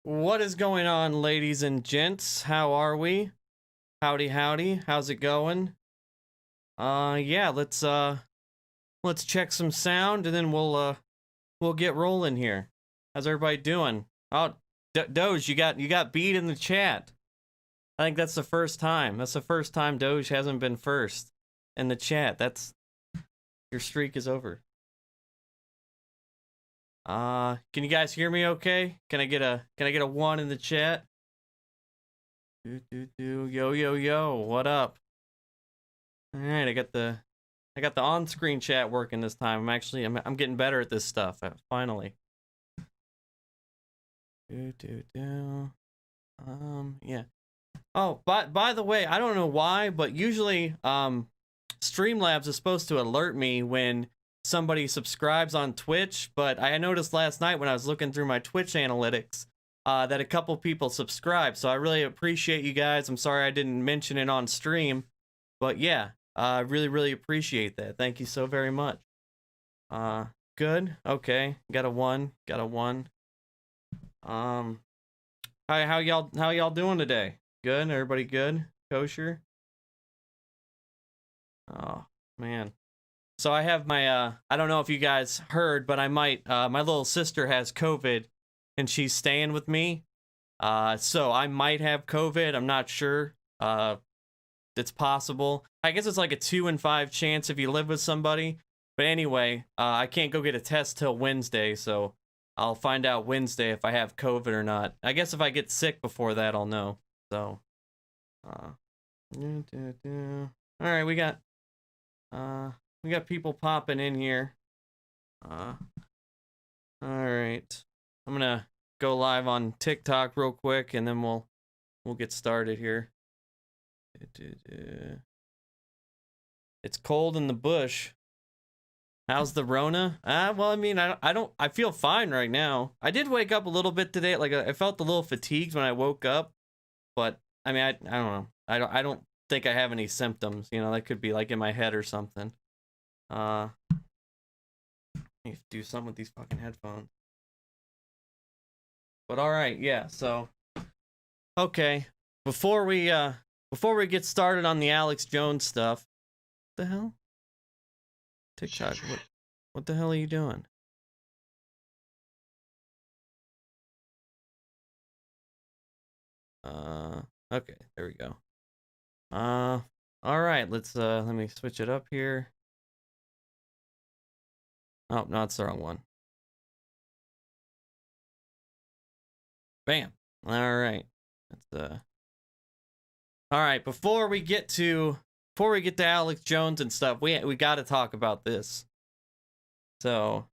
What is going on, ladies and gents? How are we? Howdy, howdy. How's it going? Yeah, let's check some sound and then we'll get rolling here. How's everybody doing? Oh, Doge, you got beat in the chat. I think that's the first time. That's the first time Doge hasn't been first in the chat. That's your streak is over. Can you guys hear me okay? Can I get a 1 in the chat? Yo yo yo, what up? All right, I got the on-screen chat working this time. I'm getting better at this stuff finally. Yeah. Oh, by the way, I don't know why, but usually Streamlabs is supposed to alert me when somebody subscribes on Twitch, but I noticed last night when I was looking through my Twitch analytics that a couple people subscribed, so I really appreciate you guys. I'm sorry I didn't mention it on stream, but yeah, I really appreciate that. Thank you so very much. Good. Okay, got a 1. Hi, how y'all doing today? Good. Everybody good? Kosher? Oh man. So I have my I don't know if you guys heard, but my little sister has COVID and she's staying with me. So I might have COVID. I'm not sure. It's possible. I guess it's like a 2 in 5 chance if you live with somebody. But anyway, I can't go get a test till Wednesday, so I'll find out Wednesday if I have COVID or not. I guess if I get sick before that, I'll know. So, all right, we got people popping in here. All right, I'm gonna go live on TikTok real quick, and then we'll get started here. It's cold in the bush. How's the Rona? Well, I mean, I feel fine right now. I did wake up a little bit today. Like, I felt a little fatigued when I woke up, but I mean, I don't know. I don't think I have any symptoms. You know, that could be like in my head or something. I need to do something with these fucking headphones. But all right, yeah. So, okay, before we get started on the Alex Jones stuff, what the hell? TikTok, what the hell are you doing? Okay, there we go. All right, let me switch it up here. Oh, no, it's the wrong one. Bam. All right. All right, before we get to Alex Jones and stuff, we got to talk about this. So,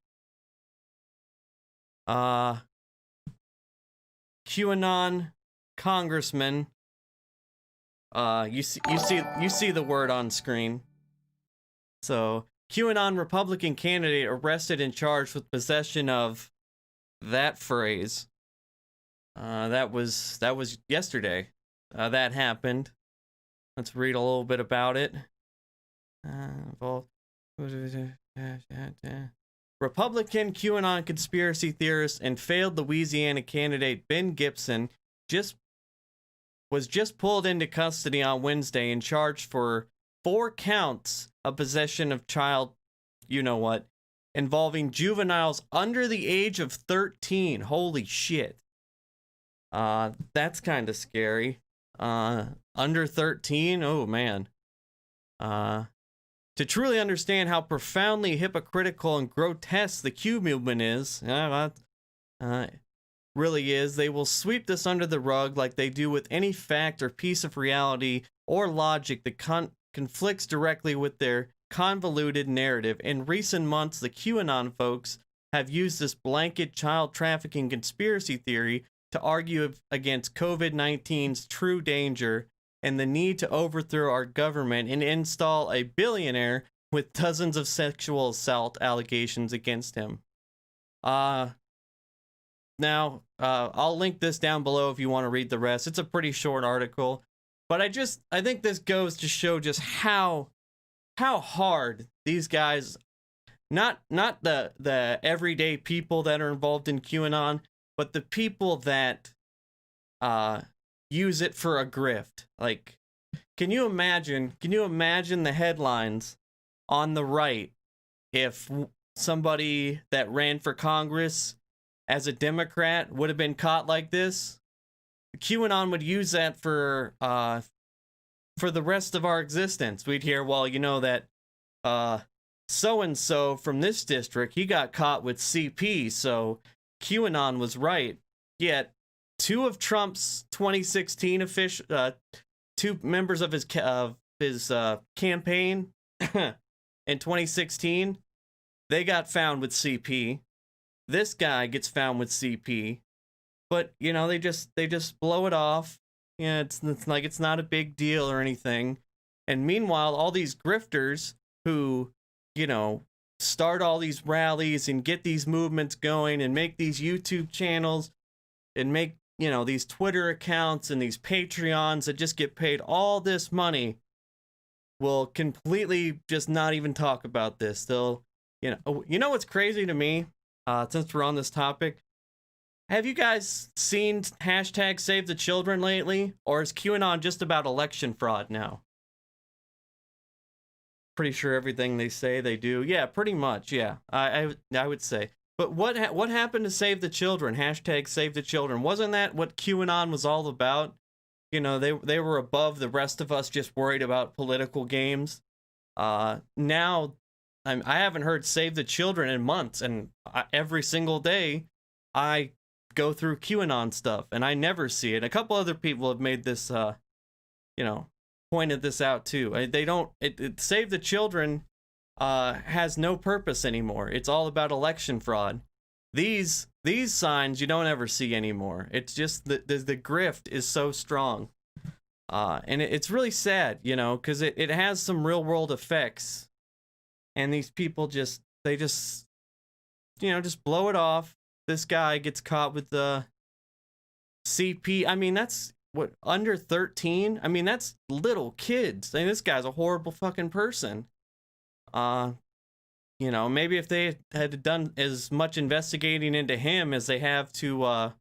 QAnon congressman, you see the word on screen. So, QAnon Republican candidate arrested and charged with possession of that phrase. That was yesterday. That happened. Let's read a little bit about it. Republican QAnon conspiracy theorist and failed Louisiana candidate Ben Gibson was just pulled into custody on Wednesday and charged for 4 counts of possession of child, you know what, involving juveniles under the age of 13. Holy shit. That's kind of scary. Under 13? Oh man. To truly understand how profoundly hypocritical and grotesque the Q movement is, really is, they will sweep this under the rug like they do with any fact or piece of reality or logic that conflicts directly with their convoluted narrative. In recent months, the QAnon folks have used this blanket child trafficking conspiracy theory to argue against COVID-19's true danger and the need to overthrow our government and install a billionaire with dozens of sexual assault allegations against him. Now, I'll link this down below if you want to read the rest. It's a pretty short article. But I think this goes to show just how hard these guys, not the everyday people that are involved in QAnon, but the people that use it for a grift. Like, can you imagine the headlines on the right if somebody that ran for Congress as a Democrat would have been caught like this? QAnon would use that for the rest of our existence. We'd hear, well, you know that so and so from this district, he got caught with CP, so QAnon was right. Yet two of Trump's 2016 two members of his campaign in 2016, they got found with CP. This guy gets found with CP, but you know they just blow it off. Yeah, it's like it's not a big deal or anything. And meanwhile, all these grifters who, you know, start all these rallies and get these movements going and make these YouTube channels and make, you know, these Twitter accounts and these Patreons that just get paid all this money will completely just not even talk about this. They'll, you know what's crazy to me, since we're on this topic? Have you guys seen hashtag Save the Children lately? Or is QAnon just about election fraud now? Pretty sure everything they say they do. Yeah, pretty much. Yeah, I would say. But what happened to Save the Children? Hashtag Save the Children. Wasn't that what QAnon was all about? You know, they were above the rest of us, just worried about political games. Now, I haven't heard Save the Children in months, and every single day, I go through QAnon stuff, and I never see it. A couple other people have made this, you know, pointed this out too. They don't. Save the Children has no purpose anymore. It's all about election fraud. These signs you don't ever see anymore. It's just the grift is so strong, and it's really sad, you know, because it has some real world effects, and these people just you know, just blow it off. This guy gets caught with the CP. I mean, that's what, under 13? I mean, that's little kids. I mean, this guy's a horrible fucking person. You know, maybe if they had done as much investigating into him as they have to,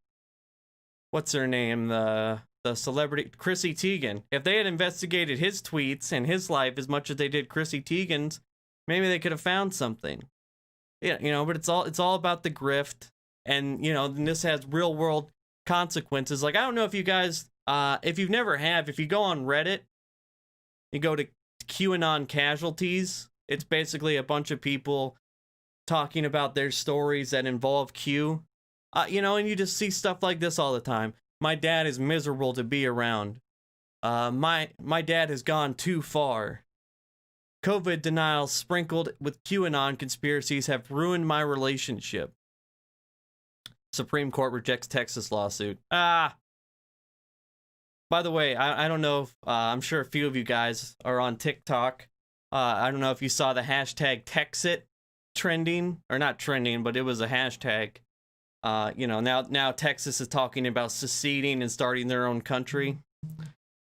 what's her name? The celebrity, Chrissy Teigen. If they had investigated his tweets and his life as much as they did Chrissy Teigen's, maybe they could have found something. Yeah, you know, but it's all about the grift. And, you know, this has real world consequences. Like, I don't know if you guys, if you go on Reddit, you go to QAnon casualties, it's basically a bunch of people talking about their stories that involve Q. You know, and you just see stuff like this all the time. My dad is miserable to be around. My dad has gone too far. COVID denials sprinkled with QAnon conspiracies have ruined my relationship. Supreme Court rejects Texas lawsuit. By the way, I don't know if, I'm sure a few of you guys are on TikTok. I don't know if you saw the hashtag Texit trending, or not trending, but it was a hashtag. You know, now Texas is talking about seceding and starting their own country.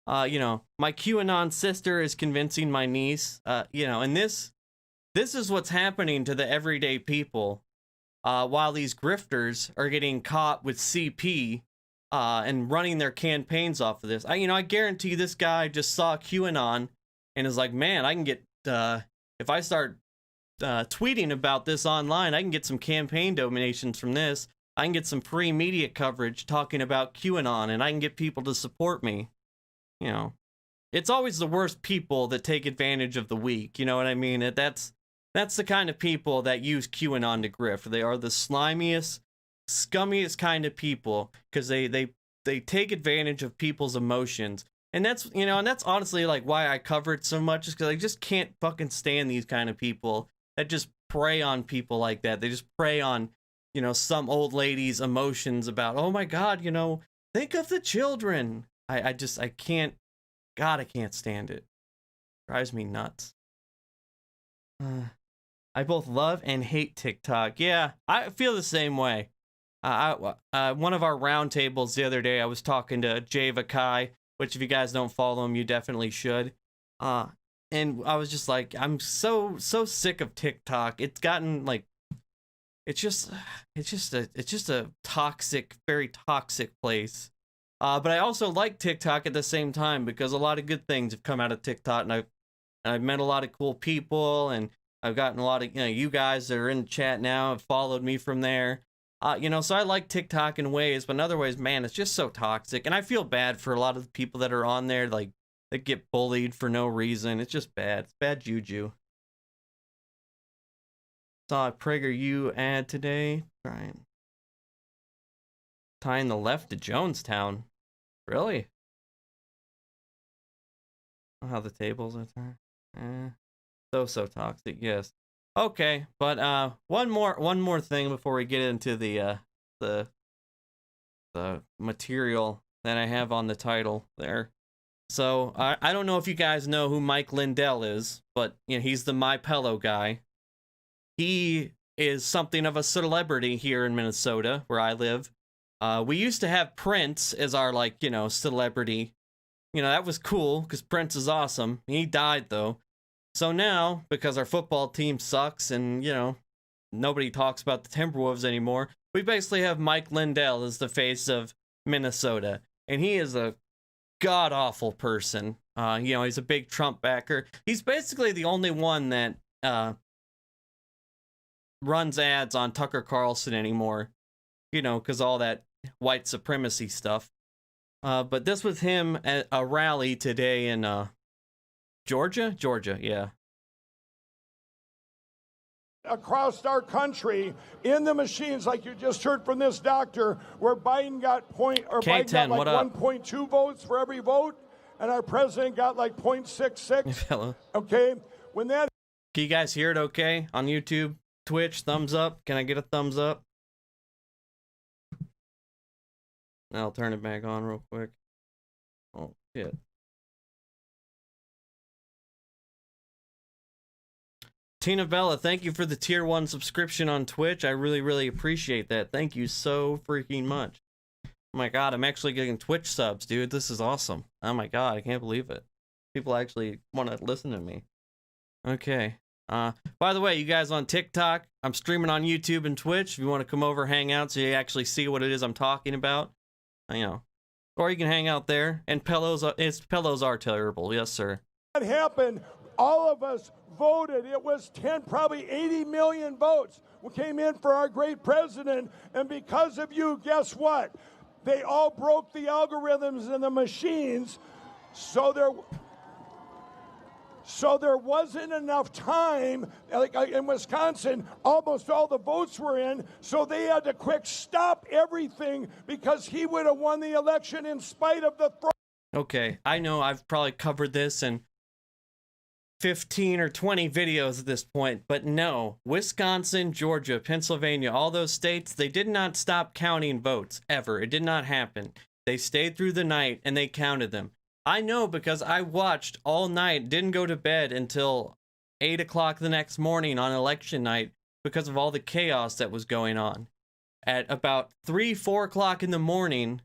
You know, my QAnon sister is convincing my niece, you know, and this is what's happening to the everyday people. While these grifters are getting caught with CP and running their campaigns off of this. I guarantee this guy just saw QAnon and is like, man, I can get, if I start tweeting about this online, I can get some campaign donations from this. I can get some free media coverage talking about QAnon, and I can get people to support me. You know, it's always the worst people that take advantage of the weak. You know what I mean? That's the kind of people that use QAnon to grift. They are the slimiest, scummiest kind of people, because they take advantage of people's emotions. And that's, you know, and that's honestly like why I cover it so much, is because I just can't fucking stand these kind of people that just prey on people like that. They just prey on, you know, some old lady's emotions about, oh my God, you know, think of the children. I can't, God, I can't stand it. Drives me nuts. I both love and hate TikTok. Yeah, I feel the same way. One of our roundtables the other day, I was talking to Jay Vakai. which if you guys don't follow him, you definitely should. And I was just like, I'm so sick of TikTok. It's gotten like, it's just a toxic, very toxic place. But I also like TikTok at the same time because a lot of good things have come out of TikTok, and I've met a lot of cool people, and I've gotten a lot of, you guys that are in the chat now have followed me from there. So I like TikTok in ways, but in other ways, man, it's just so toxic. And I feel bad for a lot of the people that are on there, like, that get bullied for no reason. It's just bad. It's bad juju. Saw a PragerU ad today. Tying the left to Jonestown. Really? How the tables are turned. So toxic, yes. Okay, but one more thing before we get into the material that I have on the title there. So I don't know if you guys know who Mike Lindell is, but he's the My Pillow guy. He is something of a celebrity here in Minnesota, where I live. We used to have Prince as our celebrity. That was cool because Prince is awesome. He died though. So now, because our football team sucks and, nobody talks about the Timberwolves anymore, we basically have Mike Lindell as the face of Minnesota. And he is a god-awful person. He's a big Trump backer. He's basically the only one that runs ads on Tucker Carlson anymore. Because all that white supremacy stuff. But this was him at a rally today in Georgia, yeah. Across our country, in the machines, like you just heard from this doctor, where Biden got Biden got like 1.2 votes for every vote, and our president got like 0.66. Okay, can you guys hear it? Okay, on YouTube, Twitch, thumbs up. Can I get a thumbs up? I'll turn it back on real quick. Oh shit. Tina Bella, thank you for the tier 1 subscription on Twitch. I really appreciate that. Thank you so freaking much. Oh my god, I'm actually getting Twitch subs, dude. This is awesome. Oh my god, I can't believe it. People actually want to listen to me. Okay. By the way, you guys on TikTok, I'm streaming on YouTube and Twitch. If you want to come over, hang out so you actually see what it is I'm talking about. Or you can hang out there. And pillows are terrible. Yes, sir. That happened. All of us voted. It was probably 80 million votes who came in for our great president. And because of you, guess what? They all broke the algorithms and the machines. So there wasn't enough time. Like in Wisconsin, almost all the votes were in. So they had to quick stop everything because he would have won the election in spite of the fraud. Okay, I know I've probably covered this in 15 or 20 videos at this point, but no, Wisconsin, Georgia, Pennsylvania, all those states, they did not stop counting votes, ever. It did not happen. They stayed through the night and they counted them. I know because I watched all night, didn't go to bed until 8 o'clock the next morning on election night because of all the chaos that was going on. At about 4 o'clock in the morning,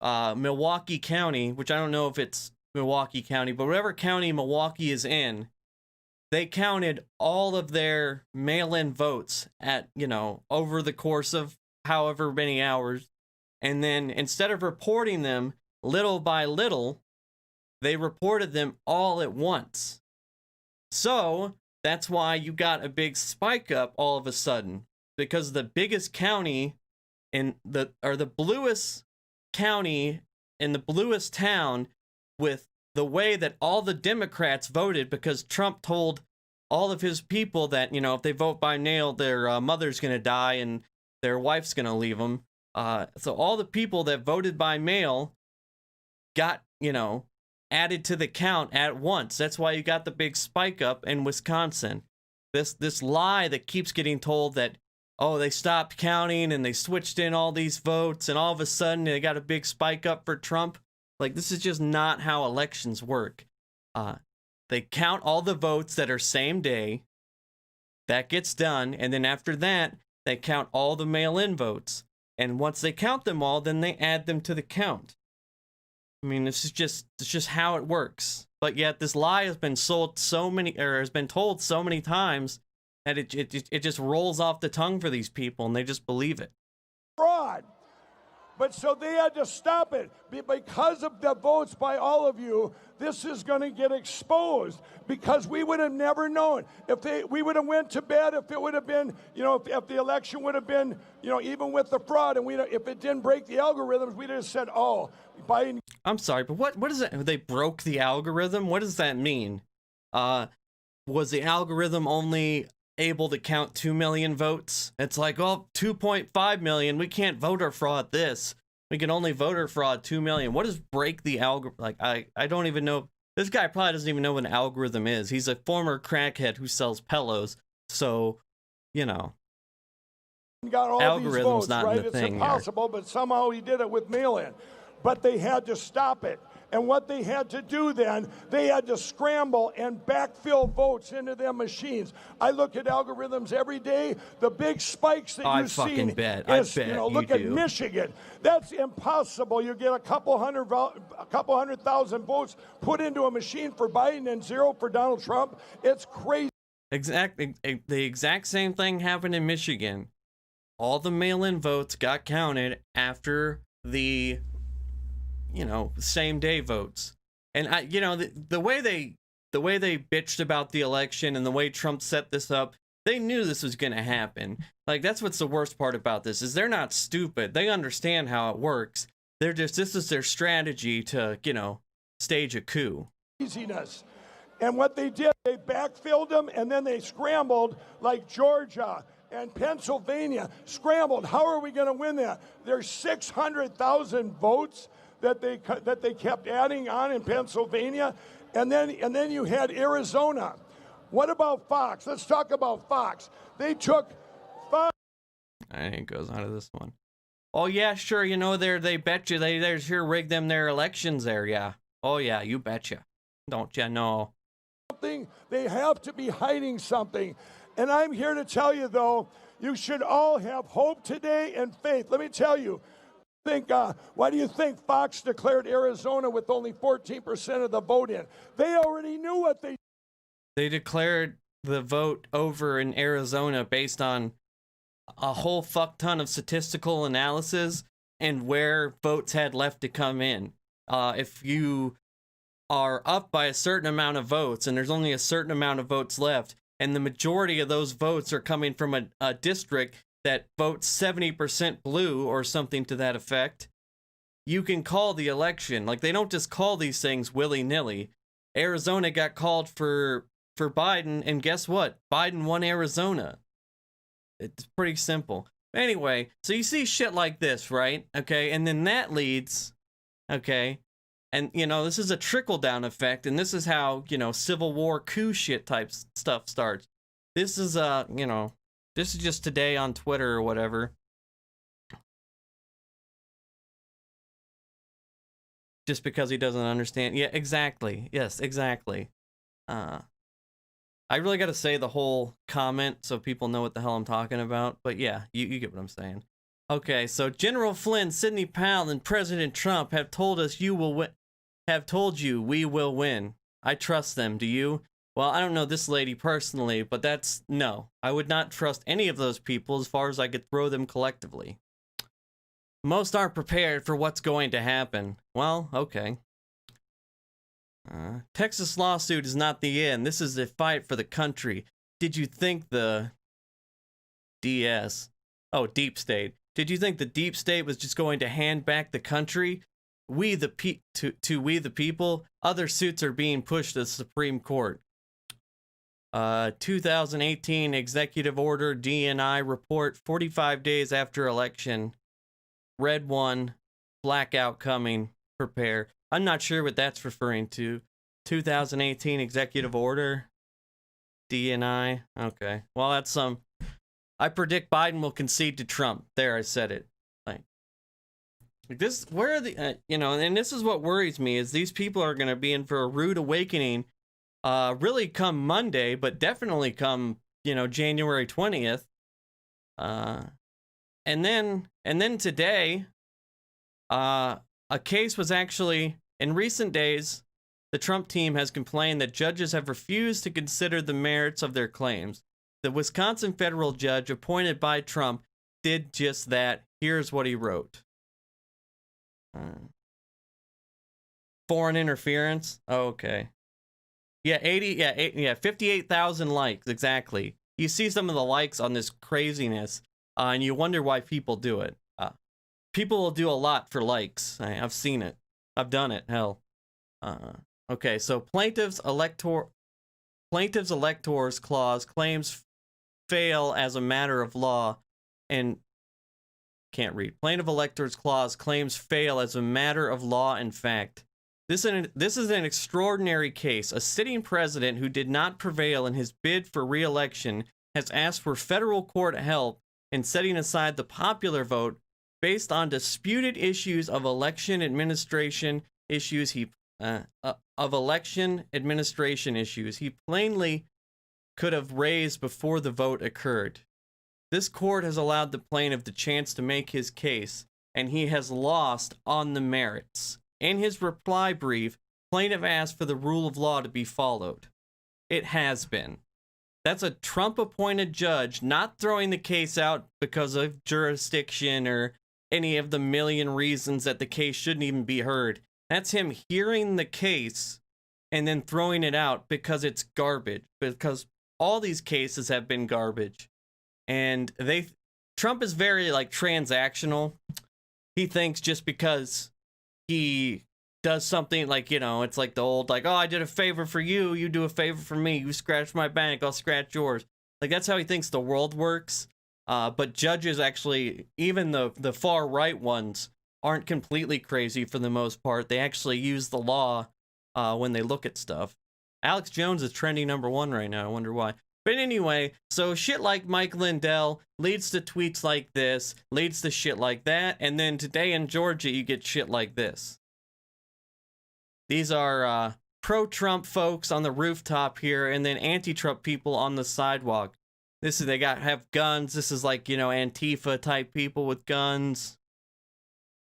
Milwaukee County, which I don't know if it's Milwaukee County, but whatever county Milwaukee is in, they counted all of their mail-in votes at, over the course of however many hours. And then instead of reporting them little by little, they reported them all at once. So that's why you got a big spike up all of a sudden, because the biggest county the bluest county in the bluest town, with the way that all the Democrats voted, because Trump told all of his people that, if they vote by mail, their mother's going to die and their wife's going to leave them. So all the people that voted by mail got, added to the count at once. That's why you got the big spike up in Wisconsin. This lie that keeps getting told that, oh, they stopped counting and they switched in all these votes and all of a sudden they got a big spike up for Trump. Like, this is just not how elections work. They count all the votes that are same day. That gets done. And then after that, they count all the mail-in votes. And once they count them all, then they add them to the count. I mean, it's just how it works. But yet this lie has been sold so many, or has been told so many times that it just rolls off the tongue for these people, and they just believe it. Fraud. But so they had to stop it. Because of the votes by all of you, this is going to get exposed, because we would have never known. We would have went to bed if it would have been, if the election would have been, even with the fraud, and if it didn't break the algorithms, we'd have said, oh, Biden. I'm sorry, but what is it? They broke the algorithm? What does that mean? Was the algorithm only able to count 2 million votes? It's like, oh, 2.5 million. We can't voter fraud this. We can only voter fraud 2 million. What does break the algorithm? Like, I don't even know. This guy probably doesn't even know what an algorithm is. He's a former crackhead who sells pillows. So, got all algorithm's these votes, not right? in the It's thing impossible, but somehow he did it with mail-in. But they had to stop it. And what they had to do then, they had to scramble and backfill votes into their machines. I look at algorithms every day. The big spikes that you've seen fucking bet. is, I bet look you at do. Michigan. That's impossible. You get a couple hundred thousand votes put into a machine for Biden and 0 for Donald Trump. It's crazy. Exactly. The exact same thing happened in Michigan. All the mail-in votes got counted after the same day votes. And the way they bitched about the election and the way Trump set this up, they knew this was going to happen. Like, that's what's the worst part about this, is they're not stupid. They understand how it works. This is their strategy to, stage a coup. Craziness. And what they did, they backfilled them, and then they scrambled, like Georgia and Pennsylvania scrambled. How are we going to win that? There's 600,000 votes that they kept adding on in Pennsylvania, and then you had Arizona. What about Fox? Let's talk about Fox. They took Fox. It goes on to this one. Oh yeah, sure. They bet you they sure rigged them their elections there. Yeah. Oh yeah, you betcha. Don't you know? They have to be hiding something, and I'm here to tell you though, you should all have hope today and faith. Let me tell you. Why do you think Fox declared Arizona with only 14% of the vote in? They already knew what they declared the vote over in Arizona based on a whole fuck ton of statistical analysis and where votes had left to come in. If you are up by a certain amount of votes and there's only a certain amount of votes left, and the majority of those votes are coming from a district that votes 70% blue or something to that effect, you can call the election. Like, they don't just call these things willy-nilly. Arizona got called for Biden, and guess what? Biden won Arizona. It's pretty simple. Anyway, so you see shit like this, right? Okay, and then that leads, okay, and, this is a trickle-down effect, and this is how, Civil War coup shit type stuff starts. This is, this is just today on Twitter or whatever. Just because he doesn't understand. Yeah, exactly. Yes, exactly. I really got to say the whole comment so people know what the hell I'm talking about. But yeah, you get what I'm saying. Okay, so General Flynn, Sidney Powell, and President Trump have told us we will win. I trust them. Do you? Well, I don't know this lady personally, but no. I would not trust any of those people as far as I could throw them collectively. Most aren't prepared for what's going to happen. Well, okay. Texas lawsuit is not the end. This is a fight for the country. Did you think the Deep State. Did you think the Deep State was just going to hand back the country? We the people? Other suits are being pushed to the Supreme Court. 2018 Executive Order DNI report 45 days after election. Red one, blackout coming, prepare. I'm not sure what that's referring to. 2018 Executive Order DNI. Okay. Well, that's some. I predict Biden will concede to Trump. There, I said it. Like this, where are the, and this is what worries me is these people are going to be in for a rude awakening. Really come Monday, but definitely come, January 20th. And then today, a case was actually In recent days, the Trump team has complained that judges have refused to consider the merits of their claims. The Wisconsin federal judge appointed by Trump did just that. Here's what he wrote. Foreign interference? Oh, okay. Yeah, 58,000 likes, exactly. You see some of the likes on this craziness, and you wonder why people do it. People will do a lot for likes. I've seen it. I've done it, hell. Okay, so plaintiff's electors clause claims fail as a matter of law, and can't read. Plaintiff electors clause claims fail as a matter of law and fact. This is an extraordinary case. A sitting president who did not prevail in his bid for re-election has asked for federal court help in setting aside the popular vote based on disputed issues of election administration issues. He plainly could have raised before the vote occurred. This court has allowed the plaintiff the chance to make his case, and he has lost on the merits. In his reply brief, plaintiff asked for the rule of law to be followed. It has been. That's a Trump-appointed judge not throwing the case out because of jurisdiction or any of the million reasons that the case shouldn't even be heard. That's him hearing the case and then throwing it out because it's garbage. Because all these cases have been garbage. And Trump is very transactional. He thinks just because he does something it's like the old oh, I did a favor for you, you do a favor for me, you scratch my back, I'll scratch yours. That's how he thinks the world works. But judges actually, even the far right ones, aren't completely crazy for the most part. They actually use the law when they look at stuff. Alex Jones is trending #1 right now. I wonder why. But anyway, so shit like Mike Lindell leads to tweets like this, leads to shit like that, and then today in Georgia you get shit like this. These are pro-Trump folks on the rooftop here, and then anti-Trump people on the sidewalk. They have guns. This is Antifa type people with guns.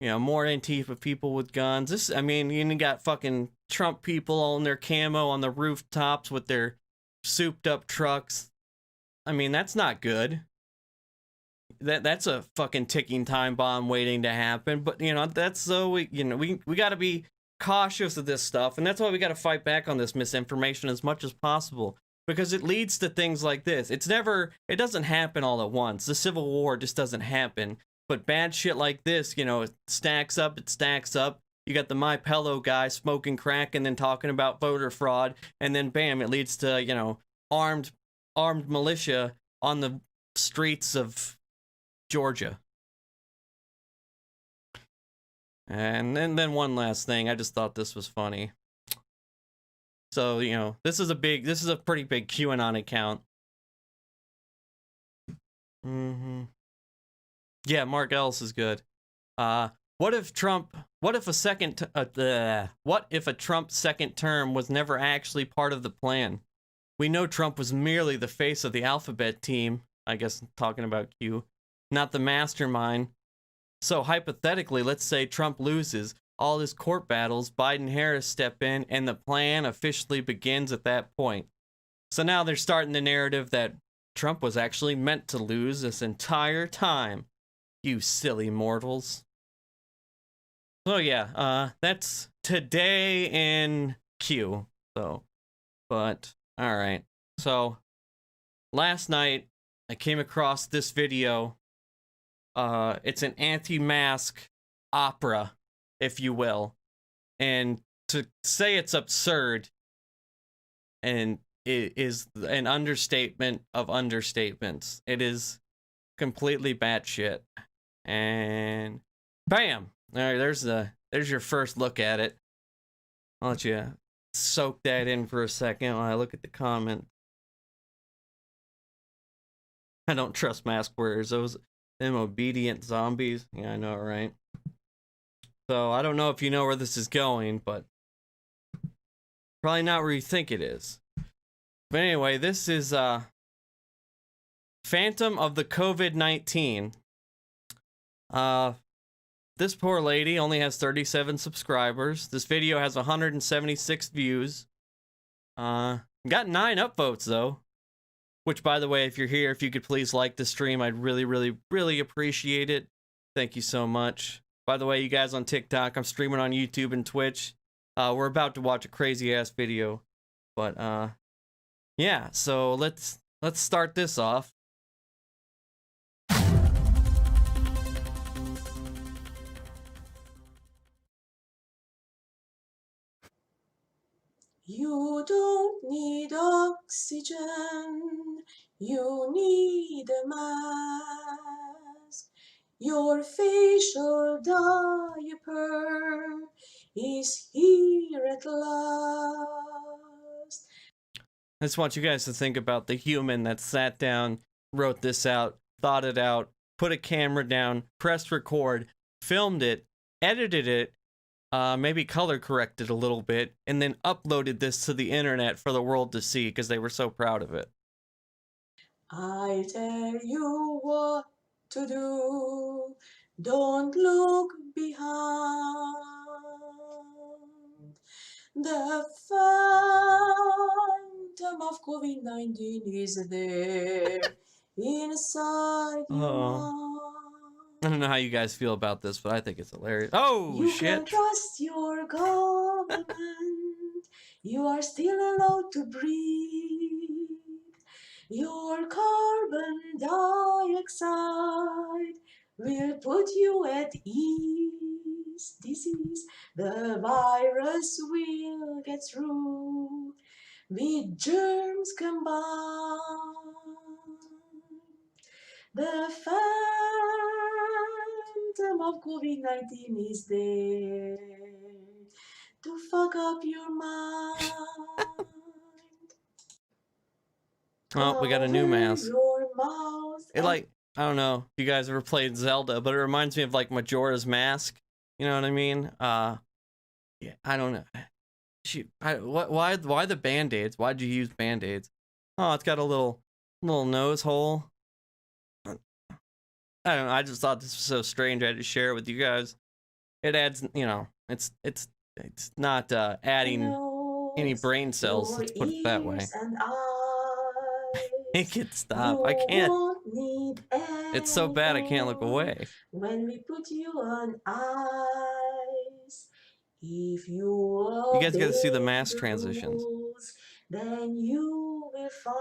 More Antifa people with guns. You got fucking Trump people on their camo on the rooftops with their souped up trucks. That's not good. That's a fucking ticking time bomb waiting to happen. But that's so we got to be cautious of this stuff, and that's why we got to fight back on this misinformation as much as possible, because it leads to things like this. It doesn't happen all at once. The Civil War just doesn't happen. But bad shit like this, it stacks up. You got the My Pillow guy smoking crack and then talking about voter fraud, and then bam, it leads to armed militia on the streets of Georgia. And then one last thing, I just thought this was funny. So this is a pretty big QAnon account. Yeah, Mark Ellis is good. What if a Trump second term was never actually part of the plan? We know Trump was merely the face of the alphabet team, I guess talking about Q, not the mastermind. So hypothetically, let's say Trump loses all his court battles, Biden-Harris step in, and the plan officially begins at that point. So now they're starting the narrative that Trump was actually meant to lose this entire time. You silly mortals. So yeah, that's today in Q. But alright. So last night I came across this video. It's an anti-mask opera, if you will. And to say it's absurd and it is an understatement of understatements. It is completely batshit. And bam! All right, there's your first look at it. I'll let you soak that in for a second while I look at the comment. I don't trust mask wearers. Them obedient zombies. Yeah, I know, right? So I don't know if you know where this is going, but probably not where you think it is. But anyway, this is Phantom of the COVID-19. this poor lady only has 37 subscribers. This video has 176 views. Got 9 upvotes though. Which, by the way, if you're here, if you could please like the stream, I'd really, really, really appreciate it. Thank you so much. By the way, you guys on TikTok, I'm streaming on YouTube and Twitch. We're about to watch a crazy ass video, but yeah. So let's start this off. You don't need oxygen, you need a mask. Your facial diaper is here at last. I just want you guys to think about the human that sat down, wrote this out, thought it out, put a camera down, pressed record, filmed it, edited it, maybe color corrected a little bit, and then uploaded this to the internet for the world to see because they were so proud of it. I tell you what to do, don't look behind. The phantom of COVID-19 is there inside your mind. I don't know how you guys feel about this, but I think it's hilarious. Oh, you shit. can trust your government. You are still allowed to breathe. Your carbon dioxide will put you at ease. Disease, the virus will get through with germs combined. The phantom of COVID-19 is there to fuck up your mind. Oh, we got a new mask. Your mouth It like, I don't know if you guys ever played Zelda, but it reminds me of like Majora's Mask. You know what I mean? Yeah, I don't know. Shoot, why the Band-Aids? Why'd you use Band-Aids? Oh, it's got a little nose hole. I don't know, I just thought this was so strange. I had to share it with you guys. It adds, you know, it's not adding any brain cells, let's put it that way. Make it stop. I can't. It's so bad I can't look away. When we put you on ice, if you guys get to see the mask transitions. Then you will find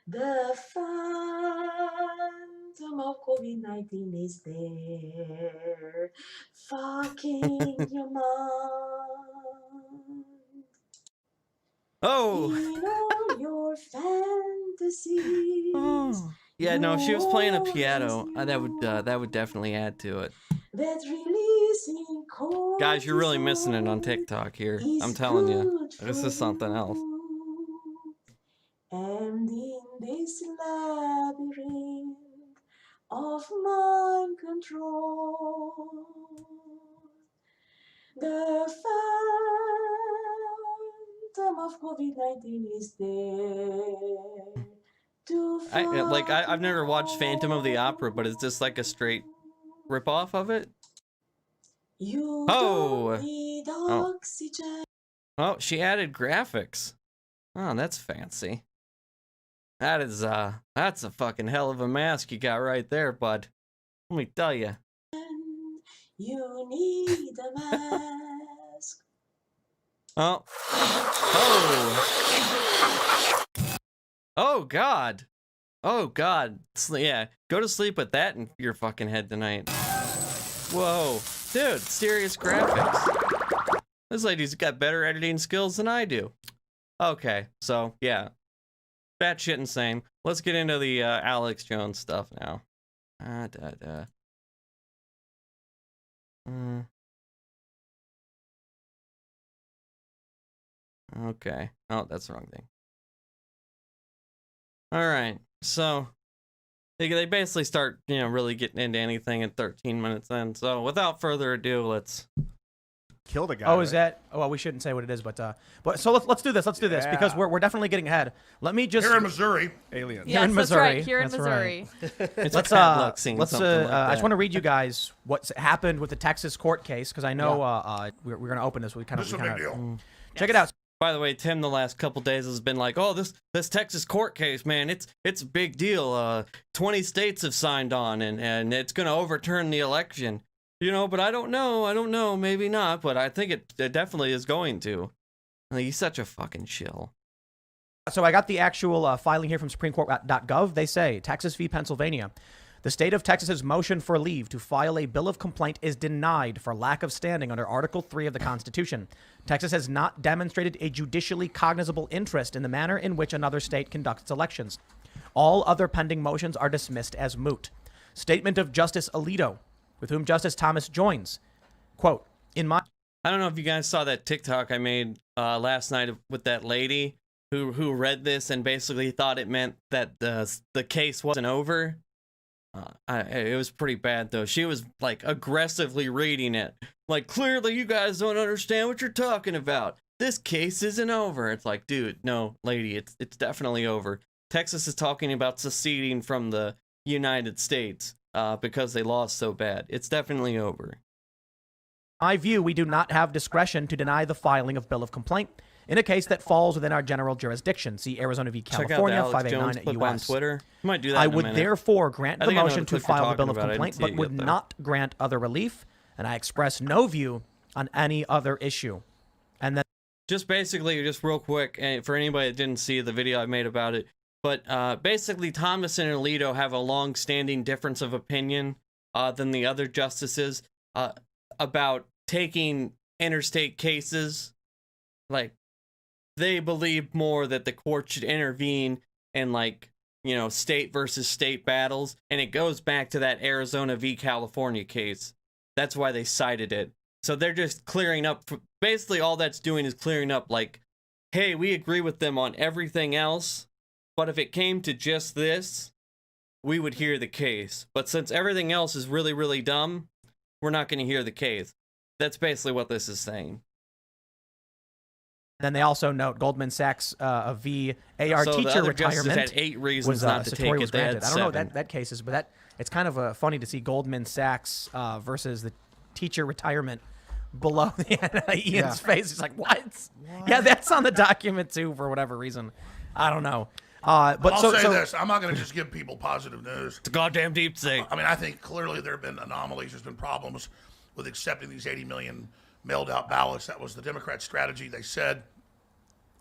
the phantom of COVID-19 is there, fucking your mind. Oh. In all your fantasies. Oh. Yeah, no, if she was playing a piano, that would definitely add to it. Guys, you're really missing it on TikTok here. I'm telling you, this is something else. And in this labyrinth of mind control, the phantom of COVID-19 is there to I've never watched Phantom of the Opera, but is this like a straight ripoff of it? You don't need oxygen. Oh, she added graphics. Oh, that's fancy. That is that's a fucking hell of a mask you got right there, bud. Let me tell you. You need a mask. Oh. Oh God. Oh God. Yeah, go to sleep with that in your fucking head tonight. Whoa. Dude, serious graphics. This lady's got better editing skills than I do. Okay, so yeah. Batshit insane. Let's get into the Alex Jones stuff now. Okay. Oh, that's the wrong thing. Alright, so they basically start, you know, really getting into anything at 13 minutes in. So without further ado, let's killed a guy. Oh, is that? Oh, well, we shouldn't say what it is, but so let's do this. Let's do this because we're definitely getting ahead. Let me just Here in Missouri, aliens? Here in Yes, that's Missouri. right. Here in That's Missouri. It's let's a cat luck scene, let's something like I just that. want to read you guys what's happened with the Texas court case because I know we're going to open this. We kind this is of a big deal. check it out. By the way, Tim, the last couple days has been like, oh, this Texas court case, man, it's a big deal. 20 states have signed on, and it's going to overturn the election. You know, but I don't know, maybe not, but I think it definitely is going to. Like, he's such a fucking shill. So I got the actual filing here from SupremeCourt.gov. They say Texas v. Pennsylvania. The state of Texas's motion for leave to file a bill of complaint is denied for lack of standing under Article 3 of the Constitution. Texas has not demonstrated a judicially cognizable interest in the manner in which another state conducts its elections. All other pending motions are dismissed as moot. Statement of Justice Alito, with whom Justice Thomas joins. Quote, I don't know if you guys saw that TikTok I made last night with that lady who read this and basically thought it meant that the case wasn't over. It was pretty bad, though. She was, like, aggressively reading it. Like, clearly you guys don't understand what you're talking about. This case isn't over. It's like, dude, no, lady, it's definitely over. Texas is talking about seceding from the United States because they lost so bad. It's definitely over. my view, we do not have discretion to deny the filing of bill of complaint in a case that falls within our general jurisdiction. See Arizona v. California, 589 on U.S. Twitter. Might do that I in a would minute. therefore grant I the think I know motion the to clip you're file the bill talking of about. I complaint, didn't see but it would yet, though. not grant other relief, and I express no view on any other issue. And then Just basically, just real quick, and for anybody that didn't see the video I made about it, but basically Thomas and Alito have a long-standing difference of opinion than the other justices about taking interstate cases. Like, they believe more that the court should intervene in, like, you know, state versus state battles, and it goes back to that Arizona v. California case. That's why they cited it. So they're just clearing up. Basically, all that's doing is clearing up, like, hey, we agree with them on everything else, but if it came to just this, we would hear the case. But since everything else is really, really dumb, we're not going to hear the case. That's basically what this is saying. they also note Goldman Sachs v. AR So the teacher other justices retirement had 8 reasons was not to take Satori it. was They had granted. I don't know 7. what that case is, but it's kind of funny to see Goldman Sachs versus the teacher retirement below Ian's face. He's like, what? Yeah, that's on the document too for whatever reason. I don't know. But I'll say this. I'm not going to just give people positive news. It's a goddamn deep thing. I mean, I think clearly there have been anomalies. There's been problems with accepting these 80 million mailed out ballots. That was the Democrat strategy. They said,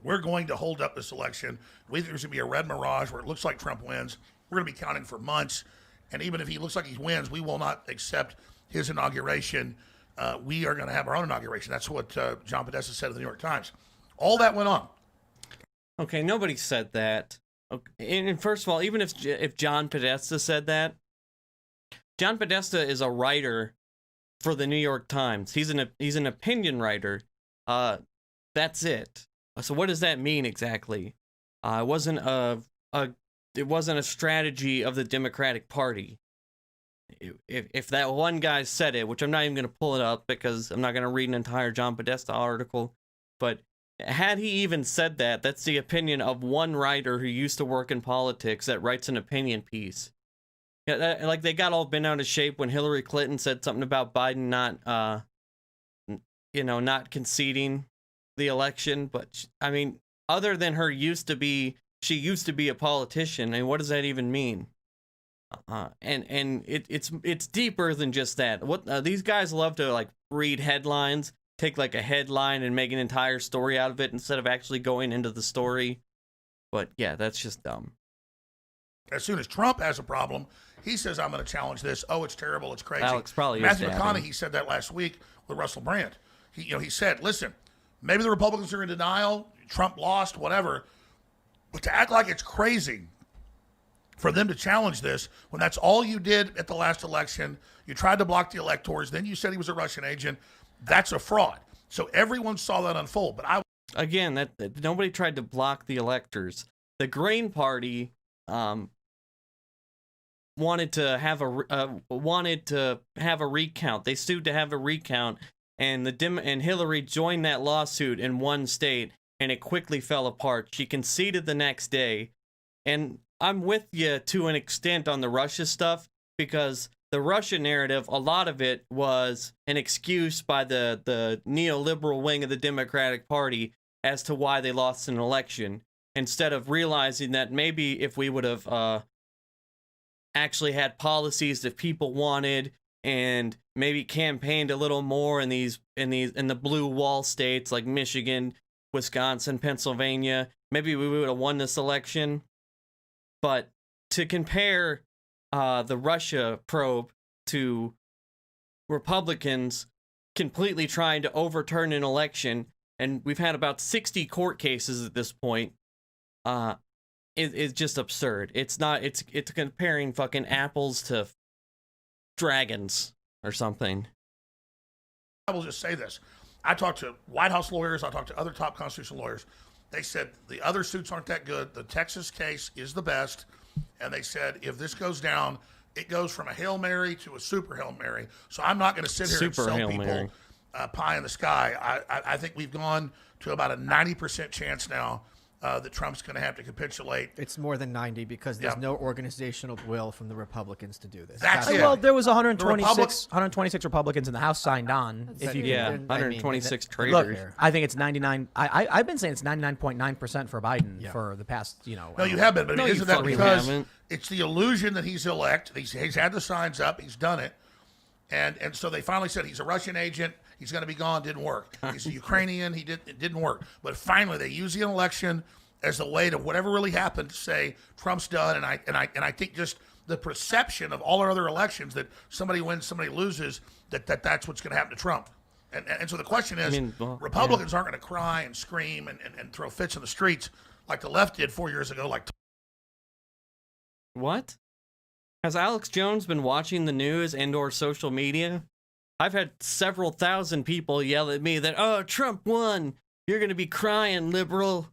we're going to hold up this election. We think there's going to be a red mirage where it looks like Trump wins. We're going to be counting for months. And even if he looks like he wins, we will not accept his inauguration. We are going to have our own inauguration. That's what John Podesta said to the New York Times. All that went on. Okay, nobody said that. Okay. And first of all, even if John Podesta said that, John Podesta is a writer for the New York Times. He's an opinion writer. That's it. So what does that mean exactly? It wasn't a strategy of the Democratic Party. If that one guy said it, which I'm not even going to pull it up because I'm not going to read an entire John Podesta article, but had he even said that, that's the opinion of one writer who used to work in politics that writes an opinion piece. Yeah, like they got all bent out of shape when Hillary Clinton said something about Biden not conceding the election. But I mean, other than she used to be a politician, and what does that even mean? And it's deeper than just that. What these guys love to like read headlines, take like a headline and make an entire story out of it instead of actually going into the story. But yeah, that's just dumb. As soon as Trump has a problem, he says, I'm going to challenge this. Oh, it's terrible. It's crazy. Alex probably Matthew is dabbing. McConaughey said that last week with Russell Brand. He said, listen, maybe the Republicans are in denial. Trump lost, whatever. But to act like it's crazy for them to challenge this when that's all you did at the last election, you tried to block the electors, then you said he was a Russian agent, that's a fraud. So everyone saw that unfold. But Again, that nobody tried to block the electors. The Green Party wanted to have a recount. They sued to have a recount and and Hillary joined that lawsuit in one state, and it quickly fell apart. She conceded the next day, and I'm with you to an extent on the Russia stuff, because the Russia narrative, a lot of it was an excuse by the neoliberal wing of the Democratic Party as to why they lost an election, instead of realizing that maybe if we would have actually had policies that people wanted and maybe campaigned a little more in the blue wall states like Michigan, Wisconsin, Pennsylvania, maybe we would have won this election. But to compare the Russia probe to Republicans completely trying to overturn an election, and we've had about 60 court cases at this point, it's just absurd. It's comparing fucking apples to dragons or something. I will just say this. I talked to White House lawyers. I talked to other top constitutional lawyers. They said the other suits aren't that good. The Texas case is the best. And they said if this goes down, it goes from a Hail Mary to a super Hail Mary. So I'm not going to sit here and sell people pie in the sky. I think we've gone to about a 90% chance now that Trump's going to have to capitulate. It's more than 90 because there's no organizational will from the Republicans to do this. That's it. Well, there was 126 Republicans in the House signed on. If you 126 traitors. Look, I think it's 99. I've been saying it's 99.9% for Biden for the past, No, you have been, but isn't that because haven't. it's the illusion that he's elect? He's had the signs up. He's done it. And so they finally said he's a Russian agent. He's going to be gone. Didn't work. He's a Ukrainian. It didn't work. But finally, they use the election as a way to whatever really happened to say Trump's done. And I think just the perception of all our other elections that somebody wins, somebody loses, that's what's going to happen to Trump. And so the question is, Republicans aren't going to cry and scream and throw fits in the streets like the left did 4 years ago. What? Has Alex Jones been watching the news and/or social media? I've had several thousand people yell at me that, oh, Trump won. You're going to be crying, liberal.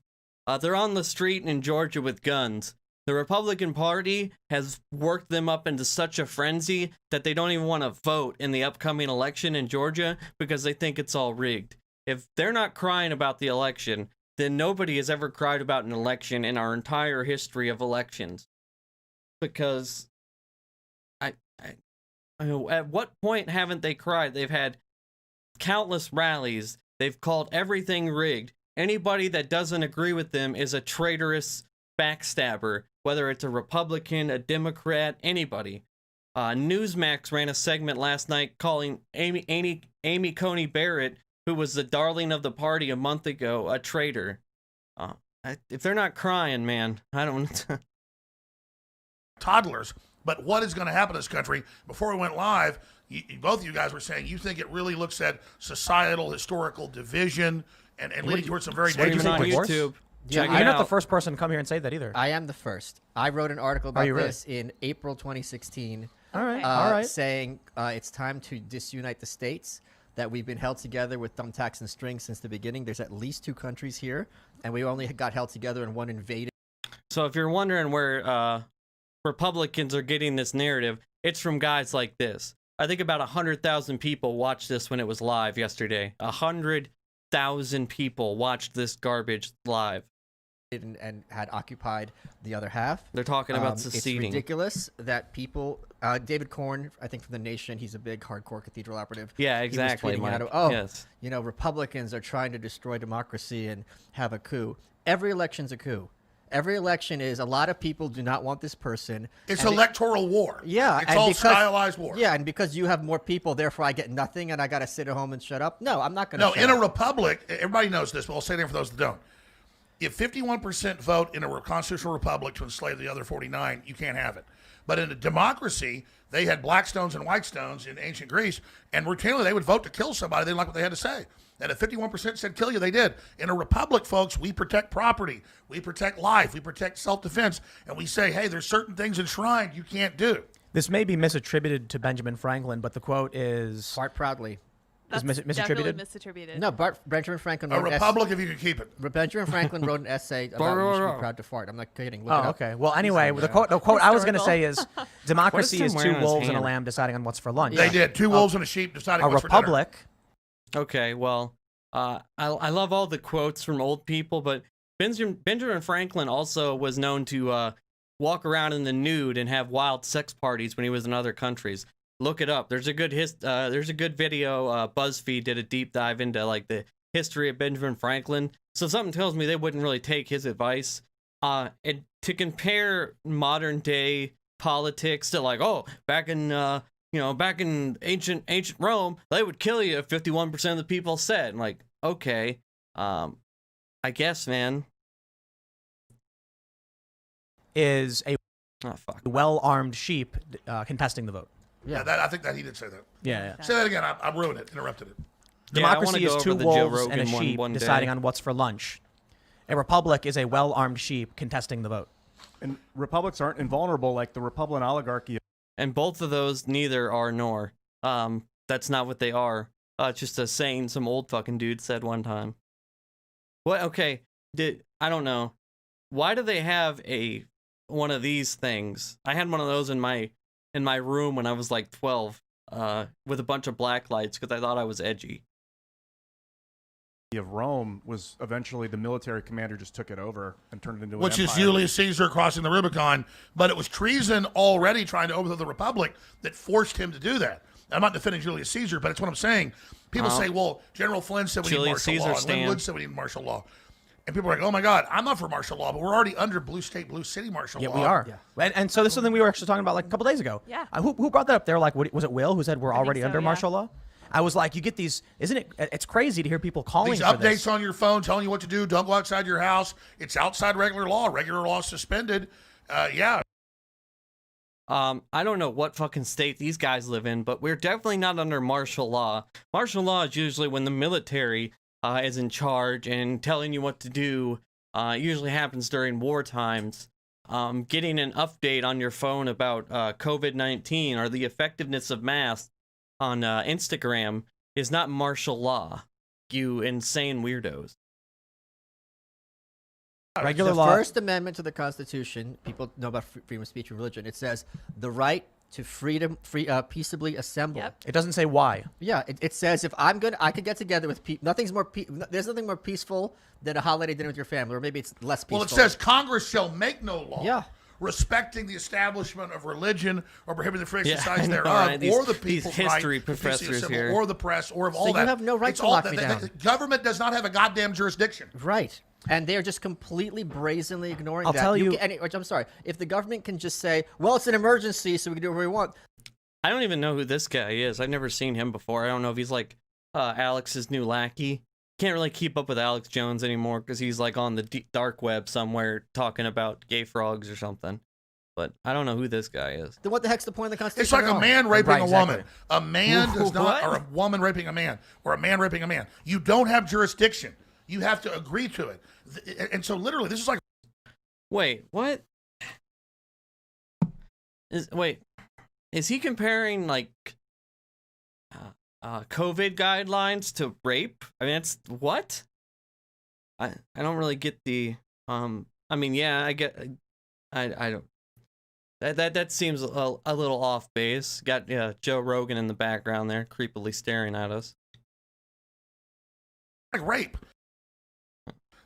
They're on the street in Georgia with guns. The Republican Party has worked them up into such a frenzy that they don't even want to vote in the upcoming election in Georgia because they think it's all rigged. If they're not crying about the election, then nobody has ever cried about an election in our entire history of elections. Because at what point haven't they cried? They've had countless rallies. They've called everything rigged. Anybody that doesn't agree with them is a traitorous backstabber, whether it's a Republican, a Democrat, anybody. Newsmax ran a segment last night calling Amy Coney Barrett, who was the darling of the party a month ago, a traitor. If they're not crying, man, I don't... Toddlers. But what is going to happen in this country? Before we went live, both of you guys were saying you think it really looks at societal, historical division and leading towards some very dangerous on things. YouTube. You're not the first person to come here and say that either. I am the first. I wrote an article about this in April 2016. All right. Saying it's time to disunite the states, that we've been held together with thumbtacks and strings since the beginning. There's at least 2 countries here, and we only got held together and one invaded. So if you're wondering where Republicans are getting this narrative, it's from guys like this. I think about 100,000 people watched this when it was live yesterday. 100,000 people watched this garbage live. And had occupied the other half. They're talking about seceding. It's ridiculous that people... David Korn, I think from The Nation, he's a big hardcore cathedral operative. Yeah, exactly, Mike. Yes. Republicans are trying to destroy democracy and have a coup. Every election's a coup. Every election is a lot of people do not want this person. It's electoral war. Yeah. It's all stylized war. Yeah, and because you have more people, therefore I get nothing and I got to sit at home and shut up. No, I'm not going to No, in a republic, everybody knows this, but I'll say it for those that don't. If 51% vote in a constitutional republic to enslave the other 49, you can't have it. But in a democracy, they had black stones and white stones in ancient Greece, and routinely they would vote to kill somebody. They didn't like what they had to say. And if 51% said kill you, they did. In a republic, folks, we protect property. We protect life. We protect self-defense. And we say, hey, there's certain things enshrined you can't do. This may be misattributed to Benjamin Franklin, but the quote is... Fart proudly. Is misattributed? Misattributed. No, Benjamin Franklin wrote a republic if you can keep it. Benjamin Franklin wrote an essay about you should be proud to fart. I'm not kidding. Look it up. Okay. Well, anyway, the quote I was going to say is, democracy is 2 wolves and a lamb deciding on what's for lunch. They did. 2 wolves and a sheep deciding what's for dinner. A republic Okay, well, I love all the quotes from old people, but Benjamin Franklin also was known to walk around in the nude and have wild sex parties when he was in other countries. Look it up. There's a good video. BuzzFeed did a deep dive into like the history of Benjamin Franklin. So something tells me they wouldn't really take his advice. And to compare modern day politics to like, oh, back in back in ancient Rome, they would kill you if 51% of the people said. I'm like, okay, I guess, man. Is a Oh fuck. well-armed sheep contesting the vote. Yeah, I think that he did say that. Yeah. Say that again. I ruined it. Interrupted it. Yeah, I wanna Democracy go is two over the Joe wolves and a Rogan sheep one day. deciding on what's for lunch. A republic is a well-armed sheep contesting the vote. And republics aren't invulnerable like the Republican oligarchy. And both of those neither are nor. That's not what they are. It's just a saying some old fucking dude said one time. What? Okay. I don't know. Why do they have one of these things? I had one of those in my room when I was like 12, with a bunch of black lights because I thought I was edgy. Of Rome was eventually the military commander just took it over and turned it into an Which is empire. Julius Caesar crossing the Rubicon, but it was treason already trying to overthrow the Republic that forced him to do that. I'm not defending Julius Caesar, but it's what I'm saying. People say, well, General Flynn said we need Julius martial Caesar law, and stand. Lynn Wood said we need martial law. And people are like, oh my God, I'm not for martial law, but we're already under blue state, blue city martial Yeah, law. we are. Yeah. And so this is something we were actually talking about like a couple days ago. Yeah. Who brought that up? They were like, was it Will who said we're already so, under yeah. martial law? I was like, you get these, isn't it? It's crazy to hear people calling These for updates this. on your phone telling you what to do. Don't go outside your house. It's outside regular law. Regular law is suspended. Yeah. I don't know what fucking state these guys live in, but we're definitely not under martial law. Martial law is usually when the military is in charge and telling you what to do. It usually happens during war times. Getting an update on your phone about COVID-19 or the effectiveness of masks on Instagram is not martial law. You insane weirdos. Regular The law. First Amendment to the Constitution, people know about freedom of speech and religion. It says the right to peaceably assemble. Yep. It doesn't say why. Yeah, it says if I could get together with people. There's nothing more peaceful than a holiday dinner with your family, or maybe it's less peaceful. Well, it says Congress shall make no law. Yeah. Respecting the establishment of religion or prohibiting the free Yeah, exercise I know, thereof, right? or the These people's history right to peacefully professors assemble, here. or the press, or of all So that. you have no right It's to all lock that, me the down. government does not have a goddamn jurisdiction. Right. And they are just completely brazenly ignoring I'll that. tell you- I'm sorry. If the government can just say, well, it's an emergency, so we can do whatever we want. I don't even know who this guy is. I've never seen him before. I don't know if he's like Alex's new lackey. Can't really keep up with Alex Jones anymore because he's like on the dark web somewhere talking about gay frogs or something. But I don't know who this guy is. Then what the heck's the point of the Constitution? It's like at a all? man raping Right, a exactly. woman. A man does not, What? or a woman raping a man, or a man raping a man. You don't have jurisdiction. You have to agree to it. And so, literally, this is like Wait, what? Is he comparing like COVID guidelines to rape? I mean, it's what? I don't really get the I mean, yeah, I get. I don't. That seems a little off base. Got Joe Rogan in the background there, creepily staring at us. rape.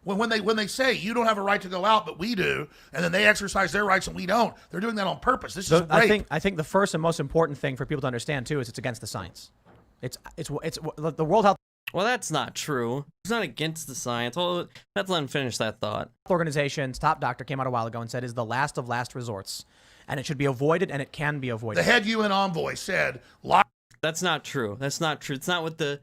When they say you don't have a right to go out, but we do, and then they exercise their rights and we don't, they're doing that on purpose. This is rape. I think the first and most important thing for people to understand too is it's against the science. It's the World Health Well, that's not true. It's not against the science. Well, let's let him finish that thought. Organization's top doctor came out a while ago and said is the last of last resorts, and it should be avoided, and it can be avoided. The head UN envoy said, That's not true. That's not true. It's not what the.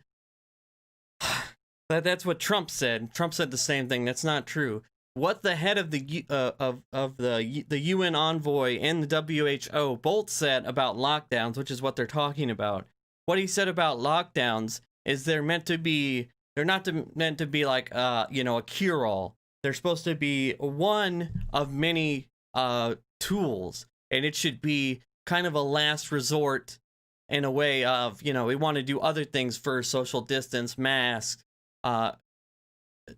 That's what Trump said. Trump said the same thing. That's not true. What the head of the the UN envoy and the WHO both said about lockdowns, which is what they're talking about. What he said about lockdowns is they're not meant to be like a cure-all. They're supposed to be one of many tools, and it should be kind of a last resort in a way of, we want to do other things for social distance, masks.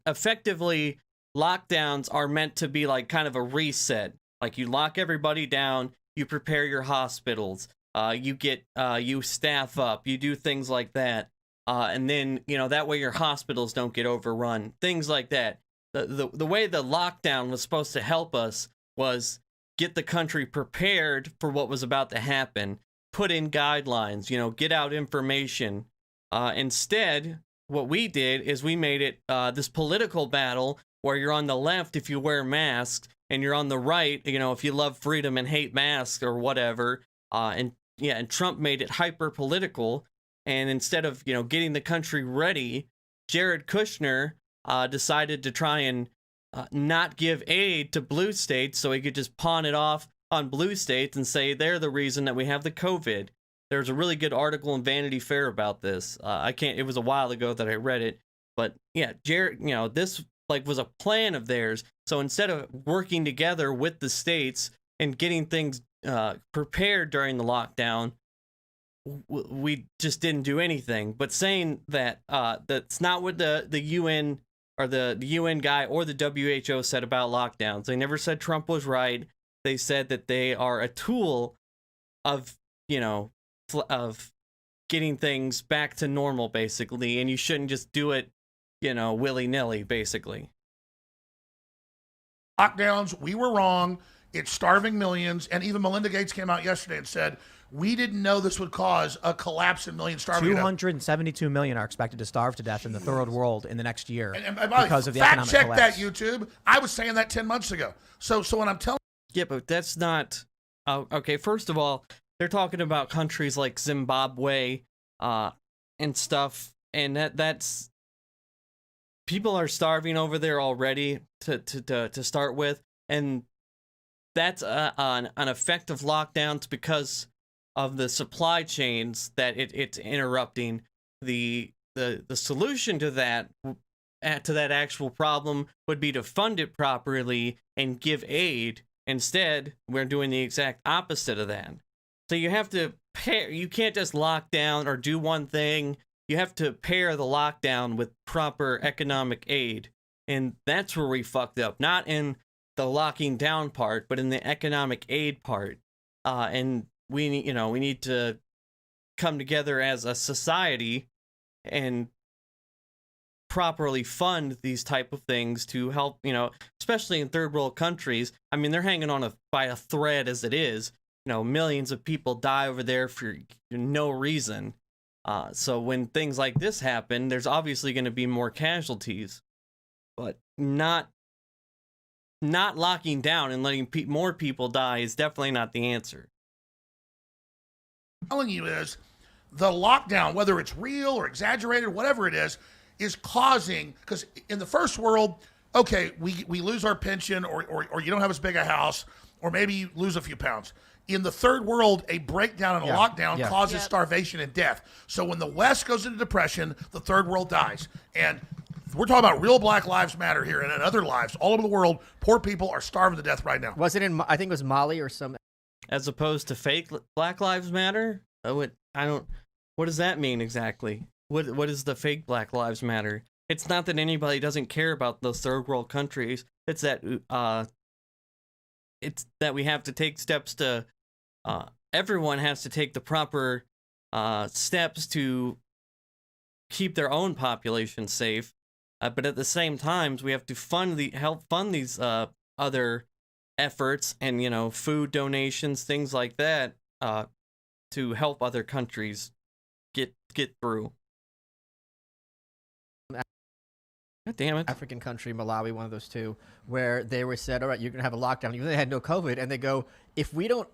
Effectively, lockdowns are meant to be like kind of a reset. Like you lock everybody down, you prepare your hospitals, you staff up, you do things like that. and then that way your hospitals don't get overrun, things like that. The way the lockdown was supposed to help us was get the country prepared for what was about to happen, put in guidelines, get out information. Instead, what we did is we made it this political battle where you're on the left if you wear masks, and you're on the right, if you love freedom and hate masks or whatever. And Trump made it hyper political. And instead of getting the country ready, Jared Kushner decided to try and not give aid to blue states so he could just pawn it off on blue states and say they're the reason that we have the COVID. There's a really good article in Vanity Fair about this. It was a while ago that I read it, but yeah, Jared, this was a plan of theirs. So instead of working together with the states and getting things prepared during the lockdown, we just didn't do anything. But saying that that's not what the UN or the UN guy or the WHO said about lockdowns. They never said Trump was right. They said that they are a tool of of getting things back to normal, basically, and you shouldn't just do it willy-nilly, basically. Lockdowns, we were wrong. It's starving millions. And even Melinda Gates came out yesterday and said, we didn't know this would cause a collapse in millions starving. 272 million are expected to starve to death in the third world in the next year because of the economic collapse. Fact check that, YouTube. I was saying that 10 months ago. So when I'm telling... Yeah, but that's not... okay, first of all, they're talking about countries like Zimbabwe and stuff, and that's... People are starving over there already to start with, and that's an effect of lockdowns because of the supply chains that it's interrupting. The solution to that actual problem would be to fund it properly and give aid. Instead, we're doing the exact opposite of that. So you have to pair. You can't just lock down or do one thing. You have to pair the lockdown with proper economic aid. And that's where we fucked up. Not in the locking down part, but in the economic aid part. And we need to come together as a society and properly fund these type of things to help, especially in third world countries. I mean, they're hanging on by a thread as it is. Millions of people die over there for no reason. So when things like this happen, there's obviously going to be more casualties, but not locking down and letting more people die is definitely not the answer. Telling you is the lockdown, whether it's real or exaggerated, whatever it is causing, because in the first world, okay, we lose our pension or you don't have as big a house, or maybe you lose a few pounds. In the third world, a breakdown and a lockdown causes starvation and death. So when the West goes into depression, the third world dies. And we're talking about real Black Lives Matter here, and in other lives all over the world, poor people are starving to death right now. Was it I think it was Mali or some... As opposed to fake Black Lives Matter? What does that mean exactly? What is the fake Black Lives Matter? It's not that anybody doesn't care about those third world countries. It's that we have to take steps to... everyone has to take the proper steps to keep their own population safe, but at the same time, we have to help fund these other efforts and food donations, things like that, to help other countries get through. God damn it. African country, Malawi, one of those two, where they were said, all right, you're going to have a lockdown, even though they had no COVID, and they go, if we don't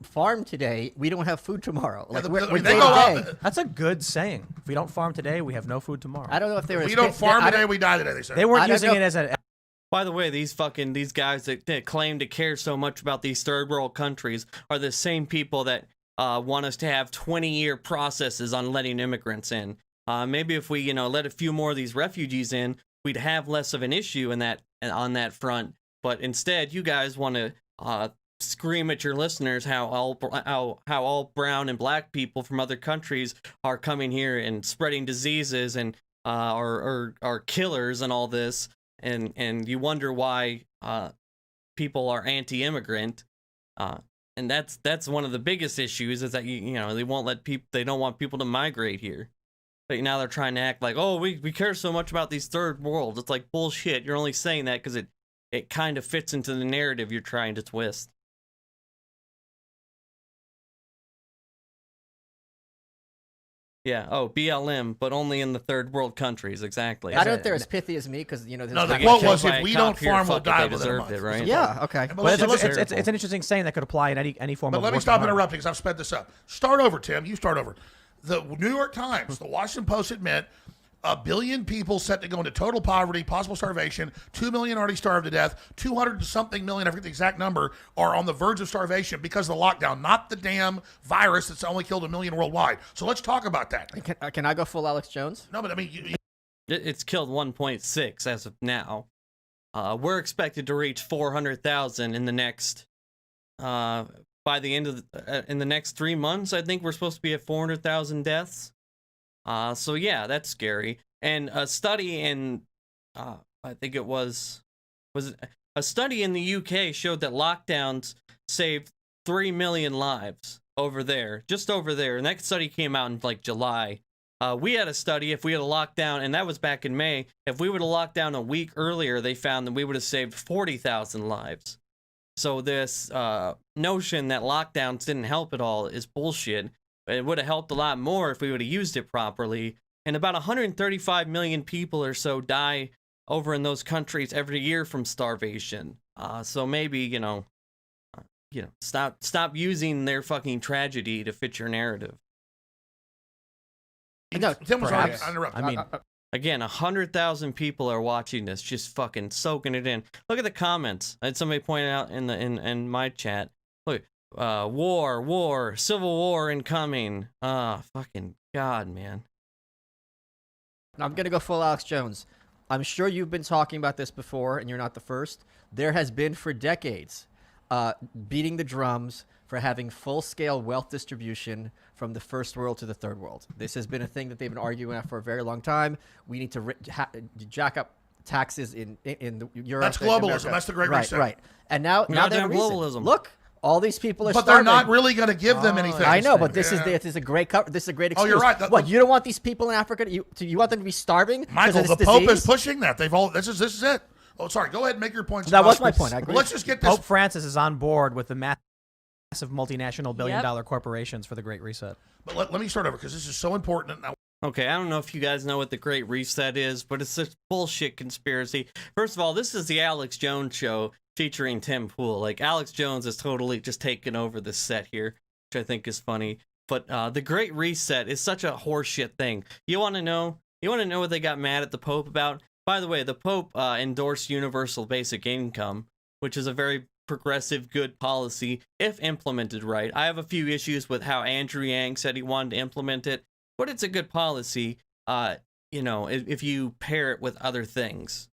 farm today, we don't have food tomorrow. Like, we're day to day. That's a good saying. If we don't farm today, we have no food tomorrow. I don't know if they were... We don't farm today, we die today, they said. They weren't using it as a... By the way, these guys that claim to care so much about these third world countries are the same people that want us to have 20-year processes on letting immigrants in. Maybe if we, let a few more of these refugees in, we'd have less of an issue on that front. But instead, you guys want to scream at your listeners how all brown and black people from other countries are coming here and spreading diseases and are killers and all this, and you wonder why people are anti-immigrant. And that's one of the biggest issues is that they won't let people, they don't want people to migrate here. But now they're trying to act like, oh, we care so much about these third worlds. It's like bullshit. You're only saying that because it kind of fits into the narrative you're trying to twist. Yeah. Oh, BLM, but only in the third world countries. Exactly. I don't know if they're as pithy as me because this No, the They quote get was, killed by if a we cop don't here, farm, we'll fuck it, die they within a deserved month. it, right? Yeah, okay. But But listen, listen, it's an interesting saying that could apply in any form But of let me working stop hard. interrupting because I've sped this up. Start over, Tim. You start over. The New York Times, the Washington Post admit 1 billion people set to go into total poverty, possible starvation, 2 million already starved to death, 200 and something million, I forget the exact number, are on the verge of starvation because of the lockdown, not the damn virus that's only killed 1 million worldwide. So let's talk about that. Can I go full Alex Jones? No, but I mean, It's killed 1.6 as of now. We're expected to reach 400,000 in the next, by the end of in the next 3 months. I think we're supposed to be at 400,000 deaths. So yeah, that's scary. And a study in, I think it was a study in the UK showed that lockdowns saved 3 million lives over there, just over there. And that study came out in like July. We had a study, if we had a lockdown, and that was back in May, if we would have locked down a week earlier, they found that we would have saved 40,000 lives. So this notion that lockdowns didn't help at all is bullshit. It would have helped a lot more if we would have used it properly. And about 135 million people or so die over in those countries every year from starvation. So maybe, stop using their fucking tragedy to fit your narrative. No, Tim was perhaps. already interrupted. I mean, Again, 100,000 people are watching this, just fucking soaking it in. Look at the comments. I had somebody point out in my chat. Look, war, civil war incoming. Fucking God, man. I'm going to go full Alex Jones. I'm sure you've been talking about this before, and you're not the first. There has been for decades beating the drums for having full-scale wealth distribution from the first world to the third world. This has been a thing that they've been arguing for a very long time. We need to jack up taxes in Europe. That's and globalism. America. That's the Great right, Reset. Right, and now they have a reason. globalism. Look, all these people are But they're starving. not really going to give them anything. I know, but this Yeah. is a great this is a great Oh, excuse. you're right. What, you don't want these people in Africa? You want them to be starving? because Michael, of the this Pope disease? is pushing that. This is it. Oh, sorry. Go ahead and make your points. That was my point. I agree. Let's just get this. Pope Francis is on board with the massive multinational billion-dollar corporations for the Great Reset. But let me start over because this is so important. Now, Okay, I don't know if you guys know what the Great Reset is, but it's a bullshit conspiracy. First of all, this is the Alex Jones show featuring Tim Pool. Like, Alex Jones is totally just taken over this set here, which I think is funny. But the Great Reset is such a horseshit thing. You want to know what they got mad at the Pope about? By the way, the Pope endorsed universal basic income, which is a very progressive, good policy if implemented right. I have a few issues with how Andrew Yang said he wanted to implement it, but it's a good policy, if you pair it with other things.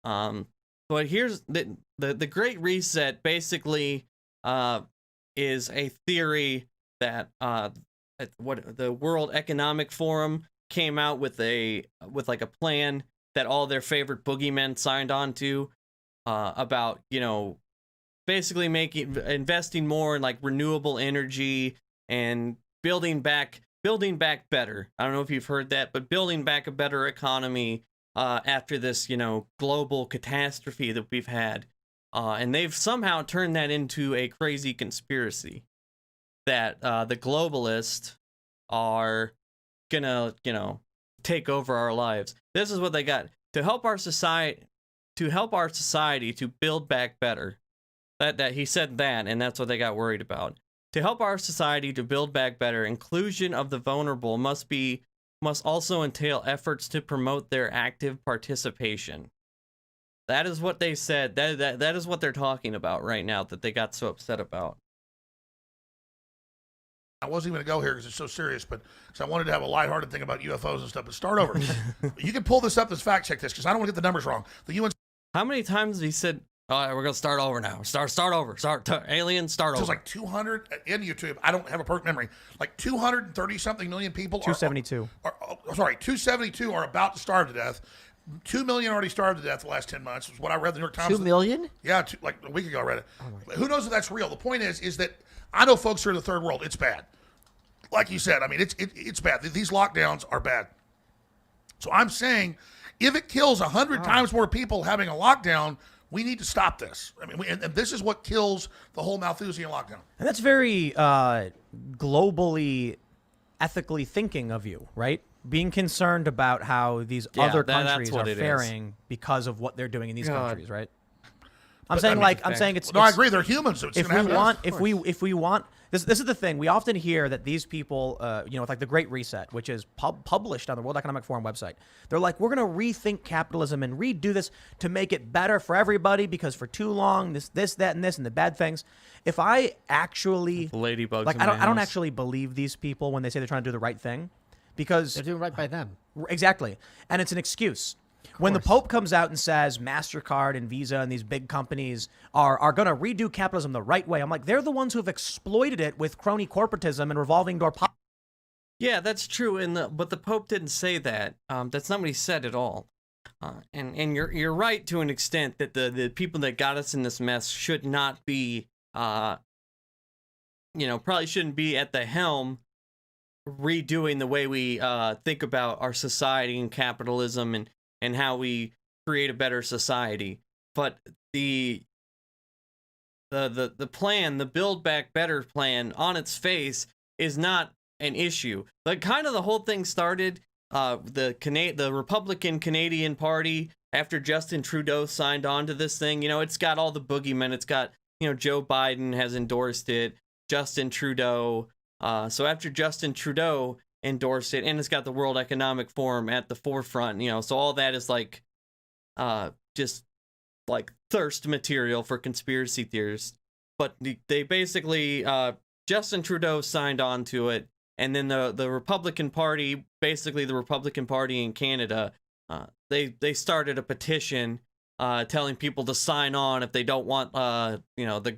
But here's the Great Reset basically is a theory that what the World Economic Forum came out with a plan that all their favorite boogeymen signed on to about, basically investing more in like renewable energy and building back better. I don't know if you've heard that, but building back a better economy after this, global catastrophe that we've had. And they've somehow turned that into a crazy conspiracy that the globalists are gonna, take over our lives. This is what they got to help our society to build back better. That he said that, and that's what they got worried about. To help our society to build back better, inclusion of the vulnerable must also entail efforts to promote their active participation. That is what they said. That is what they're talking about right now that they got so upset about. I wasn't even going to go here because it's so serious, but because I wanted to have a lighthearted thing about UFOs and stuff. But start over. You can pull this up. Let's fact check this because I don't want to get the numbers wrong. The UN. How many times have he said, all right, we're going to start over now. Start over. Aliens, start It over. was like 200 in YouTube. I don't have a perfect memory. Like 230-something million people. 272. 272 are about to starve to death. 2 million already starved to death the last 10 months. Was what I read in the New York Times. 2 million? Yeah, like a week ago I read it. Who knows if that's real? The point is that I know folks who are in the third world. It's bad. Like you said, I mean, it's bad. These lockdowns are bad. So I'm saying, if it kills 100 times more people having a lockdown, we need to stop this. I mean, and this is what kills the whole Malthusian lockdown. And that's very globally, ethically thinking of you, right? Being concerned about how these other countries are faring because of what they're doing in these countries, right? I'm saying it's. No, I agree. They're humans. So if we want, this is the thing. We often hear that these people, with like the Great Reset, which is published on the World Economic Forum website, they're like, we're going to rethink capitalism and redo this to make it better for everybody because for too long, this, that, and this, and the bad things. If I actually, ladybugs, like, I don't actually believe these people when they say they're trying to do the right thing, because they're doing right by them. Exactly, and it's an excuse. When the Pope comes out and says MasterCard and Visa and these big companies are going to redo capitalism the right way, I'm like, they're the ones who have exploited it with crony corporatism and revolving door politics. Yeah, that's true. But the Pope didn't say that. That's not what he said at all. And you're right to an extent that the people that got us in this mess should not be, probably shouldn't be at the helm redoing the way we think about our society and capitalism and how we create a better society. But the plan, the Build Back Better plan, on its face is not an issue. Like, kind of the whole thing started, the Republican Canadian Party, after Justin Trudeau signed on to this thing. It's got all the boogeymen. It's got, Joe Biden has endorsed it, Justin Trudeau. So after Justin Trudeau endorsed it, and it's got the World Economic Forum at the forefront, so all that is like just like thirst material for conspiracy theorists. But they basically Justin Trudeau signed on to it, and then the Republican Party, basically the Republican Party in Canada, they started a petition telling people to sign on if they don't want the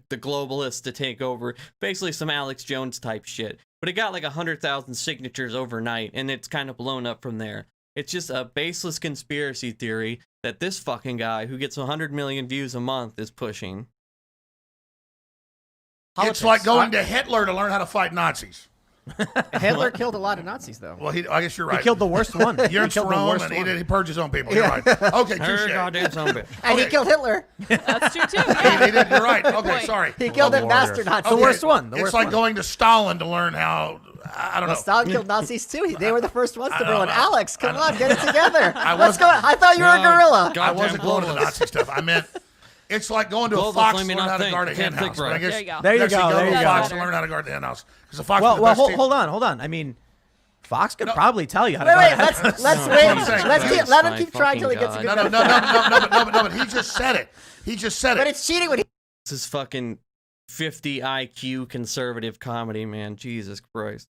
globalists to take over, basically some Alex Jones type shit. But it got like 100,000 signatures overnight, and it's kind of blown up from there. It's just a baseless conspiracy theory that this fucking guy who gets 100 million views a month is pushing. It's like going to Hitler to learn how to fight Nazis. Hitler killed a lot of Nazis, though. Well, I guess you're right. He killed the worst one. You're in Rome, and he purged his own people. You're right. Okay, touche. And he killed Hitler. That's true, too. He did. You're right. Okay, sorry. He killed that master Nazi. The worst one. It's like going to Stalin to learn how. I don't know. Stalin killed Nazis too. They were the first ones to burn. Alex, come on, get it together. Let's go. I thought you were a gorilla. I wasn't going to the Nazi stuff. I meant it's like going to a fox to learn how to guard a hen house. Right. There you go. There you go. There you go. go. Fox to learn how to guard the hen house. Because the fox. Well, hold on. I mean, Fox could probably tell you how to Wait, guard a hen house. let's wait. Let him keep trying till he gets a good. No, but he just said it. But it's cheating when he. This is fucking 50 IQ conservative comedy, man. Jesus Christ.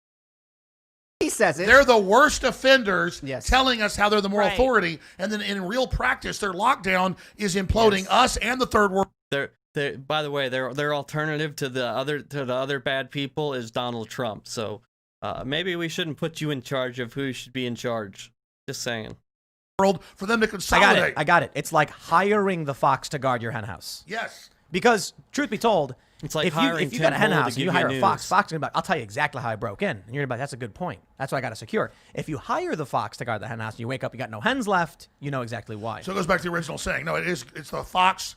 He says it. They're the worst offenders, Yes. telling us how they're the moral authority, and then in real practice, their lockdown is imploding us and the third world. They're by the way, their alternative to the other bad people is Donald Trump. So maybe we shouldn't put you in charge of who should be in charge. Just saying. World for them to consolidate. I got it. It's like hiring the fox to guard your hen house. Yes. Because truth be told, it's like if you got a hen Tim Pool house to and you give hire you a fox, news. fox is gonna be like, I'll tell you exactly how I broke in. And you're gonna be like, that's a good point. That's what I got to secure. If you hire the fox to guard the hen house and you wake up, you got no hens left, you know exactly why. So it goes back to the original saying. No, it's the fox.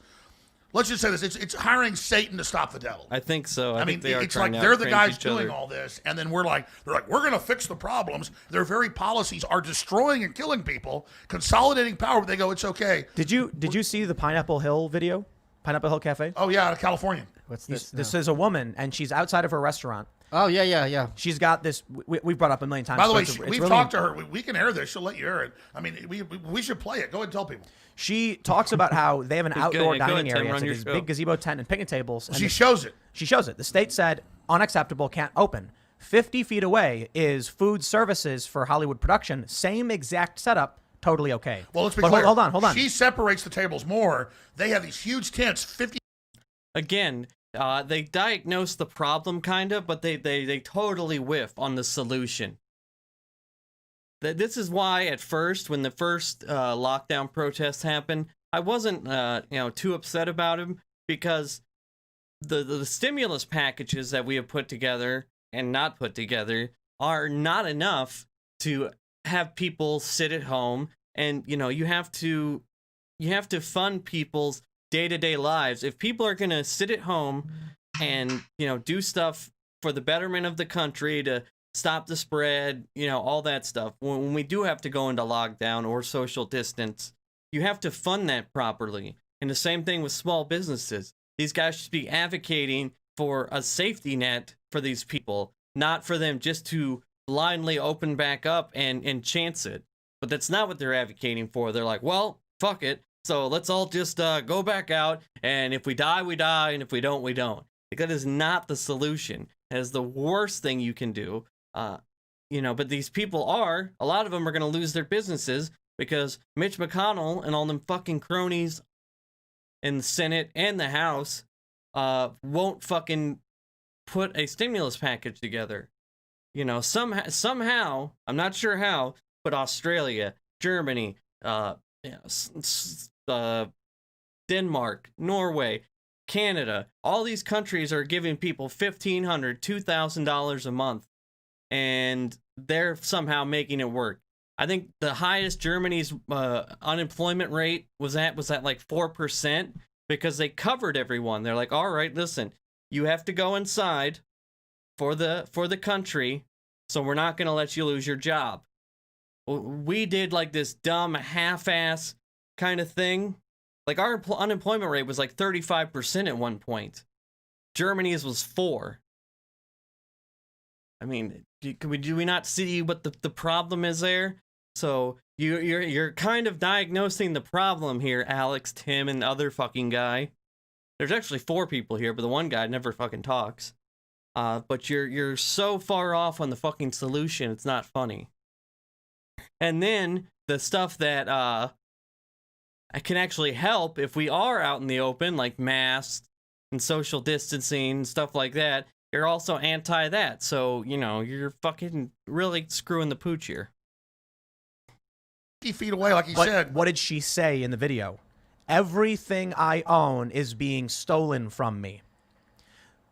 Let's just say this: it's hiring Satan to stop the devil. I think so. I mean, think they are it's trying like to they're the outrange guys each doing other. all this, and then we're like, we're going to fix the problems. Their very policies are destroying and killing people, consolidating power. But they go, it's okay. Did you see the Pineapple Hill video? Pineapple Hill Cafe? Oh yeah, out of California. What's this? This is a woman, and she's outside of her restaurant. Oh yeah. She's got this. We've brought up a million times. By the way, it's we've really, talked to her. We can air this. She'll let you air it. I mean, we should play it. Go ahead and tell people. She talks about how they have an outdoor Go ahead, dining Tim, area. run It's like your this show. big gazebo tent and picnic tables. And She shows it. She shows it. The state said unacceptable, can't open. 50 feet away is food services for Hollywood production. Same exact setup, totally okay. Well, let's be But clear. Hold on. She separates the tables more. They have these huge tents, 50. Again, they diagnose the problem kind of, but they totally whiff on the solution. This is why at first, when the first lockdown protests happened, I wasn't too upset about him, because the stimulus packages that we have put together and not put together are not enough to have people sit at home, and you have to fund people's day-to-day lives. If people are going to sit at home and do stuff for the betterment of the country to stop the spread, all that stuff, when we do have to go into lockdown or social distance, you have to fund that properly. And the same thing with small businesses. These guys should be advocating for a safety net for these people, not for them just to blindly open back up and chance it. But that's not what they're advocating for. They're like, well, fuck it. So let's all just go back out, and if we die, we die, and if we don't, we don't. Like, that is not the solution. That is the worst thing you can do. But these people a lot of them are going to lose their businesses because Mitch McConnell and all them fucking cronies in the Senate and the House won't fucking put a stimulus package together. Somehow, I'm not sure how, but Australia, Germany, Denmark, Norway, Canada, all these countries are giving people $1,500, $2,000 a month, and they're somehow making it work. I think the highest Germany's unemployment rate was at like 4%, because they covered everyone. They're like, all right, listen, you have to go inside for the country, so we're not going to let you lose your job. We did like this dumb half-ass kind of thing. Like, our unemployment rate was like 35% at one point. Germany's was 4%. I mean, do we not see what the problem is there? So you're kind of diagnosing the problem here, Alex, Tim, and the other fucking guy. There's actually 4 people here, but the one guy never fucking talks. But you're so far off on the fucking solution, it's not funny. And then the stuff that can actually help if we are out in the open, like masks and social distancing and stuff like that, you're also anti that. So, you're fucking really screwing the pooch here. 50 feet away, like he But said. what did she say in the video? Everything I own is being stolen from me.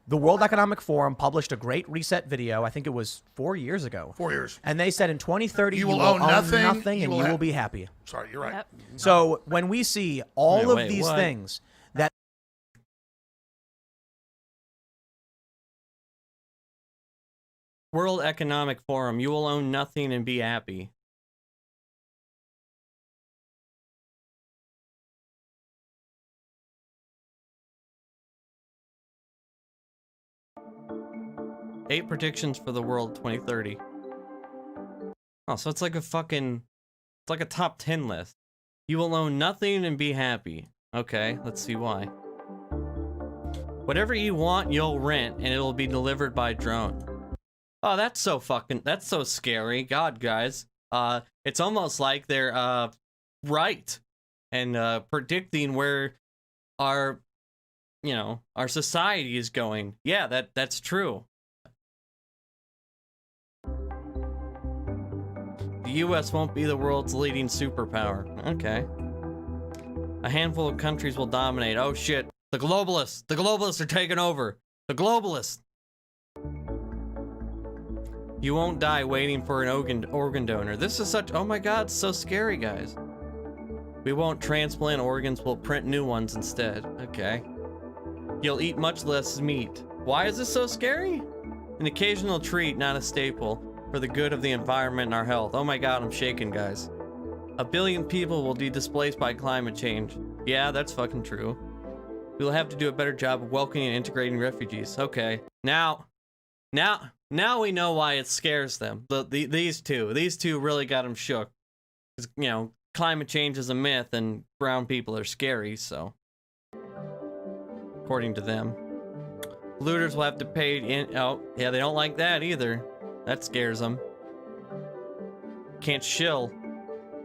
The World Economic Forum published a Great Reset video, I think it was 4 years ago. 4 years. And they said in 2030, You you will will own own nothing, nothing you and will you have- will be happy. Sorry, you're right. Yep. So when we see all Wait, of these what? things that World Economic Forum, you will own nothing and be happy. Eight predictions for the world 2030. Oh, so it's like it's like a top 10 list. You will own nothing and be happy. Okay, let's see why. Whatever you want, you'll rent, and it'll be delivered by drone. Oh, that's so scary. God, guys. It's almost like they're, right. And, predicting where our society is going. Yeah, that's true. The U.S. won't be the world's leading superpower. Okay. A handful of countries will dominate. Oh, shit. The globalists are taking over. The globalists. You won't die waiting for an organ donor. This is oh my god, so scary, guys. We won't transplant organs, we'll print new ones instead. Okay. You'll eat much less meat. Why is this so scary? An occasional treat, not a staple, for the good of the environment and our health. Oh my god, I'm shaking, guys. 1 billion people will be displaced by climate change. Yeah, that's fucking true. We'll have to do a better job of welcoming and integrating refugees. Okay. Now we know why it scares them. These two really got them shook. 'Cause, climate change is a myth and brown people are scary, so. According to them. Looters will have to pay oh, yeah, they don't like that either. That scares them. Can't shill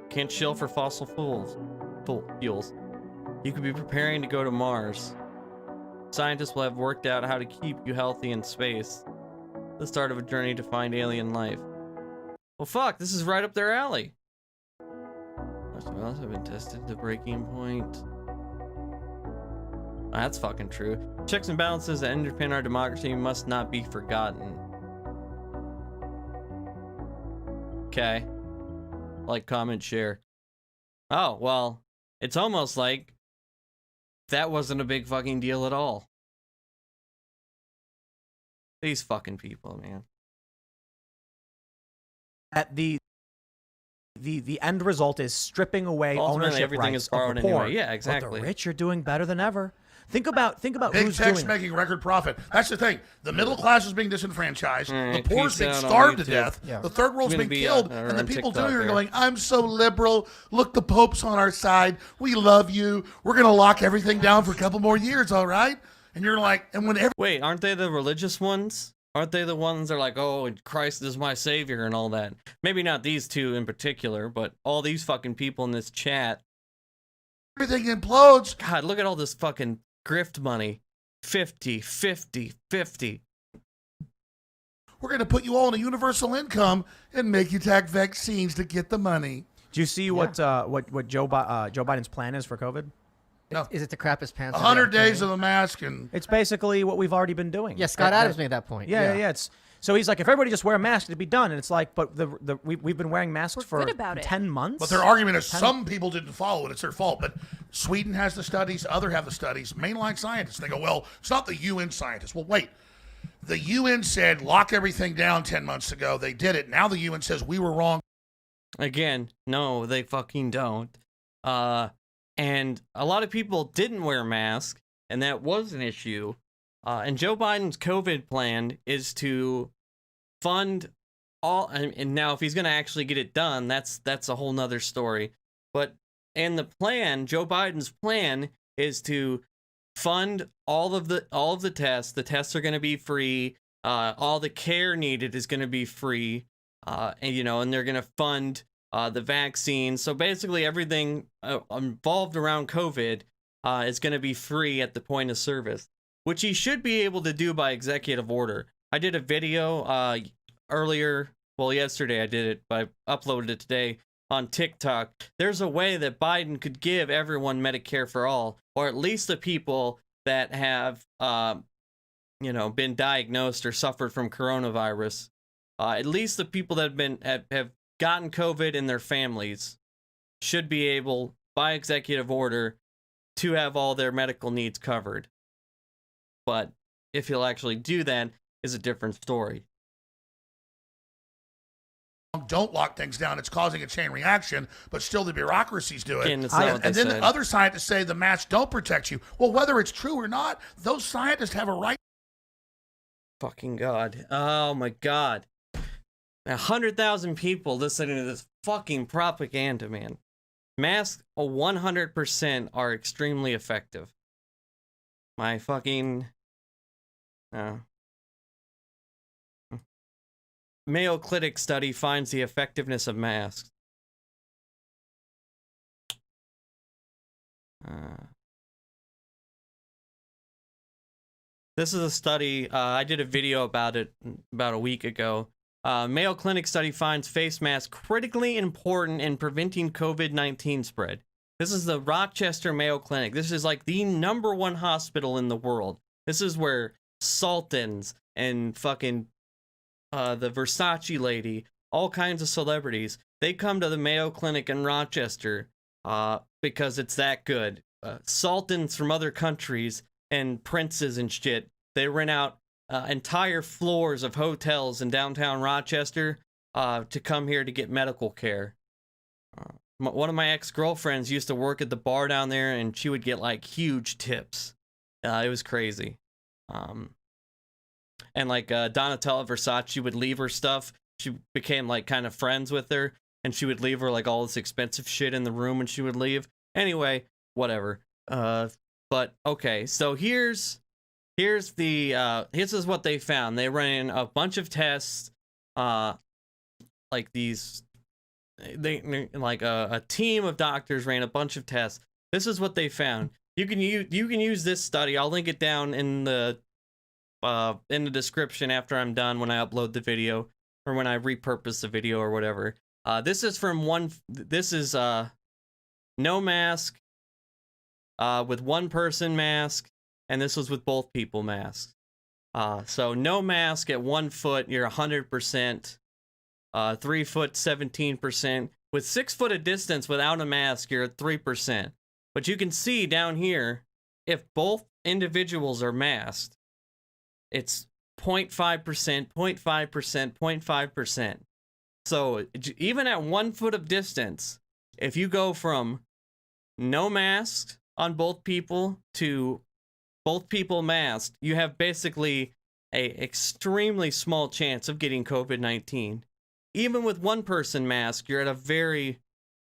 for fossil fuels. You could be preparing to go to Mars. Scientists will have worked out how to keep you healthy in space. The start of a journey to find alien life. Well, fuck, this is right up their alley. Most wells have been tested to breaking point. That's fucking true. Checks and balances that underpin our democracy must not be forgotten. Okay. like, comment, share. Oh, well, it's almost like that wasn't a big fucking deal at all. These fucking people, man. At the end result is stripping away Ultimately, ownership everything rights is borrowed of the poor. anyway. Yeah, But exactly. the rich are doing better than ever. Think about Big who's tech's doing. making record profit. That's the thing. The middle class is being disenfranchised. Alright, The poor is peace being out on starved to YouTube. death. Yeah. The third world's I'm gonna being be, killed. or And the on people TikTok doing it are there. going, I'm so liberal. Look, the Pope's on our side. We love you. We're going to lock everything down for a couple more years, all right? And you're like, and when Wait, aren't they the religious ones? Aren't they the ones that are like, oh, Christ is my savior and all that? Maybe not these two in particular, but all these fucking people in this chat. everything implodes, God, look at all this fucking grift money. 50, 50, 50. we're going to put you all on a universal income and make you take vaccines to get the money. Do you see what Joe Biden's plan is for COVID? No. Is it to crap his pants? 100 days of the mask and It's basically what we've already been doing. Yeah, Scott Adams made that point. Yeah. It's so he's like, if everybody just wear a mask, it'd be done. And it's like, but we've been wearing masks for good about it. 10 months. But their argument is some people didn't follow it. It's their fault. But Sweden has the studies. Other have the studies. Mainline scientists. They go, well, it's not the UN scientists. Well, wait. The UN said lock everything down 10 months ago. They did it. Now the UN says we were wrong. Again, no, they fucking don't. And a lot of people didn't wear masks, and that was an issue. And Joe Biden's COVID plan is to fund all, and now if he's going to actually get it done, that's a whole nother story. But and the plan, Joe Biden's plan, is to fund all of the tests. The tests are going to be free. All the care needed is going to be free. And they're going to fund the vaccine. So basically everything involved around COVID is going to be free at the point of service, which he should be able to do by executive order. I did a video yesterday I did it, but I uploaded it today on TikTok. There's a way that Biden could give everyone Medicare for all, or at least the people that have, been diagnosed or suffered from coronavirus. At least the people that have gotten COVID and their families should be able, by executive order, to have all their medical needs covered. But if he'll actually do that is a different story. Don't lock things down. It's causing a chain reaction, but still the bureaucracies do it. Again, it's not what and they then said. other scientists say the masks don't protect you. Well, whether it's true or not, those scientists have a right. Fucking God. Oh my God. 100,000 people listening to this fucking propaganda, man. Masks 100% are extremely effective. My fucking... Mayo Clinic study finds the effectiveness of masks. This is a study, I did a video about it about a week ago. Mayo Clinic study finds face masks critically important in preventing COVID-19 spread. This is the Rochester Mayo Clinic. This is like the #1 hospital in the world. This is where Sultans and fucking the Versace lady, all kinds of celebrities, they come to the Mayo Clinic in Rochester because it's that good. Sultans from other countries and princes and shit, they rent out entire floors of hotels in downtown Rochester to come here to get medical care. One of my ex-girlfriends used to work at the bar down there, and she would get like huge tips. It was crazy. And like Donatella Versace would leave her stuff. She became like kind of friends with her, and she would leave her like all this expensive shit in the room when she would leave. Anyway, whatever. But okay, so here's this is what they found. They ran a bunch of tests, like these. A team of doctors ran a bunch of tests. This is what they found. You can use this study. I'll link it down in the description after I'm done, when I upload the video or when I repurpose the video or whatever. This is no mask, with one person mask, and this was with both people masks. So no mask at 1 foot, you're 100%. 3 foot, 17%. with 6 foot of distance without a mask, you're at 3%. But you can see down here, if both individuals are masked, it's 0.5%, 0.5%, 0.5%. So even at 1 foot of distance, if you go from no masks on both people to both people masked, you have basically a extremely small chance of getting COVID-19. Even with one person masked, you're at a very,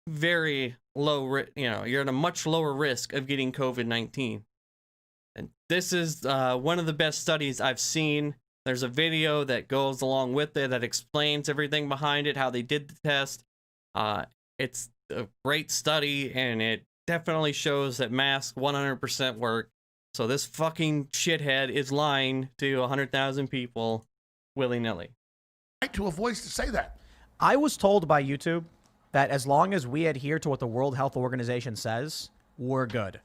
very low, you're at a much lower risk of getting COVID-19. And this is one of the best studies I've seen. There's a video that goes along with it that explains everything behind it, how they did the test. It's a great study, and it definitely shows that masks 100% work. So this fucking shithead is lying to 100,000 people willy-nilly. Right to a voice to say that. I was told by YouTube that as long as we adhere to what the World Health Organization says, we're good.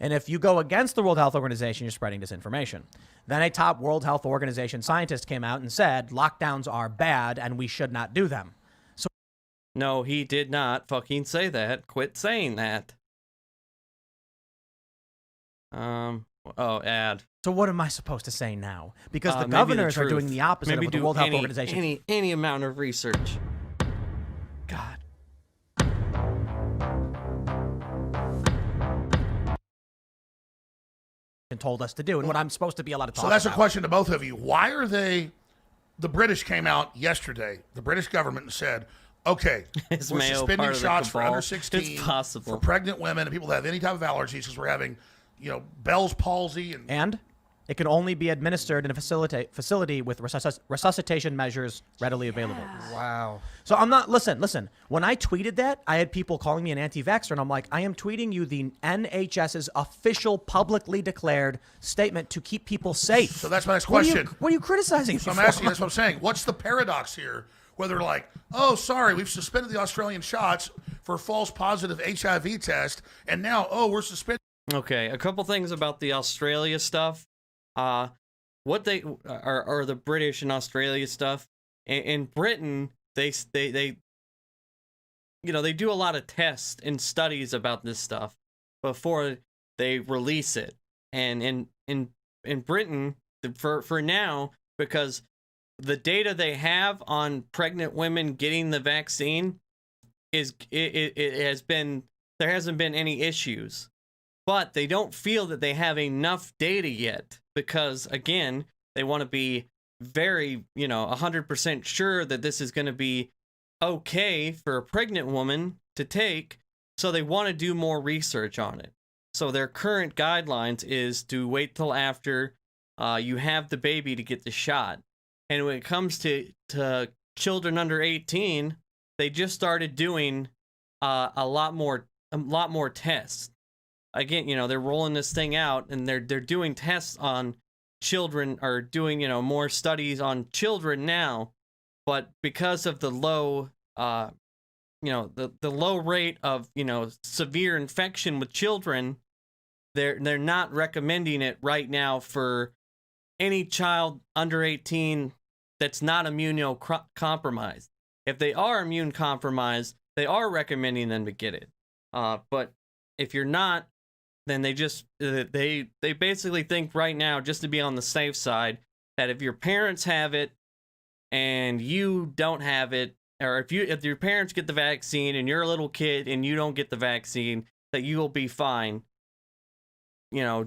And if you go against the World Health Organization, you're spreading disinformation. Then a top World Health Organization scientist came out and said lockdowns are bad and we should not do them. So no, he did not fucking say that. Quit saying that. Ad. So what am I supposed to say now? Because the governors are doing the opposite of what the World Health Organization. Any amount of research. God. Told us to do, and what I'm supposed to be allowed to talk about. So that's a question to both of you. Why are they? The British came out yesterday. The British government said, "Okay, we're suspending shots for under 16 for pregnant women and people that have any type of allergies because we're having, Bell's palsy and it can only be administered in a facility with resuscitation measures readily available." Wow. So I'm not, listen, when I tweeted that, I had people calling me an anti-vaxxer, and I'm like, I am tweeting you the NHS's official publicly declared statement to keep people safe. So that's my next question. What are you criticizing? So I'm asking, that's what I'm saying. What's the paradox here? Where they're like, oh, sorry, we've suspended the Australian shots for false positive HIV test, and now, we're suspending. Okay, a couple things about the Australia stuff. What they are the British and Australia stuff. In Britain, they do a lot of tests and studies about this stuff before they release it. And in Britain, for now, because the data they have on pregnant women getting the vaccine there hasn't been any issues. But they don't feel that they have enough data yet because, again, they want to be very, 100% sure that this is going to be okay for a pregnant woman to take. So they want to do more research on it. So their current guidelines is to wait till after you have the baby to get the shot. And when it comes to children under 18, they just started doing a lot more tests. Again, they're rolling this thing out, and they're doing tests on children, or doing, more studies on children now. But because of the low, the low rate of, severe infection with children, they're not recommending it right now for any child under 18 that's not immunocompromised. If they are immune compromised, they are recommending them to get it. But if you're not, then they basically think right now, just to be on the safe side, that if your parents have it and you don't have it, or if your parents get the vaccine and you're a little kid and you don't get the vaccine, that you will be fine.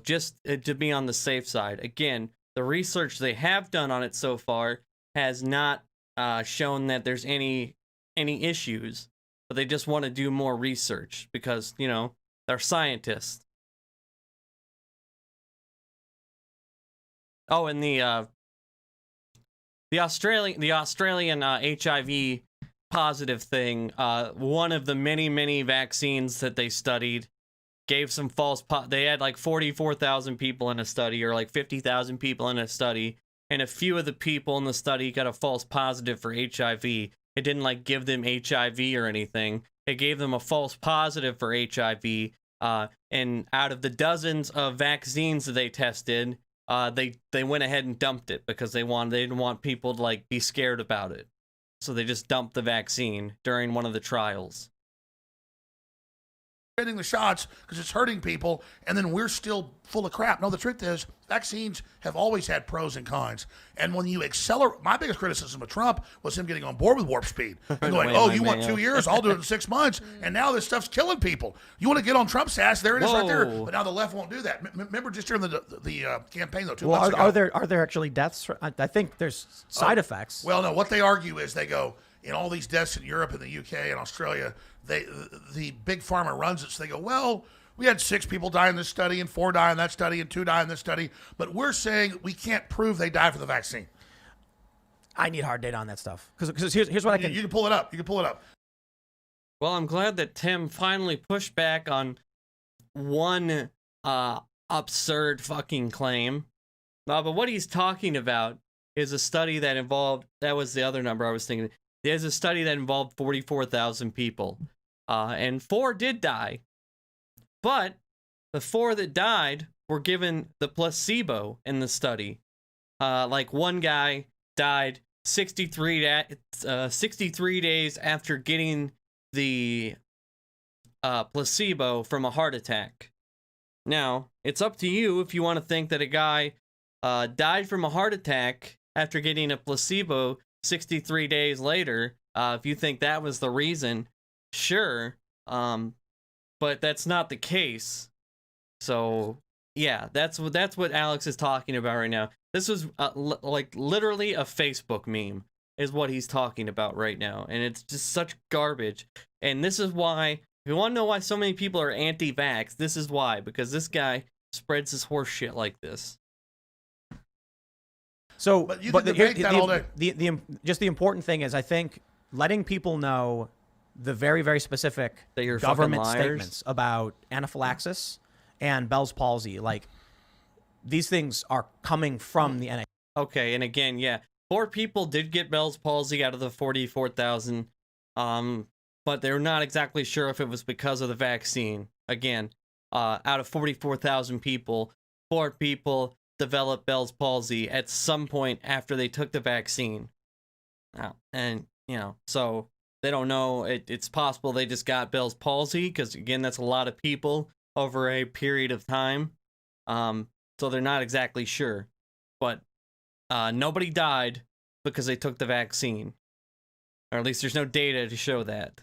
Just to be on the safe side. Again, the research they have done on it so far has not shown that there's any issues, but they just want to do more research because, they're scientists. Oh, and the Australian HIV positive thing, one of the many vaccines that they studied gave some false they had like 44,000 people in a study, or like 50,000 people in a study, and a few of the people in the study got a false positive for HIV. It didn't like give them HIV or anything. It gave them a false positive for HIV. And out of the dozens of vaccines that they tested, they went ahead and dumped it because they didn't want people to like be scared about it. So they just dumped the vaccine during one of the trials. getting the shots because it's hurting people, and then we're still full of crap. No, the truth is, vaccines have always had pros and cons. And when you accelerate, my biggest criticism of Trump was him getting on board with warp speed and going, "Oh, you want 2 years? I'll do it in 6 months." And now this stuff's killing people. You want to get on Trump's ass? There it is, right there. But now the left won't do that. Remember, just during the campaign though, 2 months ago. Are there actually deaths? I think there's side effects. Well, no. What they argue is they go in all these deaths in Europe and the UK and Australia. The big pharma runs it, so they go, well, we had 6 people die in this study, and 4 die in that study, and 2 die in this study, but we're saying we can't prove they died from the vaccine. I need hard data on that stuff because here's what I can. You can pull it up. You can pull it up. Well, I'm glad that Tim finally pushed back on one absurd fucking claim. But what he's talking about is a study that involved. That was the other number I was thinking. There's a study that involved 44,000 people. And 4 did die, but the 4 that died were given the placebo in the study. Like one guy died 63 days after getting the placebo from a heart attack. Now, it's up to you if you want to think that a guy died from a heart attack after getting a placebo 63 days later. If you think that was the reason, sure, but that's not the case. So yeah, that's what Alex is talking about right now. This was like literally a Facebook meme is what he's talking about right now, and it's just such garbage. And this is why, if you want to know why so many people are anti-vax, this is why, because this guy spreads his horse shit like this. So, but you can debate that all day. The important thing is, I think, letting people know the very, very specific that you're government fucking liars. statements about anaphylaxis and Bell's palsy, like, these things are coming from the NHS. Okay, and again, yeah, 4 people did get Bell's palsy out of the 44,000, but they're not exactly sure if it was because of the vaccine. Again, out of 44,000 people, 4 people developed Bell's palsy at some point after they took the vaccine. And, you know, so they don't know. It's possible they just got Bell's palsy, because, again, that's a lot of people over a period of time. So they're not exactly sure. But nobody died because they took the vaccine. Or at least there's no data to show that.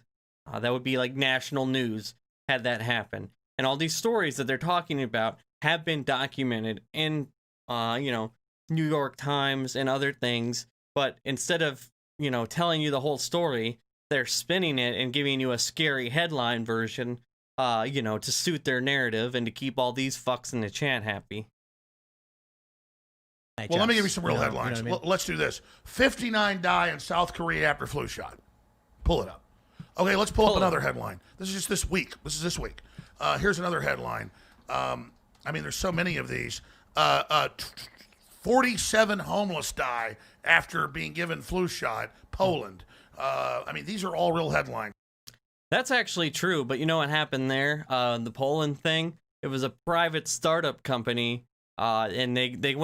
That would be like national news had that happen. And all these stories that they're talking about have been documented in, you know, New York Times and other things. But instead of, you know, telling you the whole story, they're spinning it and giving you a scary headline version, you know, to suit their narrative and to keep all these fucks in the chat happy. Well, let me give you some real headlines. You know what I mean? Let's do this. 59 die in South Korea after flu shot. Pull it up. Okay, let's pull up another headline. This is just this week. This is this week. Here's another headline. I mean, there's so many of these. 47 homeless die after being given flu shot. Poland. I mean, these are all real headlines. That's actually true, but you know what happened there? The Poland thing? It was a private startup company, and they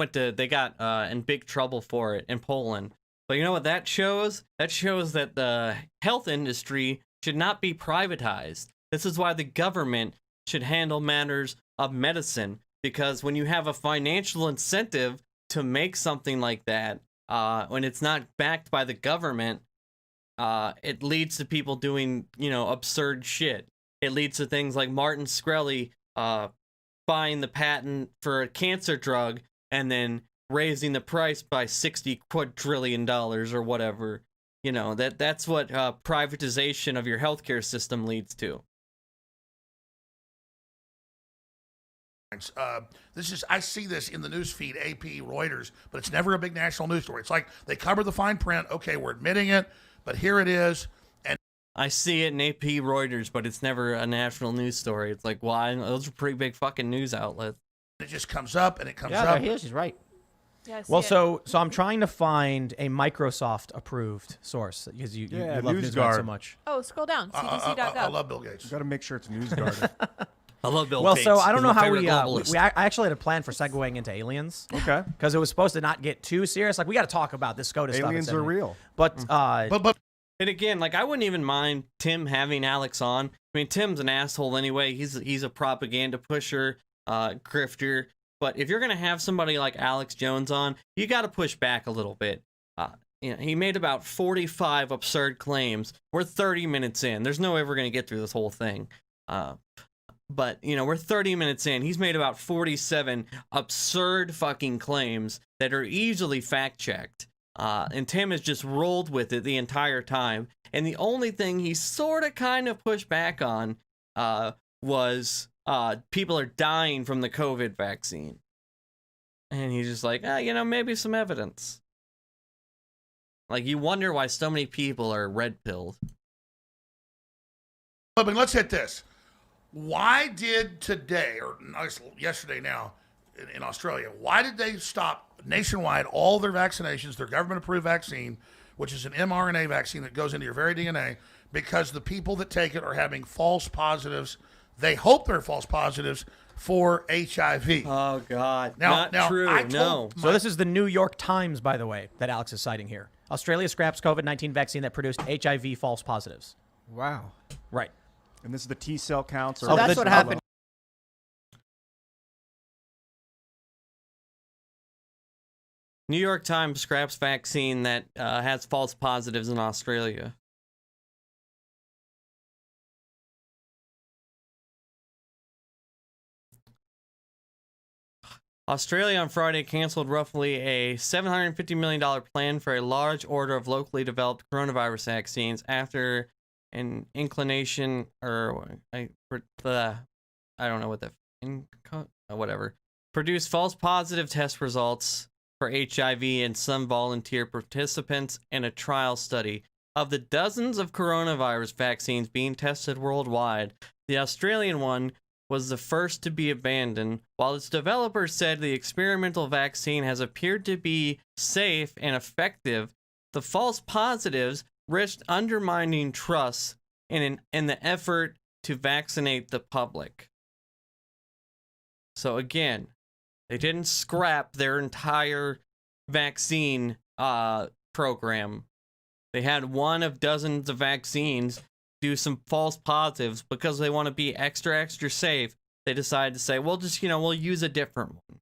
got in big trouble for it in Poland. But you know what that shows? That shows that the health industry should not be privatized. This is why the government should handle matters of medicine, because when you have a financial incentive to make something like that, when it's not backed by the government, it leads to people doing, you know, absurd shit. It leads to things like Martin Shkreli buying the patent for a cancer drug and then raising the price by $60 quadrillion or whatever. You know, that's what privatization of your healthcare system leads to. I see this in the news feed, AP, Reuters, but it's never a big national news story. It's like they cover the fine print. Okay, we're admitting it, but here it is. And I see it in AP, Reuters, but it's never a national news story. It's like, why? Those are pretty big fucking news outlets. It just comes up and it comes Yeah, up. there he is. He's right. Yeah, Well, so I'm trying to find a Microsoft approved source because you love NewsGuard NewsGuard so much. Oh, scroll down. CDC.gov. I love Bill Gates. You got to make sure it's NewsGuard. I love Bill Well, Gates. so I don't He's know my how favorite we globalist. I actually had a plan for segueing into aliens. Okay. Because it was supposed to not get too serious. Like, we got to talk about this SCOTUS stuff. Aliens and are everything. real. But But And again, like I wouldn't even mind Tim having Alex on. I mean, Tim's an asshole anyway. He's a propaganda pusher, grifter. But if you're gonna have somebody like Alex Jones on, you got to push back a little bit. He made about 45 absurd claims. We're 30 minutes in. There's no way we're gonna get through this whole thing. But we're 30 minutes in. He's made about 47 absurd fucking claims that are easily fact checked. And Tim has just rolled with it the entire time. And the only thing he sort of kind of pushed back on was people are dying from the COVID vaccine. And he's just like, maybe some evidence. Like, you wonder why so many people are red-pilled. I mean, let's hit this. Why did today, or yesterday now, in Australia, why did they stop nationwide all their vaccinations, their government-approved vaccine, which is an mRNA vaccine that goes into your very DNA, because the people that take it are having false positives. They hope they're false positives for HIV. Oh, God. Not true. No. So this is the New York Times, by the way, that Alex is citing here. Australia scraps COVID-19 vaccine that produced HIV false positives. Wow. Right. And this is the T cell counts. So that's what happened. New York Times scraps vaccine that has false positives in Australia. Australia on Friday canceled roughly a $750 million plan for a large order of locally developed coronavirus vaccines after an inclination, or I don't know what the whatever, produced false positive test results for HIV in some volunteer participants in a trial study. Of the dozens of coronavirus vaccines being tested worldwide, the Australian one was the first to be abandoned. While its developers said the experimental vaccine has appeared to be safe and effective, the false positives risked undermining trust in the effort to vaccinate the public. So again, they didn't scrap their entire vaccine program. They had one of dozens of vaccines do some false positives because they want to be extra safe. They decided to say, well, just, we'll use a different one.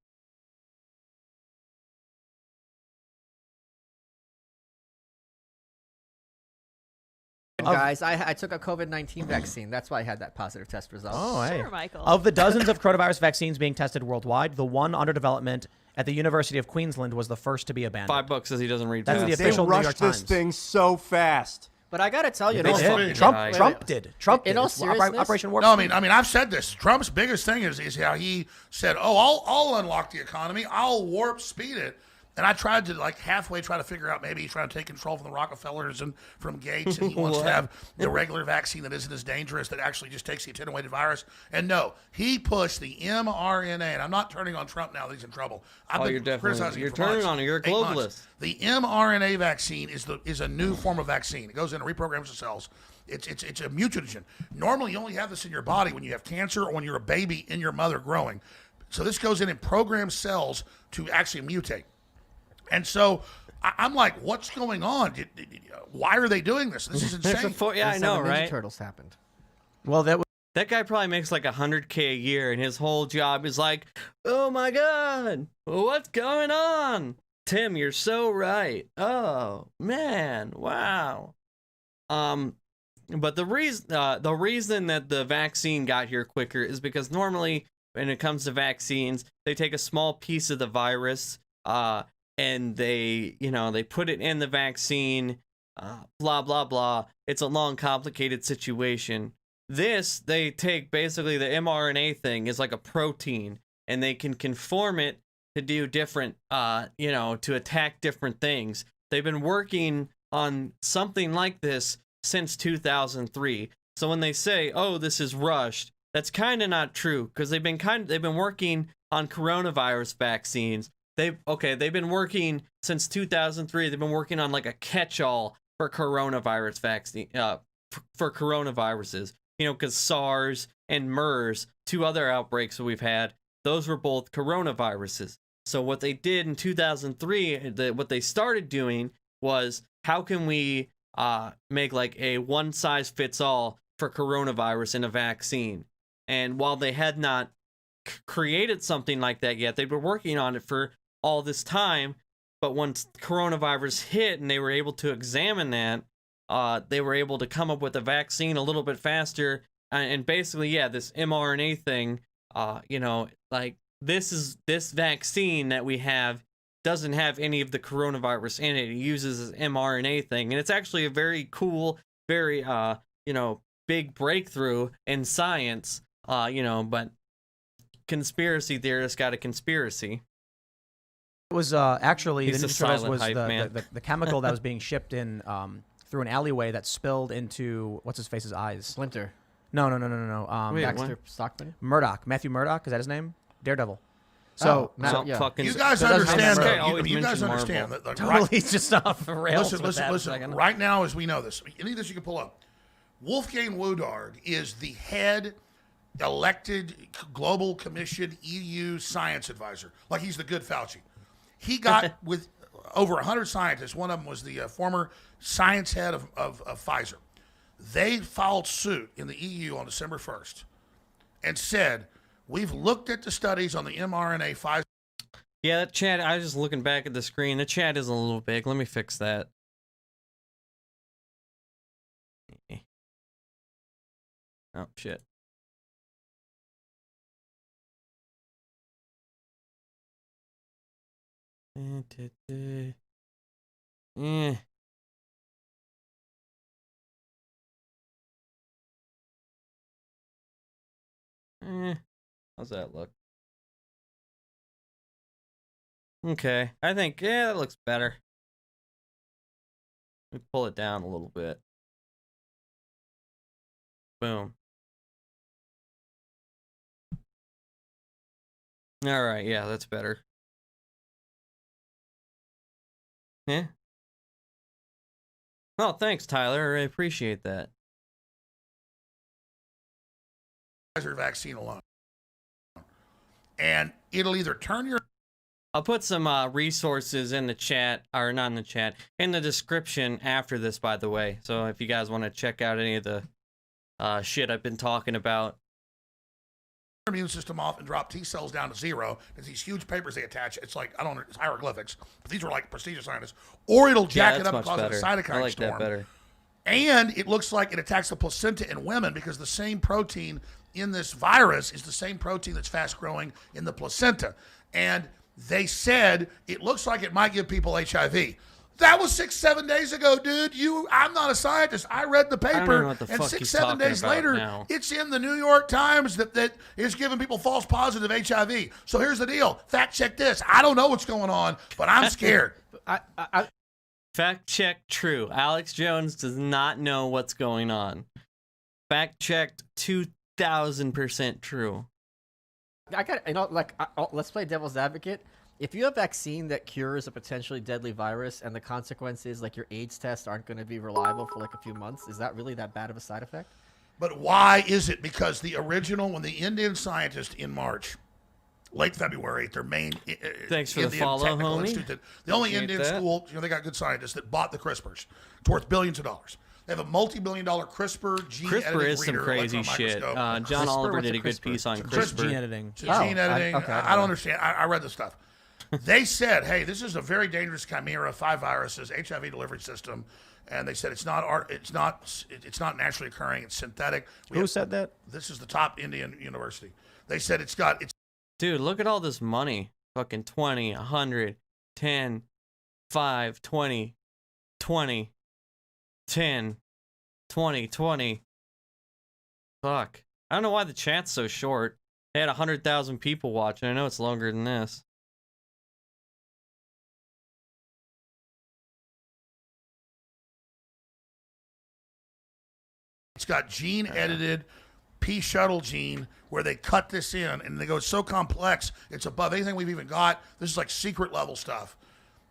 Guys, I took a COVID-19 vaccine. That's why I had that positive test result. Oh, hey. Sure, Michael. Of the dozens of coronavirus vaccines being tested worldwide, the one under development at the University of Queensland was the first to be abandoned. $5 says he doesn't read That's fast. the They official New York rushed this Times. thing so fast. But I gotta tell you, They no, did. fucking Trump did. Trump In did. all It's seriousness? Operation Warp No, Speed. I mean, I've said this. Trump's biggest thing is how he said, I'll unlock the economy. I'll warp speed it. And I tried to halfway try to figure out maybe he's trying to take control from the Rockefellers and from Gates, and he wants to have the regular vaccine that isn't as dangerous, that actually just takes the attenuated virus. And no, he pushed the mRNA, and I'm not turning on Trump now that he's in trouble. You're definitely, you're turning on him. You're a 8 months. globalist. The mRNA vaccine is a new form of vaccine. It goes in and reprograms the cells. It's a mutagen. Normally, you only have this in your body when you have cancer or when you're a baby in your mother growing. So this goes in and programs cells to actually mutate. And so I'm like, what's going on? Why are they doing this? This is insane. Yeah, I know, Ninja right? Turtles happened. Well, That guy probably makes like $100K a year, and his whole job is like, oh my God, what's going on? Tim, you're so right. Oh man, wow. But the reason that the vaccine got here quicker is because normally when it comes to vaccines, they take a small piece of the virus, and they put it in the vaccine, blah, blah, blah. It's a long, complicated situation. This, they take basically the mRNA thing is like a protein, and they can conform it to do different, to attack different things. Been working on something like this since 2003. So when they say, oh, this is rushed, that's kind of not true, because they've been working on coronavirus vaccines. They've been working since 2003. They've been working on like a catch-all for coronavirus vaccine, for coronaviruses. Because SARS and MERS, two other outbreaks that we've had, those were both coronaviruses. So what they did in 2003, what they started doing was, how can we make like a one size fits all for coronavirus in a vaccine. And while they had not created something like that yet, they've been working on it for all this time. But once coronavirus hit and they were able to examine that, they were able to come up with a vaccine a little bit faster. And basically, yeah, this mRNA thing, like this vaccine that we have doesn't have any of the coronavirus in it. It uses this mRNA thing. And it's actually a very cool, very, big breakthrough in science, but conspiracy theorists got a conspiracy. It was actually He's the a Ninja Turtles silent was hype man. the chemical that was being shipped in through an alleyway that spilled into what's his face's eyes. Splinter. No. Wait, Baxter Stockman. Murdoch. Matthew Murdoch, is that his name? Daredevil. So Fucking You guys So doesn't understand, matter. though. Always You guys mention understand Marvel. that. Like, totally just off the rails. Listen. Right now, as we know this, any of this you can pull up. Wolfgang Wodarg is the head elected Global Commission EU science advisor. Like he's the good Fauci. He got with over 100 scientists. One of them was the former science head of Pfizer. They filed suit in the EU on December 1st and said, we've looked at the studies on the mRNA Pfizer. Yeah, that chat, I was just looking back at the screen. The chat is a little big. Let me fix that. Oh, shit. Yeah. How's that look? Okay, I think, yeah, that looks better. Let me pull it down a little bit. Boom. All right, yeah, that's better. Yeah. Oh, thanks, Tyler. I appreciate that. Pfizer vaccine alone. And it'll either turn your... I'll put some resources in the chat, or not in the chat, in the description after this, by the way. So if you guys want to check out any of the shit I've been talking about. immune system off and drop T cells down to zero. There's these huge papers they attach. It's like, I don't know, it's hieroglyphics, but these are like prestigious scientists. Or it'll jack it up and cause a cytokine I like storm. that better. And it looks like it attacks the placenta in women because the same protein in this virus is the same protein that's fast growing in the placenta. And they said it looks like it might give people HIV. That was 6-7 days ago, dude. I'm not a scientist. I read the paper, know what the and fuck 6-7 he's talking days about later, now. it's in the New York Times that is giving people false positive HIV. So here's the deal. Fact check this. I don't know what's going on, but I'm scared. Fact check true. Alex Jones does not know what's going on. Fact checked 2,000% true. Let's play devil's advocate. If you have a vaccine that cures a potentially deadly virus and the consequences, like your AIDS tests aren't going to be reliable for like a few months, is that really that bad of a side effect? But why is it? Because the original, when the Indian scientist in March, late February, their main Thanks for the Indian follow, technical homie. institute, the only Appreciate Indian that. school, they got good scientists that bought the CRISPRs. It's worth billions of dollars. They have a multi-billion-dollar CRISPR gene CRISPR editing is some reader, crazy electron shit. microscope. John CRISPR? Oliver What's did a a good CRISPR? piece on Just CRISPR. Gene editing. It's gene editing. okay, I don't understand. I read the stuff. They said, hey, this is a very dangerous chimera, 5 viruses, HIV delivery system. And they said it's not naturally occurring. It's synthetic. Who said that? This is the top Indian university. They said it's Dude, look at all this money. Fucking 20, 100, 10, 5, 20, 20, 10, 20, 20. Fuck. I don't know why the chat's so short. They had 100,000 people watching. I know it's longer than this. It's got gene edited P shuttle gene where they cut this in and they go, it's so complex, it's above anything we've even got. This is like secret level stuff.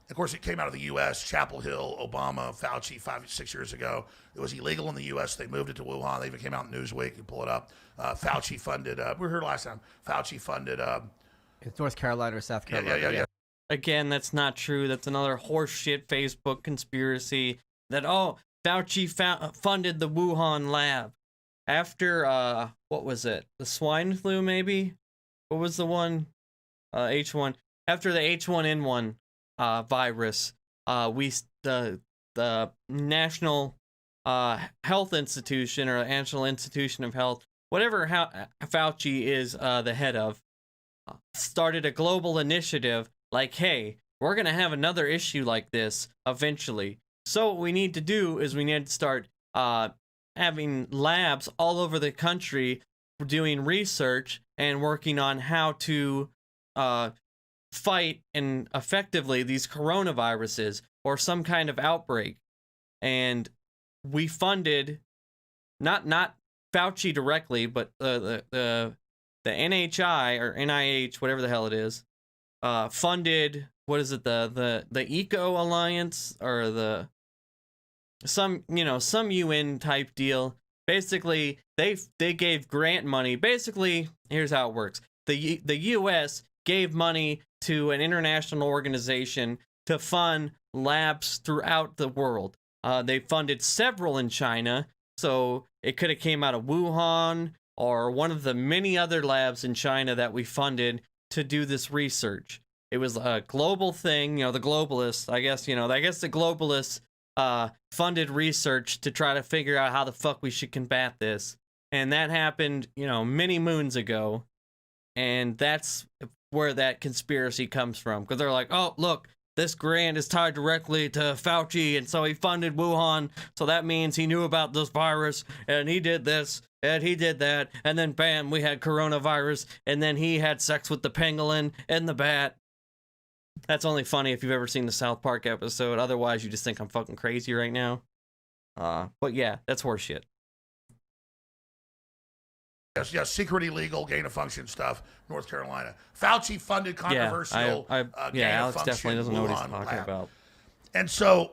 Of course, it came out of the U.S., Chapel Hill, Obama, Fauci 5-6 years ago. It was illegal in the U.S. They moved it to Wuhan. They even came out in Newsweek. You pull it up. Fauci funded, we were here last time. Fauci funded. It's North Carolina or South Carolina. Yeah. Again, that's not true. That's another horseshit Facebook conspiracy that, Fauci funded the Wuhan lab after what was it? The swine flu, maybe? What was the one? H1. After the H1N1 virus, the National Health Institution or National Institution of Health, whatever Fauci is the head of, started a global initiative like, hey, we're going to have another issue like this eventually. So what we need to do is we need to start having labs all over the country doing research and working on how to fight and effectively these coronaviruses or some kind of outbreak. And we funded not Fauci directly, but the NHI or NIH, whatever the hell it is, funded, what is it, the Eco Alliance or some UN type deal. Basically, they gave grant money. Basically, here's how it works. The US gave money to an international organization to fund labs throughout the world. They funded several in China, so it could have came out of Wuhan or one of the many other labs in China that we funded to do this research. It was a global thing, the globalists, I guess the globalists funded research to try to figure out how the fuck we should combat this. And that happened, many moons ago. And that's where that conspiracy comes from. Because they're like, oh, look, this grant is tied directly to Fauci, and so he funded Wuhan, so that means he knew about this virus, and he did this, and he did that, and then bam, we had coronavirus, and then he had sex with the pangolin and the bat. That's only funny if you've ever seen the South Park episode. Otherwise, you just think I'm fucking crazy right now. But yeah, that's horseshit. Yes, secret illegal gain of function stuff, North Carolina. Fauci funded controversial gain Alex of function definitely doesn't know what he's Wuhan talking lab. about. And so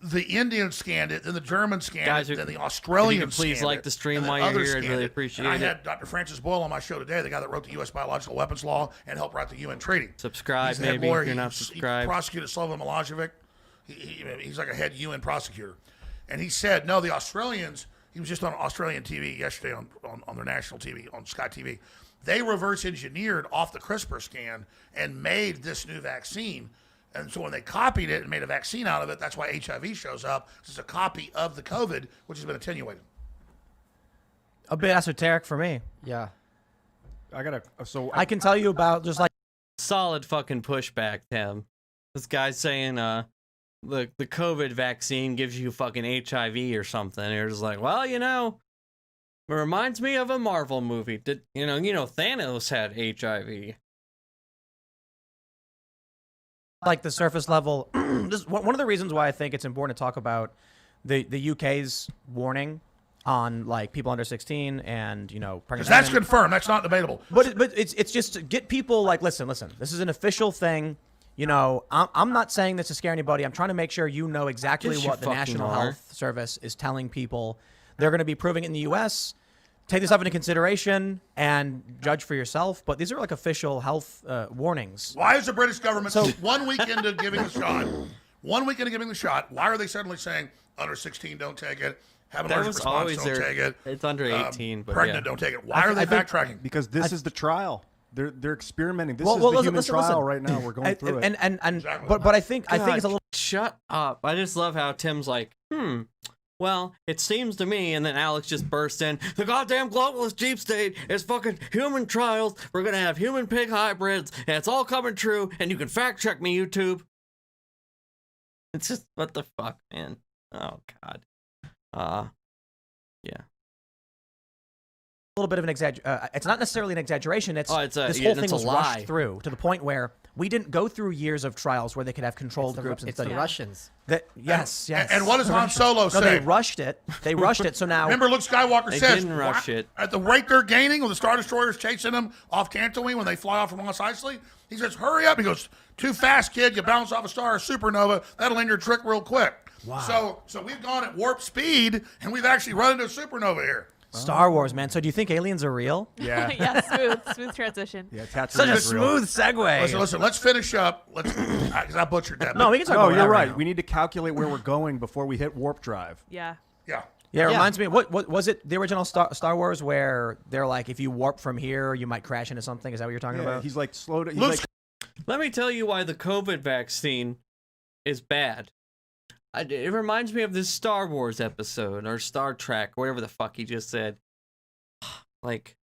the Indians scanned it, then the Germans scanned Guys, it, then the if Australians you could please scanned like it, the stream and then while you're others here, I'd scanned really it. appreciate and I it. had Dr. Francis Boyle on my show today, the guy that wrote the U.S. Biological Weapons Law and helped write the UN Treaty. Subscribe, He's the head maybe, lawyer. if you're not He subscribed. prosecuted Slobodan Milosevic. He's like a head UN prosecutor. And he said, no, the Australians, he was just on Australian TV yesterday on their national TV, on Sky TV. They reverse engineered off the CRISPR scan and made this new vaccine. And so when they copied it and made a vaccine out of it, that's why HIV shows up. It's a copy of the COVID, which has been attenuated. A bit esoteric for me. Yeah. I can tell you about just like Solid fucking pushback, Tim. This guy's saying the COVID vaccine gives you fucking HIV or something. You're just like, well, it reminds me of a Marvel movie. Thanos had HIV. like the surface level. This one of the reasons why I think it's important to talk about the UK's warning on like people under 16 and pregnant. Because that's women. confirmed. That's not debatable. But it's just to get people like listen. This is an official thing. I'm not saying this to scare anybody. I'm trying to make sure exactly Yes, you what the fucking National are. Health Service is telling people. They're going to be proving it in the U.S. Take this up into consideration and judge for yourself. But these are like official health warnings. Why is the British government 1 week into giving the shot? 1 week into giving the shot, why are they suddenly saying under 16 don't take it? Have an That allergic was response, always don't their. take it. It's under 18, but Pregnant, yeah. don't take it. Why are they backtracking? Because this is the trial. They're experimenting. This Well, is the listen, human listen, trial listen. right now. We're going through it. Exactly. But I think it's a God, little. Shut up. I just love how Tim's like, well, it seems to me, and then Alex just bursts in, the goddamn globalist deep state is fucking human trials. We're gonna have human pig hybrids, and it's all coming true, and you can fact check me, YouTube. It's just, what the fuck, man? Oh, God. Yeah. A little bit of an it's not necessarily an exaggeration. It's It's this whole it's thing a was lie. rushed through to the point where we didn't go through years of trials where they could have controlled groups and It's the stuff. Russians. Yes. And what does Han Solo No, say? they rushed it. So now Remember Luke Skywalker They says, didn't rush it. at the rate they're gaining, with the Star Destroyers chasing them off Tatooine when they fly off from Mos Eisley, he says, hurry up. He goes, too fast, kid. You bounce off a star or supernova. That'll end your trick real quick. Wow. So we've gone at warp speed, and we've actually run into a supernova here. Star Wars, man. So do you think aliens are real? Yeah. Yeah, smooth transition. Yeah, Tatooine Such a is real. smooth segue. Listen, let's finish up. Because I butchered that. No, we can talk No, about you're that right. now. We need to calculate where we're going before we hit warp drive. Yeah. Yeah. Yeah, it reminds me. What was it? The original Star Wars, where they're like, if you warp from here, you might crash into something. Is that what you're talking Yeah, about? he's like slow to. He's Luke's like, Let me tell you why the COVID vaccine is bad. It reminds me of this Star Wars episode or Star Trek, whatever the fuck he just said. Like,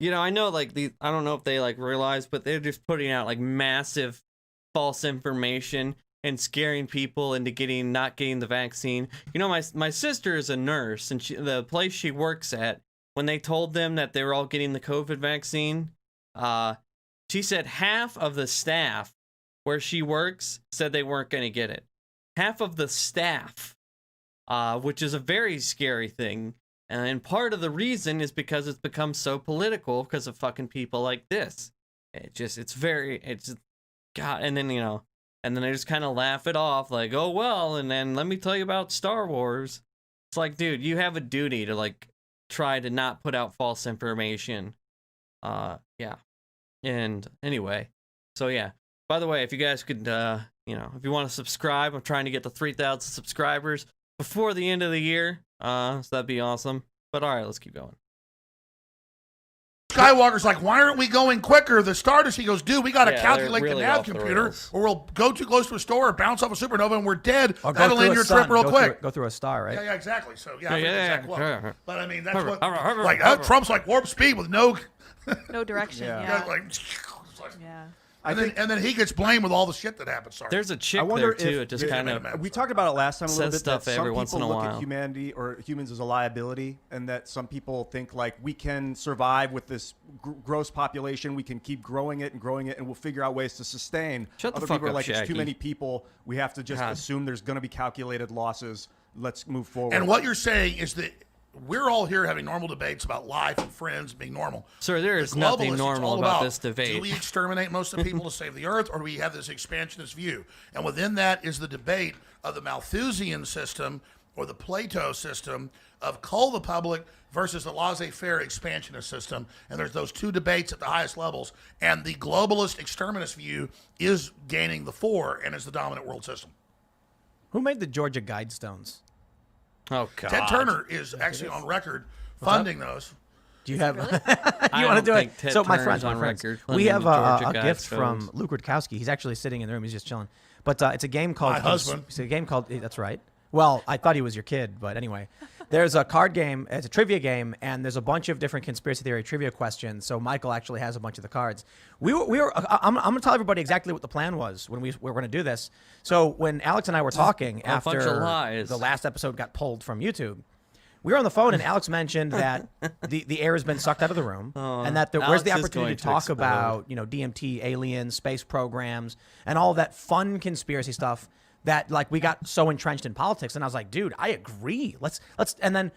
you know, I know like I don't know if they like realize, but they're just putting out like massive false information and scaring people into not getting the vaccine. You know, my sister is a nurse, and the place she works at, when they told them that they were all getting the COVID vaccine, she said half of the staff where she works said they weren't going to get it. Half of the staff, which is a very scary thing. And part of the reason is because it's become so political because of fucking people like this. God, and then, you know, and then they just kind of laugh it off like, oh, well, and then let me tell you about Star Wars. It's like, dude, you have a duty to, like, try to not put out false information. Yeah. And anyway, so yeah. By the way, if you guys could, you know, if you want to subscribe, I'm trying to get to 3,000 subscribers before the end of the year. So that'd be awesome. But all right, let's keep going. Skywalker's like, why aren't we going quicker? The Stardust, he goes, dude, we got to Yeah, calculate they're the really nav off the computer, rails. or we'll go too close to a store or bounce off a supernova and we're dead. Or That'll end your trip real quick. Go through a star, right? Yeah, exactly. So, yeah, I Yeah, forget the yeah, exact quote. yeah. But I mean, that's what, like, Trump's like warp speed with no, No direction. Yeah. Yeah. like, Yeah. and then he gets blamed with all the shit that happened. Sorry. There's a chick I wonder there too. if It just kind of minute. we talked about it last time a little says bit. That stuff every some once in people a look while. at humanity or humans as a liability, and that some people think like we can survive with this gross population. We can keep growing it, and we'll figure out ways to sustain. Shut the Other fuck people are up, like, it's Shaggy. too many people. We have to just God. assume there's going to be calculated losses. Let's move forward. And what you're saying is that we're all here having normal debates about life and friends being normal. Sir, there The is nothing globalists, it's normal all about this debate. Do we exterminate most of the people to save the earth, or do we have this expansionist view? And within that is the debate of the Malthusian system or the Plato system of cull the public versus the laissez-faire expansionist system. And there's those two debates at the highest levels. And the globalist exterminist view is gaining the fore and is the dominant world system. Who made the Georgia Guidestones? Oh God. Ted Turner is actually on record funding those. Do you have? I you want to don't do think it? Ted So my Turner's friends, on record we funding have the Georgia a gift from Guidestones. Luke Rutkowski. He's actually sitting in the room. He's just chilling. But it's a game called. My husband. It's a game called. That's right. Well, I thought he was your kid, but anyway, there's a card game. It's a trivia game, and there's a bunch of different conspiracy theory trivia questions. So Michael actually has a bunch of the cards. We were. I'm going to tell everybody exactly what the plan was when we were going to do this. So when Alex and I were talking a bunch of after lies. the last episode got pulled from YouTube. We were on the phone, and Alex mentioned that the air has been sucked out of the room, and that where's the Alex is opportunity going to to talk explode. about DMT, aliens, space programs, and all that fun conspiracy stuff that like we got so entrenched in politics. And I was like, dude, I agree. Let's and then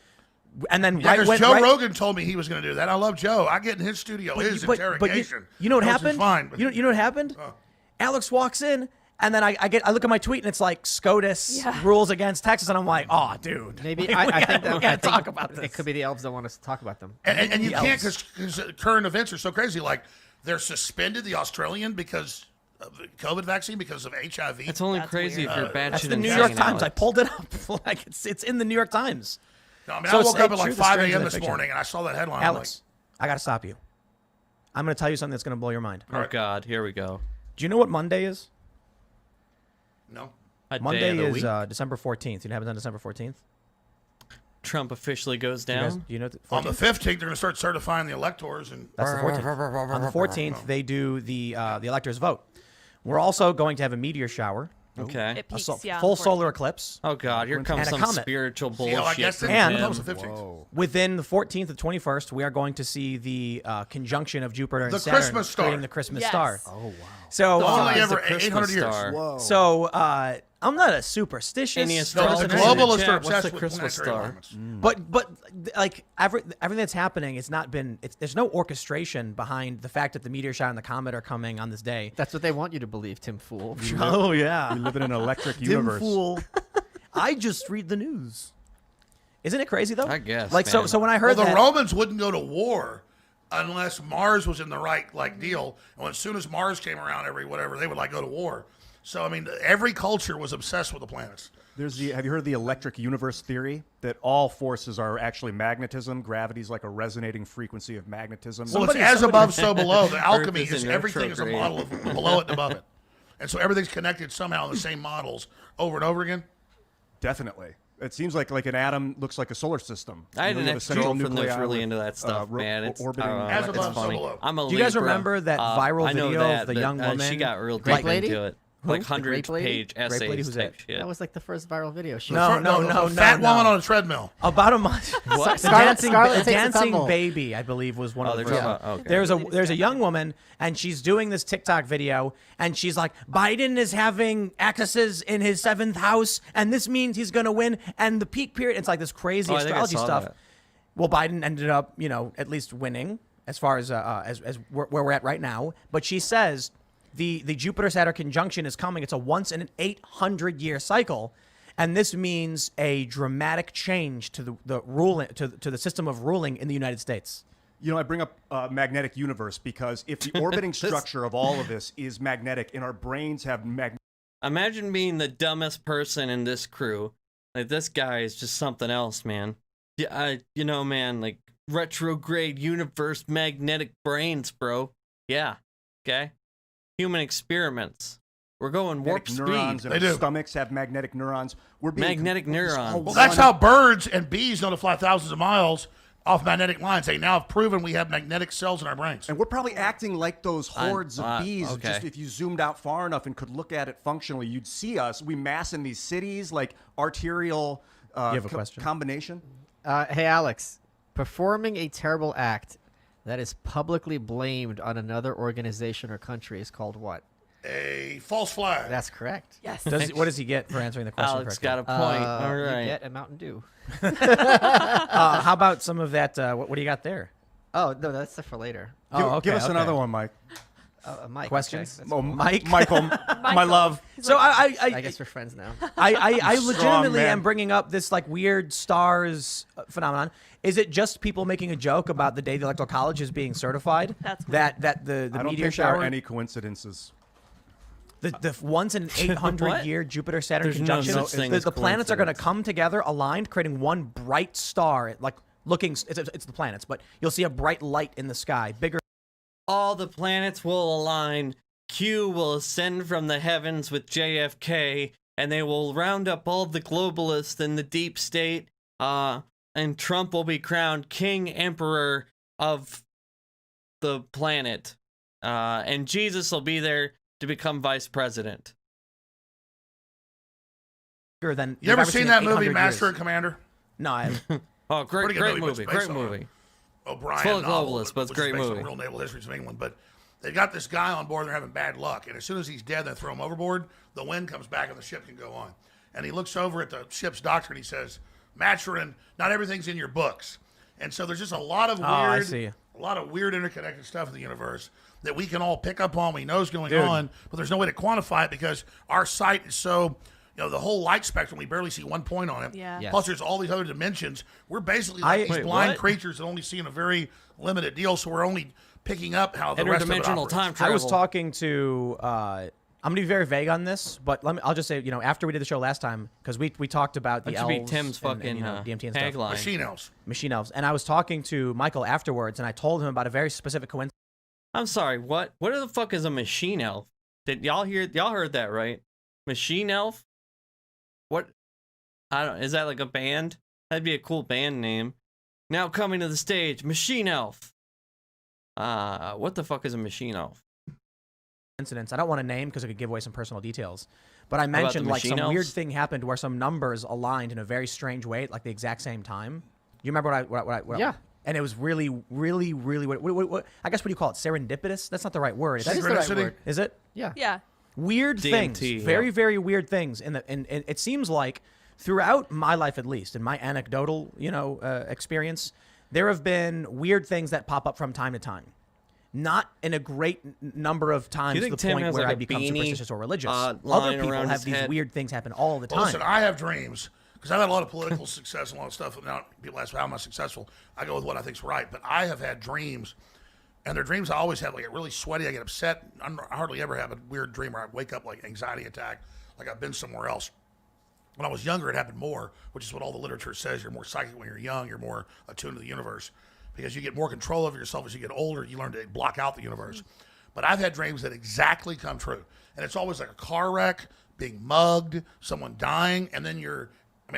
Yeah, because Joe Rogan told me he was going to do that. I love Joe. I get in his studio, his interrogation. you know what Which is happened? Fine, but- you know what happened? Alex walks in. And then I look at my tweet and it's like SCOTUS rules against Texas, and I'm like, oh, dude. Maybe we I think we that gotta talk about this. It could be the elves that want us to talk about them. And you The can't elves. because current events are so crazy. Like they're suspended the Australian because of the COVID vaccine because of HIV. It's only That's crazy weird. if you're batshit That's the insane, New York Times. Alex. I pulled it up. Like it's in the New York Times. No, I mean, So I it's woke up like at like truth is 5 stranger a.m. than this fiction. morning and I saw that headline. Alex, I gotta stop you. I'm gonna tell you something that's gonna blow your mind. Oh God, here we go. Do you know what Monday is? I'm like, no. A day Monday of the is week. December 14th. You know what happens on December 14th? Trump officially goes You guys- down. do you know the On the 14th? 15th, they're going to start certifying the electors, and That's the 14th. On the 14th, they do the electors vote. We're also going to have a meteor shower, Okay. It a peaks, full yeah. solar eclipse. Oh God, here comes And a some comet. spiritual See how I bullshit. guessed it? from And- That Tim. was the 15th. Within the 14th and 21st, we are going to see the conjunction of Jupiter and The Saturn Christmas star. creating the Christmas Yes. star. Oh, wow. So, Only Is ever the Christmas 800 years. star. Whoa. so I'm not a superstitious Any No, astrologers the in the globalists chat, are what's obsessed the with Christmas planetary star? alignments. But like everything that's happening, it's not been. There's no orchestration behind the fact that the meteor shower and the comet are coming on this day. That's what they want you to believe, Tim Fool. Oh yeah, We live in an electric Tim universe. Fool. I just read the news. Isn't it crazy though? I guess, Like so. man. So when I heard Well, the that, Romans wouldn't go to war unless Mars was in the right deal. And as soon as Mars came around, they would go to war. So I mean, every culture was obsessed with the planets. Have you heard of the electric universe theory? That all forces are actually magnetism. Gravity's like a resonating frequency of magnetism. Well, it's as above, so below. The alchemy is is in everything is a retrograde. model of below it and above it. And so everything's connected somehow in the same models over and over again. Definitely. It seems like an atom looks like a solar system. I had You an have a central ex-girlfriend that's nuclei really with, into that stuff, man. It's, orbiting. As it's above, so funny. below. I'm a Do you guys Libra. remember that viral I know video of that, the but, young woman? she got real Grape deep lady? into it. Who? Like The grape 100-page lady? Grape lady? essays Who's type that? shit. That was like the first viral video. She No, was, no, the no, fat no, woman no. on a treadmill. About a month. What? Scarlett takes a dancing tumble. baby, I believe, was one Oh, of the they're first. talking about- okay. There's a young woman, and she's doing this TikTok video, and she's like, Biden is having accesses in his 7th house, and this means he's going to win. And the peak period, it's like this crazy Oh, I think I astrology saw stuff. that. Well, Biden ended up, at least winning as far as where we're at right now. But she says the Jupiter-Saturn conjunction is coming. It's a once in an 800-year cycle. And this means a dramatic change to the ruling to the system of ruling in the United States. I bring up magnetic universe because if the orbiting structure of all of this is magnetic and our brains have Imagine being the dumbest person in this crew. Like, this guy is just something else, man. Yeah, man, like retrograde universe magnetic brains, bro. Yeah. Okay. Human experiments. We're going warp magnetic neurons speed. and They our do. stomachs have magnetic neurons. We're being Magnetic neurons. Well, that's how birds and bees know to fly thousands of miles off magnetic lines. They now have proven we have magnetic cells in our brains. And we're probably acting like those hordes of bees. okay. Just if you zoomed out far enough and could look at it functionally, you'd see us. We mass in these cities, like arterial You have a question? combination. hey, Alex, performing a terrible act that is publicly blamed on another organization or country is called what? A false flag. That's correct. Yes. What does he get for answering the question Alex correctly? got a point. All You right. get a Mountain Dew. How about some of that? What do you got there? Oh, no, that's for later. Give us another one, Mike. Mike. Questions? Okay, that's Oh, fine. Michael, my love. So I guess we're friends now. I legitimately man. am bringing up this like weird stars phenomenon. Is it just people making a joke about the day the electoral college is being certified? That's cool. that the I don't meteor think there are shower, any coincidences. the once in an 800 year Jupiter Saturn There's no conjunction. such thing as the planets are going to coincidence. come together aligned, creating one bright star. Like looking, it's the planets, but you'll see a bright light in the sky, bigger. All the planets will align. Q will ascend from the heavens with JFK, and they will round up all the globalists in the deep state. And Trump will be crowned king emperor of the planet. And Jesus will be there to become vice president. Than You ever we've seen in that movie, 800 Master years. and Commander? No, I haven't. Oh, great, Pretty good great movie, movie, but it's great based on a- movie. O'Brien Full of novel, globalists, but it's a which great is based on movie. real naval histories of England. But they got this guy on board. They're having bad luck, and as soon as he's dead, they throw him overboard. The wind comes back, and the ship can go on. And he looks over at the ship's doctor, and he says, "Maturin, not everything's in your books." And so there's just a lot of I weird, see. a lot of weird interconnected stuff in the universe that we can all pick up on. We know is going Dude. on, but there's no way to quantify it because our sight is so. The whole light spectrum, we barely see one point on it. Yeah. Yes. Plus, there's all these other dimensions. We're basically like these Wait, blind what? creatures that only see in a very limited deal, so we're only picking up how the rest of it Interdimensional operates. time I travel. was talking to. I'm gonna be very vague on this, but I'll just say, after we did the show last time, because we talked about the That should be elves Tim's and, fucking DMT and stuff, tagline. Machine elves. machine elves, and I was talking to Michael afterwards, and I told him about a very specific coincidence. I'm sorry, what? What the fuck is a machine elf? Did y'all hear? Y'all heard that, right? Machine elf? What? I don't. Is that like a band? That'd be a cool band name. Now coming to the stage, Machine Elf. What the fuck is a machine elf? I don't want to name because it could give away some personal details, but I about the mentioned like machine some weird elves? thing happened where some numbers aligned in a very strange way at like the exact same time. You remember what Yeah. And it was really, really, really. What I guess what do you call it? Serendipitous? That's not the right word. That is the right Synchronicity? word. Is it? Yeah. Yeah. Weird DMT, things, yeah. very, very weird things. And it seems like throughout my life, at least in my anecdotal, experience, there have been weird things that pop up from time to time. Not in a great number of times to think the Tim point has, where like, I a become beanie, superstitious or religious. lying Other people around have his these head? weird things happen all the time. Well, listen, I have dreams because I've had a lot of political success and a lot of stuff. And now people ask how am I successful? I go with what I think's right. But I have had dreams, and they're dreams I always have. Like, get really sweaty. I get upset. I hardly ever have a weird dream where I wake up like anxiety attack, like I've been somewhere else. When I was younger, it happened more, which is what all the literature says. You're more psychic when you're young. You're more attuned to the universe because you get more control over yourself as you get older. You learn to block out the universe. But I've had dreams that exactly come true. And it's always like a car wreck, being mugged, someone dying, and then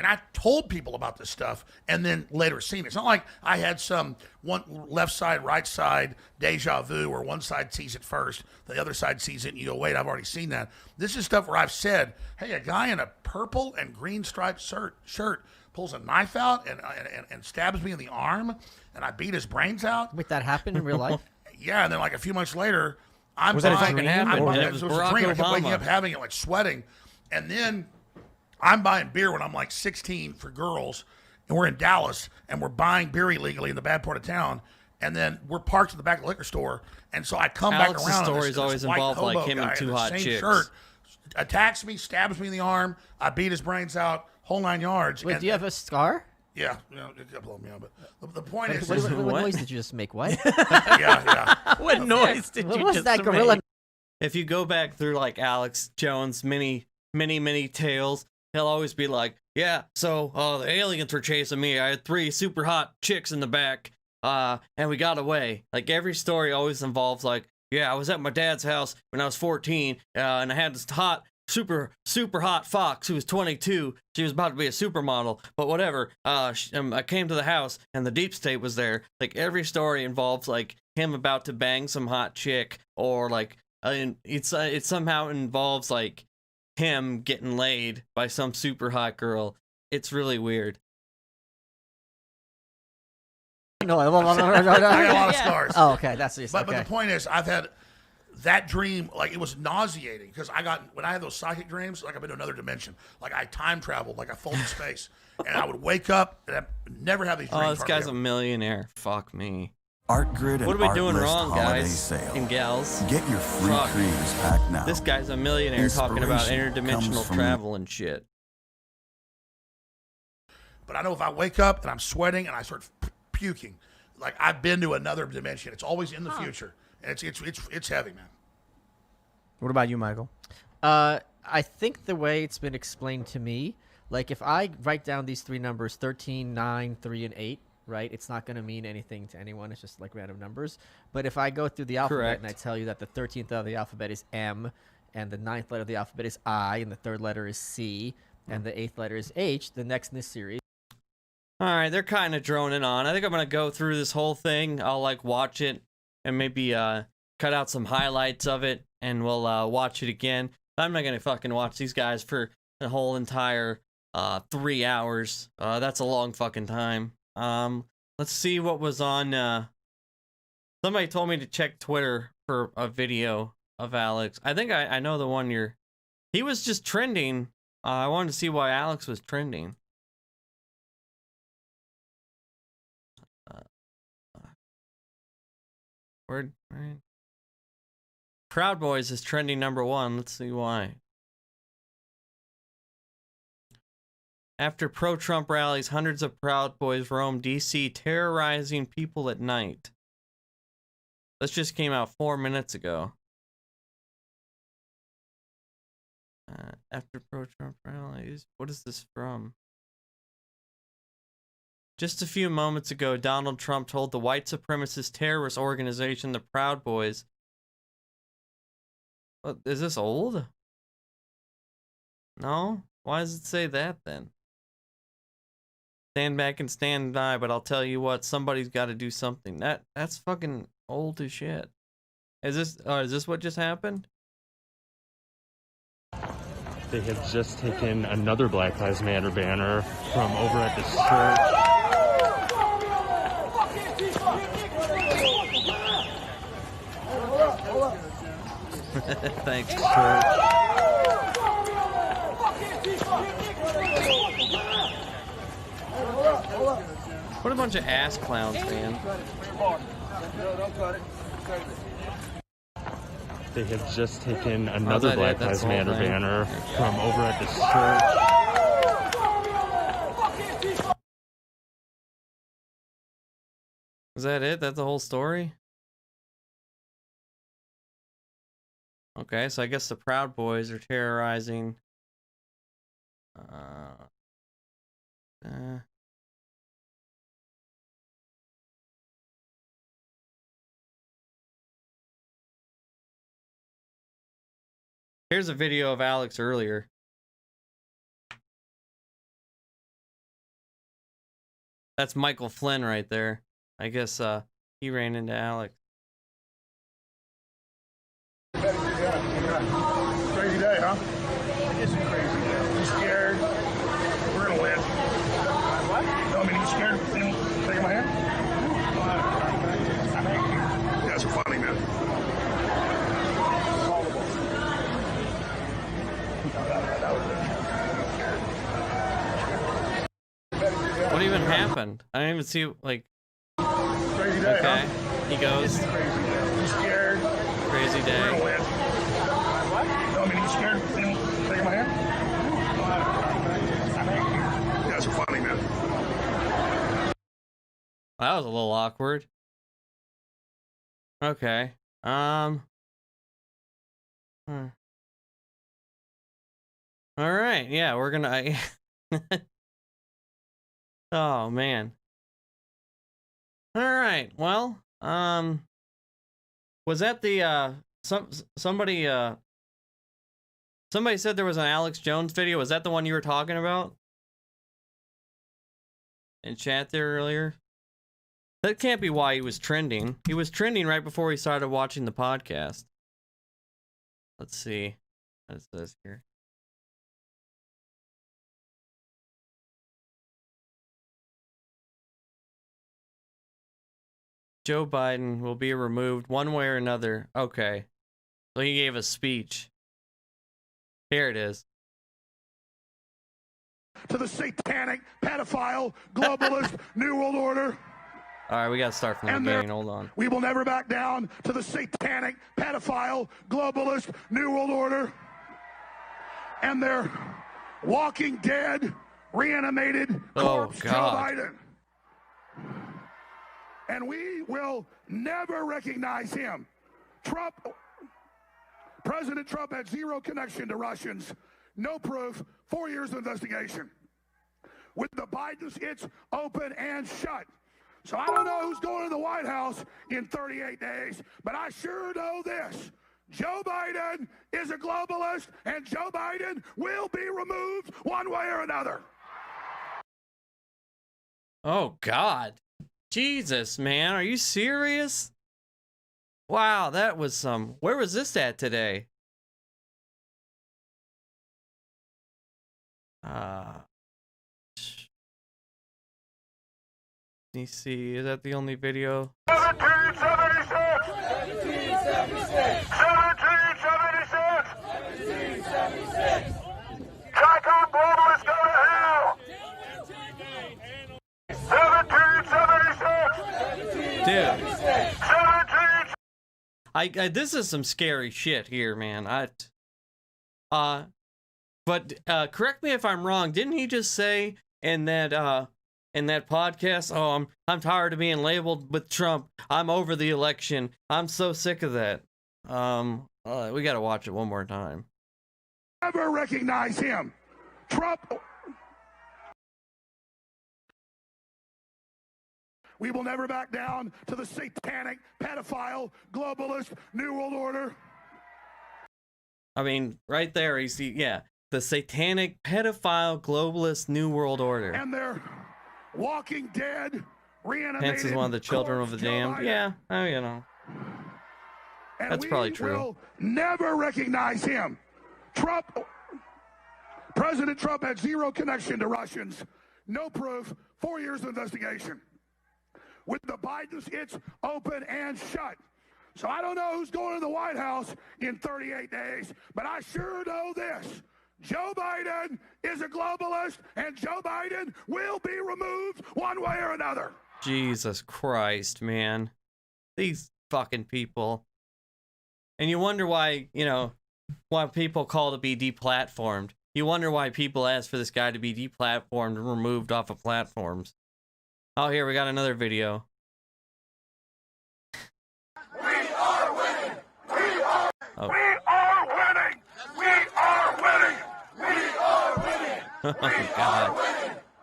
I told people about this stuff and then later seen it. It's not like I had some one left side, right side deja vu where one side sees it first, the other side sees it, and you go, wait, I've already seen that. This is stuff where I've said, hey, a guy in a purple and green striped shirt pulls a knife out and stabs me in the arm, and I beat his brains out. Wait, that happened in real life? Yeah, and then like a few months later, I'm Was that a buying dream? it was a dream. I kept waking up having it, like sweating, and then I'm buying beer when I'm like 16 for girls, and we're in Dallas, and we're buying beer illegally in the bad part of town, and then we're parked at the back of the liquor store, and so I come Alex's back around. stories always involve like him and two hot same chicks. Shirt, attacks me, stabs me in the arm. I beat his brains out, whole 9 yards. Wait, do you have a scar? Yeah, a couple of them, yeah. But the point is, What noise did you just make? What? yeah. What noise did What you was just that gorilla? make? If you go back through like Alex Jones' many tales, he'll always be like, yeah, so the aliens were chasing me. I had 3 super hot chicks in the back, and we got away. Like every story always involves like, yeah, I was at my dad's house when I was 14, and I had this super hot fox who was 22. She was about to be a supermodel, but whatever. I came to the house and the deep state was there. Like every story involves like him about to bang some hot chick, or like it somehow involves like him getting laid by some super hot girl. It's really weird. No. I got a lot of Yeah. scars. Oh, okay, that's just But okay. the point is, I've had that dream, like it was nauseating because when I had those psychic dreams, like I've been to another dimension, like I time traveled, like I folded space, and I would wake up and I never have these dreams. Oh, this guy's a hardly millionaire. Fuck me. ArtGrid and What are we doing Artlist wrong, holiday guys sale. and gals? Get your free Fuck. cruise pack now. This guy's a millionaire talking about Inspiration interdimensional comes from- travel and shit. But I know if I wake up and I'm sweating and I start puking, like I've been to another dimension. It's always in the future, and it's heavy, man. What about you, Michael? I think the way it's been explained to me, like if I write down these 3 numbers, 13, 9, 3, and 8, right? It's not going to mean anything to anyone. It's just like random numbers. But if I go through the alphabet Correct. and I tell you that the 13th letter of the alphabet is M, and the 9th letter of the alphabet is I, and the 3rd letter is C, and the 8th letter is H, the next in this series. All right, they're kind of droning on. I think I'm gonna go through this whole thing. I'll like watch it and maybe cut out some highlights of it, and we'll watch it again. I'm not gonna fucking watch these guys for the whole entire 3 hours. That's a long fucking time. Let's see what was on. Somebody told me to check Twitter for a video of Alex. I think I know the one you're. He was just trending. I wanted to see why Alex was trending. Right. Proud Boys is trending #1. Let's see why. After pro-Trump rallies, hundreds of Proud Boys roam D.C. terrorizing people at night. This just came out 4 minutes ago. After pro-Trump rallies, what is this from? Just a few moments ago, Donald Trump told the white supremacist terrorist organization, the Proud Boys. What, is this old? No? Why does it say that then? Stand back and stand by, but I'll tell you what, somebody's got to do something. That's fucking old as shit. Is this what just happened? They have just taken another Black Lives Matter banner from over at this church. Thanks, church. What a bunch of ass clowns, man. They have just taken another that Black it? That's Lives the whole Matter thing? banner from over at this church. Is that it? That's the whole story? Okay, so I guess the Proud Boys are terrorizing. Here's a video of Alex earlier. That's Michael Flynn right there. I guess he ran into Alex. Crazy day, huh? It is crazy. You scared? We're gonna win. What? No, I mean, you scared? Taking my hand? You guys are funny, man. What even happened? I didn't even see, like... Crazy day, okay, huh? he goes. You scared? Crazy We're day. gonna win. What? No, I mean, you scared? Taking my hand? You guys are funny, man. That was a little awkward. Okay. All right. Yeah, we're gonna. Oh man. All right. Well, was that the somebody said there was an Alex Jones video? Was that the one you were talking about in chat there earlier? That can't be why he was trending. He was trending right before he started watching the podcast. Let's see what it says here. Joe Biden will be removed one way or another. Okay. So he gave a speech. Here it is. To the satanic, pedophile, globalist, New World Order. All right, we got to start from the And beginning. Hold on. We will never back down to the satanic, pedophile, globalist, New World Order. And their walking dead, reanimated corpse, Joe Biden. And we will never recognize him. President Trump had zero connection to Russians, no proof, 4 years of investigation. With the Bidens, it's open and shut. So I don't know who's going to the White House in 38 days, but I sure know this. Joe Biden is a globalist, and Joe Biden will be removed one way or another. Oh, God. Jesus, man. Are you serious? Wow, that was some... Where was this at today? Let me see. Is that the only video? 1776! 1776! Tricom globalists go to hell! 1776! Dude. 17... This is some scary shit here, man. But correct me if I'm wrong. Didn't he just say in that podcast, "Oh, I'm tired of being labeled with Trump. I'm over the election. I'm so sick of that." We got to watch it one more time. Never recognize him. Trump. We will never back down to the satanic, pedophile, globalist, New World Order. I mean, right there, you see, yeah, the satanic, pedophile, globalist, New World Order. And they're walking dead, reanimated. Pence is one of the children of the damned. Yeah, oh, you know. And that's probably true. We will never recognize him. President Trump had zero connection to Russians, no proof, 4 years of investigation. With the Bidens, it's open and shut. So I don't know who's going to the White House in 38 days, but I sure know this. Joe Biden is a globalist, and Joe Biden will be removed one way or another. Jesus Christ, man. These fucking people. And you wonder why, why people call to be deplatformed. You wonder why people ask for this guy to be deplatformed and removed off of platforms. Oh, here, we got another video. Oh. We are winning. We are winning. We are winning. Oh, God.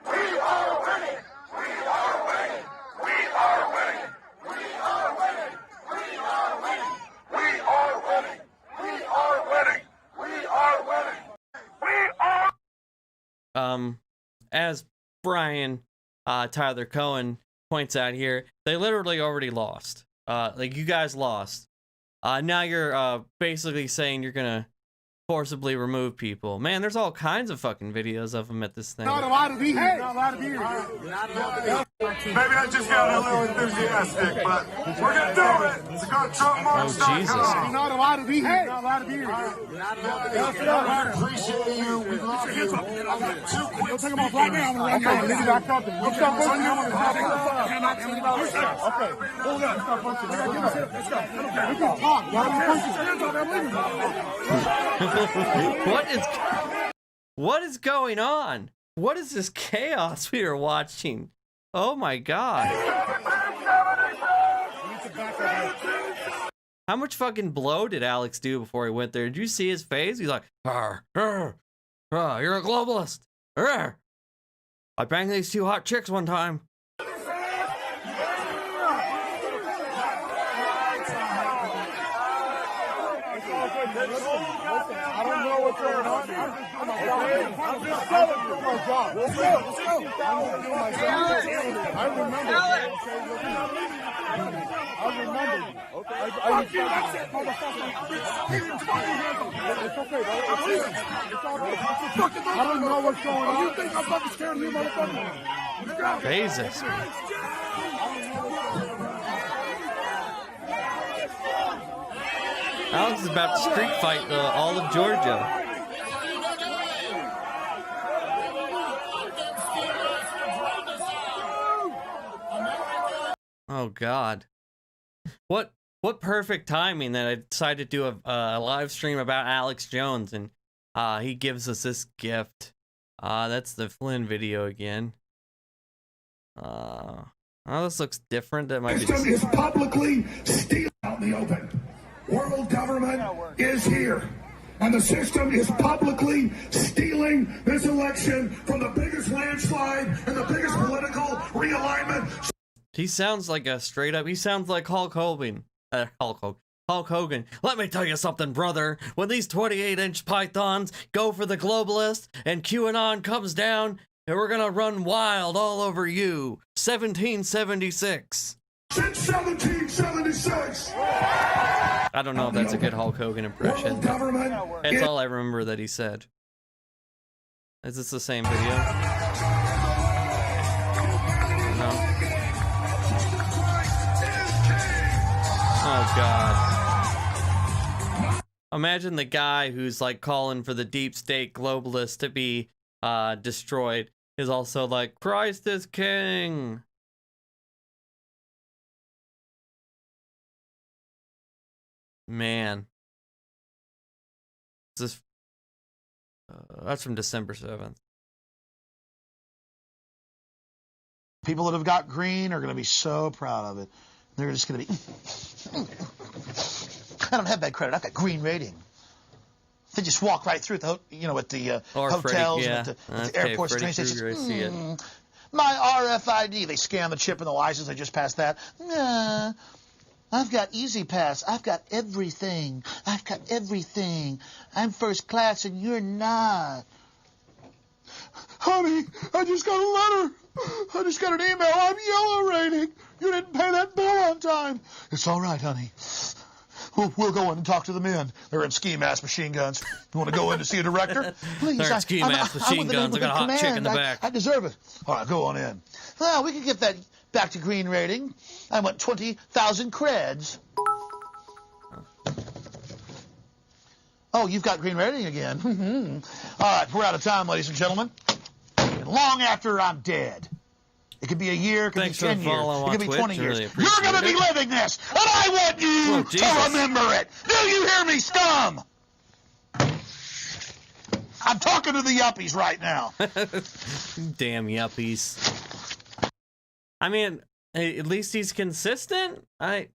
We are winning. We are winning. We are winning. We are winning. We are winning. We are winning. We are winning. We are winning. We are. As Brian Tyler Cohen points out here, they literally already lost. Like, you guys lost. Now you're basically saying you're gonna forcibly remove people. Man, there's all kinds of fucking videos of them at this thing. Not allowed to be here. Not allowed to be here. Maybe I just got a little enthusiastic, but we're gonna do it. It's going Oh, Jesus. You're not allowed to be here. Not allowed to be here. I appreciate you. We love you. You'll take them off right now. I'm gonna run you. Okay, leave it back up. Okay, hold up. Stop punching. Let's go. We can talk. What is going on? What is this chaos we are watching? Oh my God. How much fucking blow did Alex do before he went there? Did you see his face? He's like, "Arr, arr, arr, you're a globalist. Arr. I banged these 2 hot chicks one time." I don't know what's going on. I'm just telling you. My job. Let's go. I'm going to do my job. I remember. I remember you. Okay. Fuck you. That's it, motherfucker. It's okay, bro. It's all good. I don't know what's going on. You think I'm fucking scared of you, motherfucker? Jesus. Alex is about to street fight all of Georgia. Oh God. What perfect timing that I decided to do a live stream about Alex Jones, and he gives us this gift. That's the Flynn video again. Oh, this looks different. That might be System is publicly stealing out in the open. World government is here, and the system is publicly stealing this election from the biggest landslide and the biggest political realignment. He sounds like a straight up. He sounds like Hulk Hogan. Hulk Hogan. Let me tell you something, brother. When these 28-inch pythons go for the globalist and QAnon comes down, and we're gonna run wild all over you. 1776. Since 1776. I don't know if that's a good Hulk Hogan impression. That's all I remember that he said. Is this the same video? No. Oh God. Imagine the guy who's like calling for the deep state globalists to be destroyed is also like, Christ is king. Man. This that's from December 7th. People that have got green are going to be so proud of it. They're just going to be, I don't have bad credit. I've got green rating. They just walk right through the, at the hotels and at the airports, train stations. My RFID. They scan the chip and the license. They just passed that. Nah. I've got Easy Pass. I've got everything. I've got everything. I'm first class and you're not. Honey, I just got a letter. I just got an email. I'm yellow rating. You didn't pay that bill on time. It's all right, honey. We'll go in and talk to the men. They're in ski mask machine guns. You want to go in to see a director? Please, They're in ski mask machine guns. I got a hot chick in the back. I deserve it. All right, go on in. Well, we can get that back to green rating. I want 20,000 creds. Oh, you've got green rating again. All right, we're out of time, ladies and gentlemen. Long after I'm dead. It could be a year, it could be 10 years, it could be 20 years. You're going to be living this, and I want you to remember it. Do you hear me, scum? I'm talking to the yuppies right now. Damn yuppies. I mean, at least he's consistent. I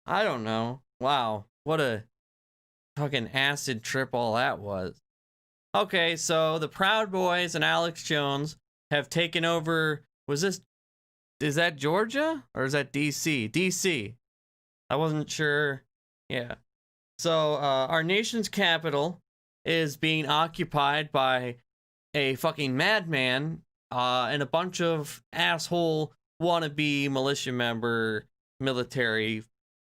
don't know. Wow, what a fucking acid trip all that was. Okay, so the Proud Boys and Alex Jones have taken over. Is that Georgia or is that DC? DC. I wasn't sure. Yeah. So our nation's capital is being occupied by a fucking madman and a bunch of asshole wannabe militia member military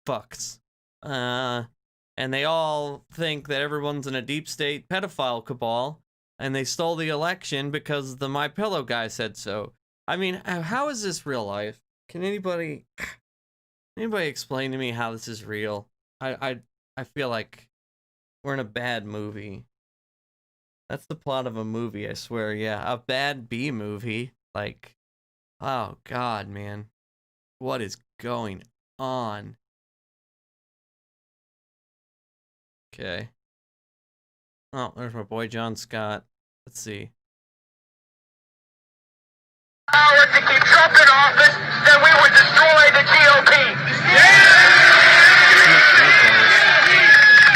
fucks. And they all think that everyone's in a deep state pedophile cabal, and they stole the election because the My Pillow guy said so. I mean, how is this real life? Can anybody explain to me how this is real? I feel like we're in a bad movie. That's the plot of a movie, I swear. Yeah, a bad B movie. Like, oh God, man, what is going on? Okay. Oh, there's my boy John Scott. Let's see. Power to keep Trump in office, then we would destroy the GOP.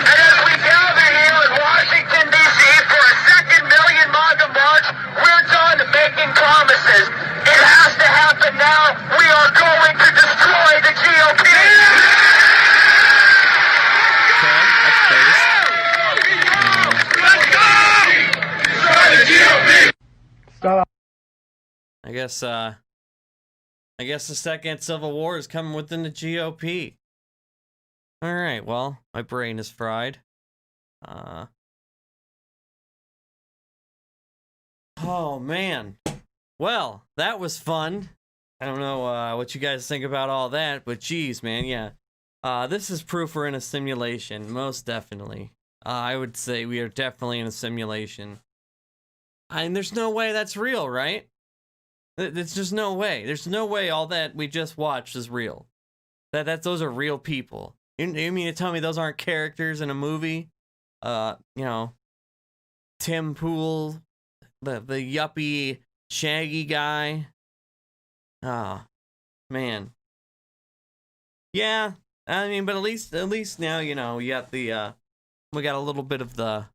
And as we gather here in Washington, D.C. for a second million MAGA march, we're done making promises. It has to happen now. We are going to destroy the GOP. Okay, that's based. Let's go! Destroy the GOP! Stop. I guess the second civil war is coming within the GOP. All right, well, my brain is fried. Oh man. Well, that was fun. I don't know what you guys think about all that, but geez, man, yeah. This is proof we're in a simulation, most definitely. I would say we are definitely in a simulation. And there's no way that's real, right? There's just no way. There's no way all that we just watched is real. Those are real people. You mean to tell me those aren't characters in a movie? You know, Tim Pool, the yuppie Shaggy guy. Oh, man. Yeah, I mean, but at least now, you know, you got the we got a little bit of the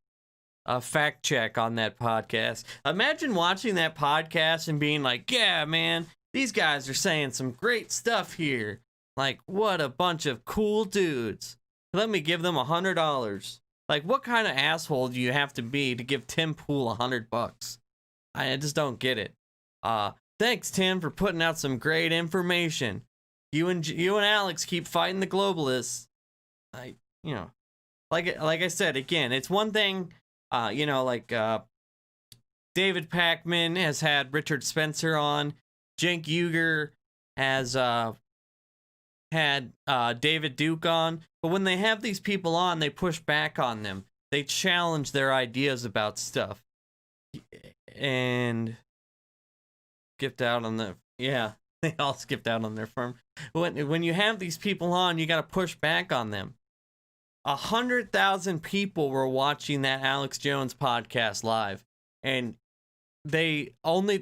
fact check on that podcast. Imagine watching that podcast and being like, yeah, man, these guys are saying some great stuff here. Like, what a bunch of cool dudes. Let me give them $100. Like, what kind of asshole do you have to be to give Tim Pool $100? I just don't get it. Thanks, Tim, for putting out some great information. You and Alex keep fighting the globalists. You know, like I said, again, it's one thing, you know, like David Pakman has had Richard Spencer on. Cenk Uygur has had David Duke on. But when they have these people on, they push back on them. They challenge their ideas about stuff. And skipped out on the, yeah, they all skipped out on their farm. When you have these people on, you got to push back on them. 100,000 people were watching that Alex Jones podcast live, and and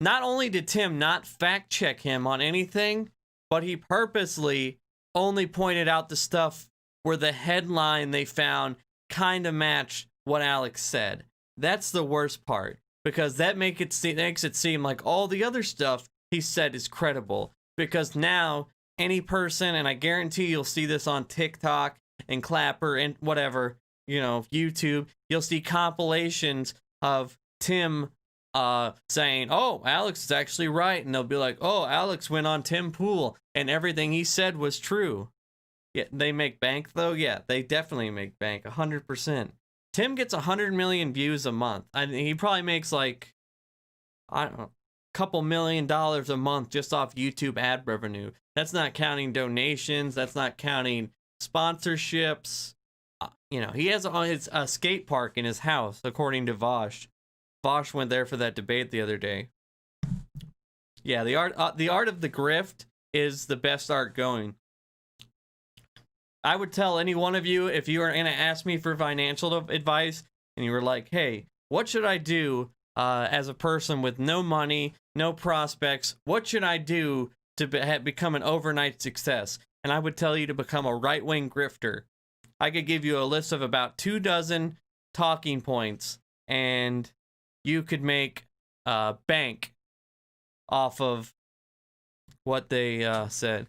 not only did Tim not fact check him on anything, but he purposely only pointed out the stuff where the headline they found kind of matched what Alex said. That's the worst part, because that makes it seem like all the other stuff he said is credible. Because now any person, and I guarantee you'll see this on TikTok and Clapper and whatever, you know, YouTube, you'll see compilations of Tim saying, oh, Alex is actually right. And they'll be like, oh, Alex went on Tim Pool and everything he said was true. Yeah, they make bank though. Yeah, they definitely make bank 100%. Tim gets 100 million views a month. He probably makes like, I don't know, a couple $1 million a month just off YouTube ad revenue. That's not counting donations. That's not counting sponsorships. You know, he has a skate park in his house, according to Vosh. Vosh went there for that debate the other day. Yeah, the art of the grift is the best art going. I would tell any one of you, if you were going to ask me for financial advice and you were like, hey, what should I do as a person with no money, no prospects? What should I do to become an overnight success? And I would tell you to become a right-wing grifter. I could give you a list of about 24 talking points, and you could make bank off of what they said.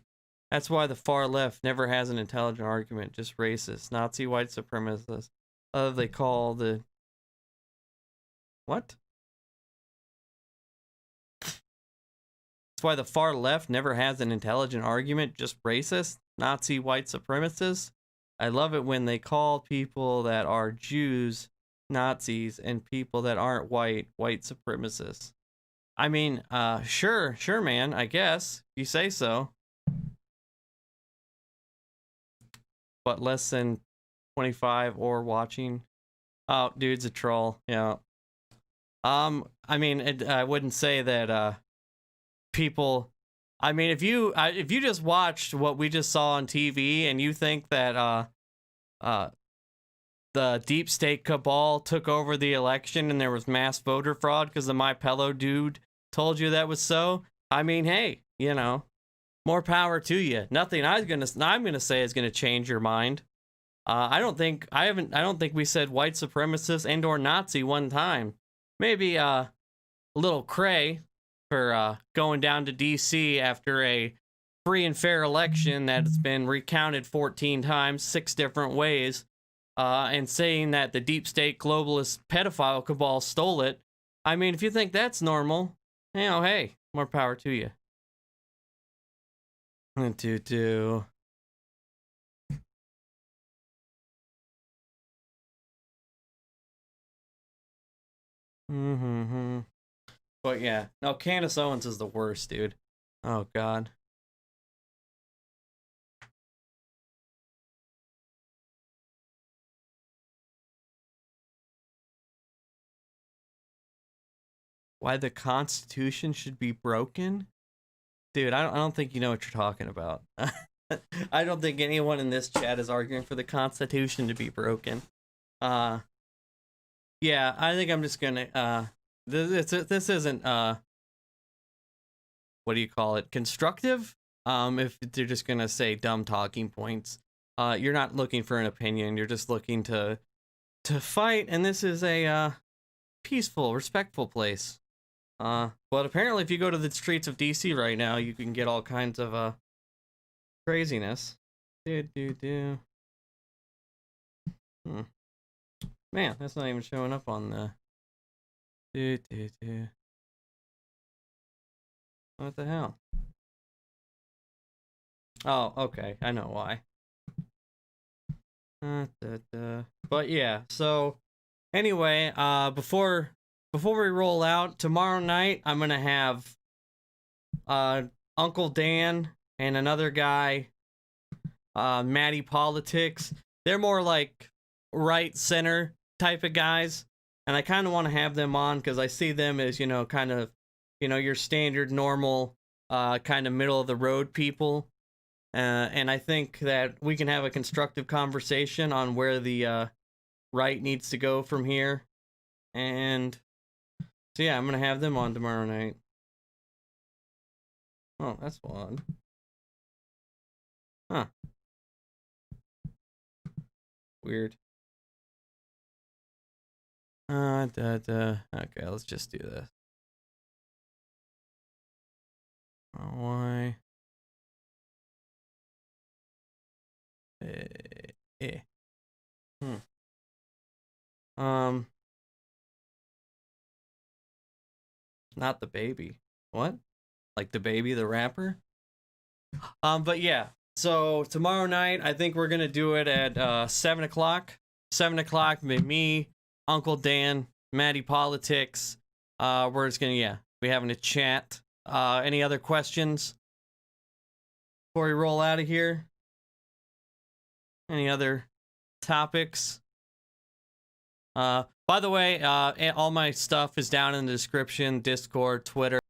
That's why the far left never has an intelligent argument, just racist, Nazi, white supremacists. They call the... What? That's why the far left never has an intelligent argument, just racist, Nazi, white supremacists. I love it when they call people that are Jews Nazis and people that aren't white supremacists. I mean, sure, man, I guess. You say so. But less than 25 or watching. Oh, dude's a troll. Yeah. I mean, I wouldn't say that people. I mean, if you just watched what we just saw on TV and you think that the deep state cabal took over the election and there was mass voter fraud because the My Pillow dude told you that was so, I mean, hey, you know, more power to you. Nothing I'm gonna say is gonna change your mind. I don't think we said white supremacist and or Nazi one time. Maybe a little cray for going down to DC after a free and fair election that's been recounted 14 times, 6 different ways, and saying that the deep state globalist pedophile cabal stole it. I mean, if you think that's normal, you know, hey, more power to you. But yeah, no, Candace Owens is the worst, dude. Oh God. Why the Constitution should be broken? Dude, I don't think you know what you're talking about. I don't think anyone in this chat is arguing for the Constitution to be broken. Yeah, I think I'm just gonna this isn't what do you call it? Constructive? If they're just gonna say dumb talking points. You're not looking for an opinion, you're just looking to fight, and this is a peaceful, respectful place. But apparently if you go to the streets of DC right now, you can get all kinds of craziness. Man, that's not even showing up on the What the hell? Oh, okay, I know why. But yeah, so anyway, before we roll out, tomorrow night I'm gonna have Uncle Dan and another guy, Maddie Politics. They're more like right center type of guys, and I kind of want to have them on because I see them as, you know, kind of, you know, your standard normal kind of middle of the road people, and I think that we can have a constructive conversation on where the right needs to go from here. And so yeah, I'm gonna have them on tomorrow night. Oh, that's odd. Huh. Weird. Okay, let's just do this. Why? Not the baby. What? Like the baby, the rapper? But yeah. So tomorrow night, I think we're gonna do it at 7 o'clock. 7 o'clock, me, Uncle Dan, Maddie Politics. We're just gonna be having a chat. Any other questions before we roll out of here? Any other topics? By the way, all my stuff is down in the description, Discord, Twitter.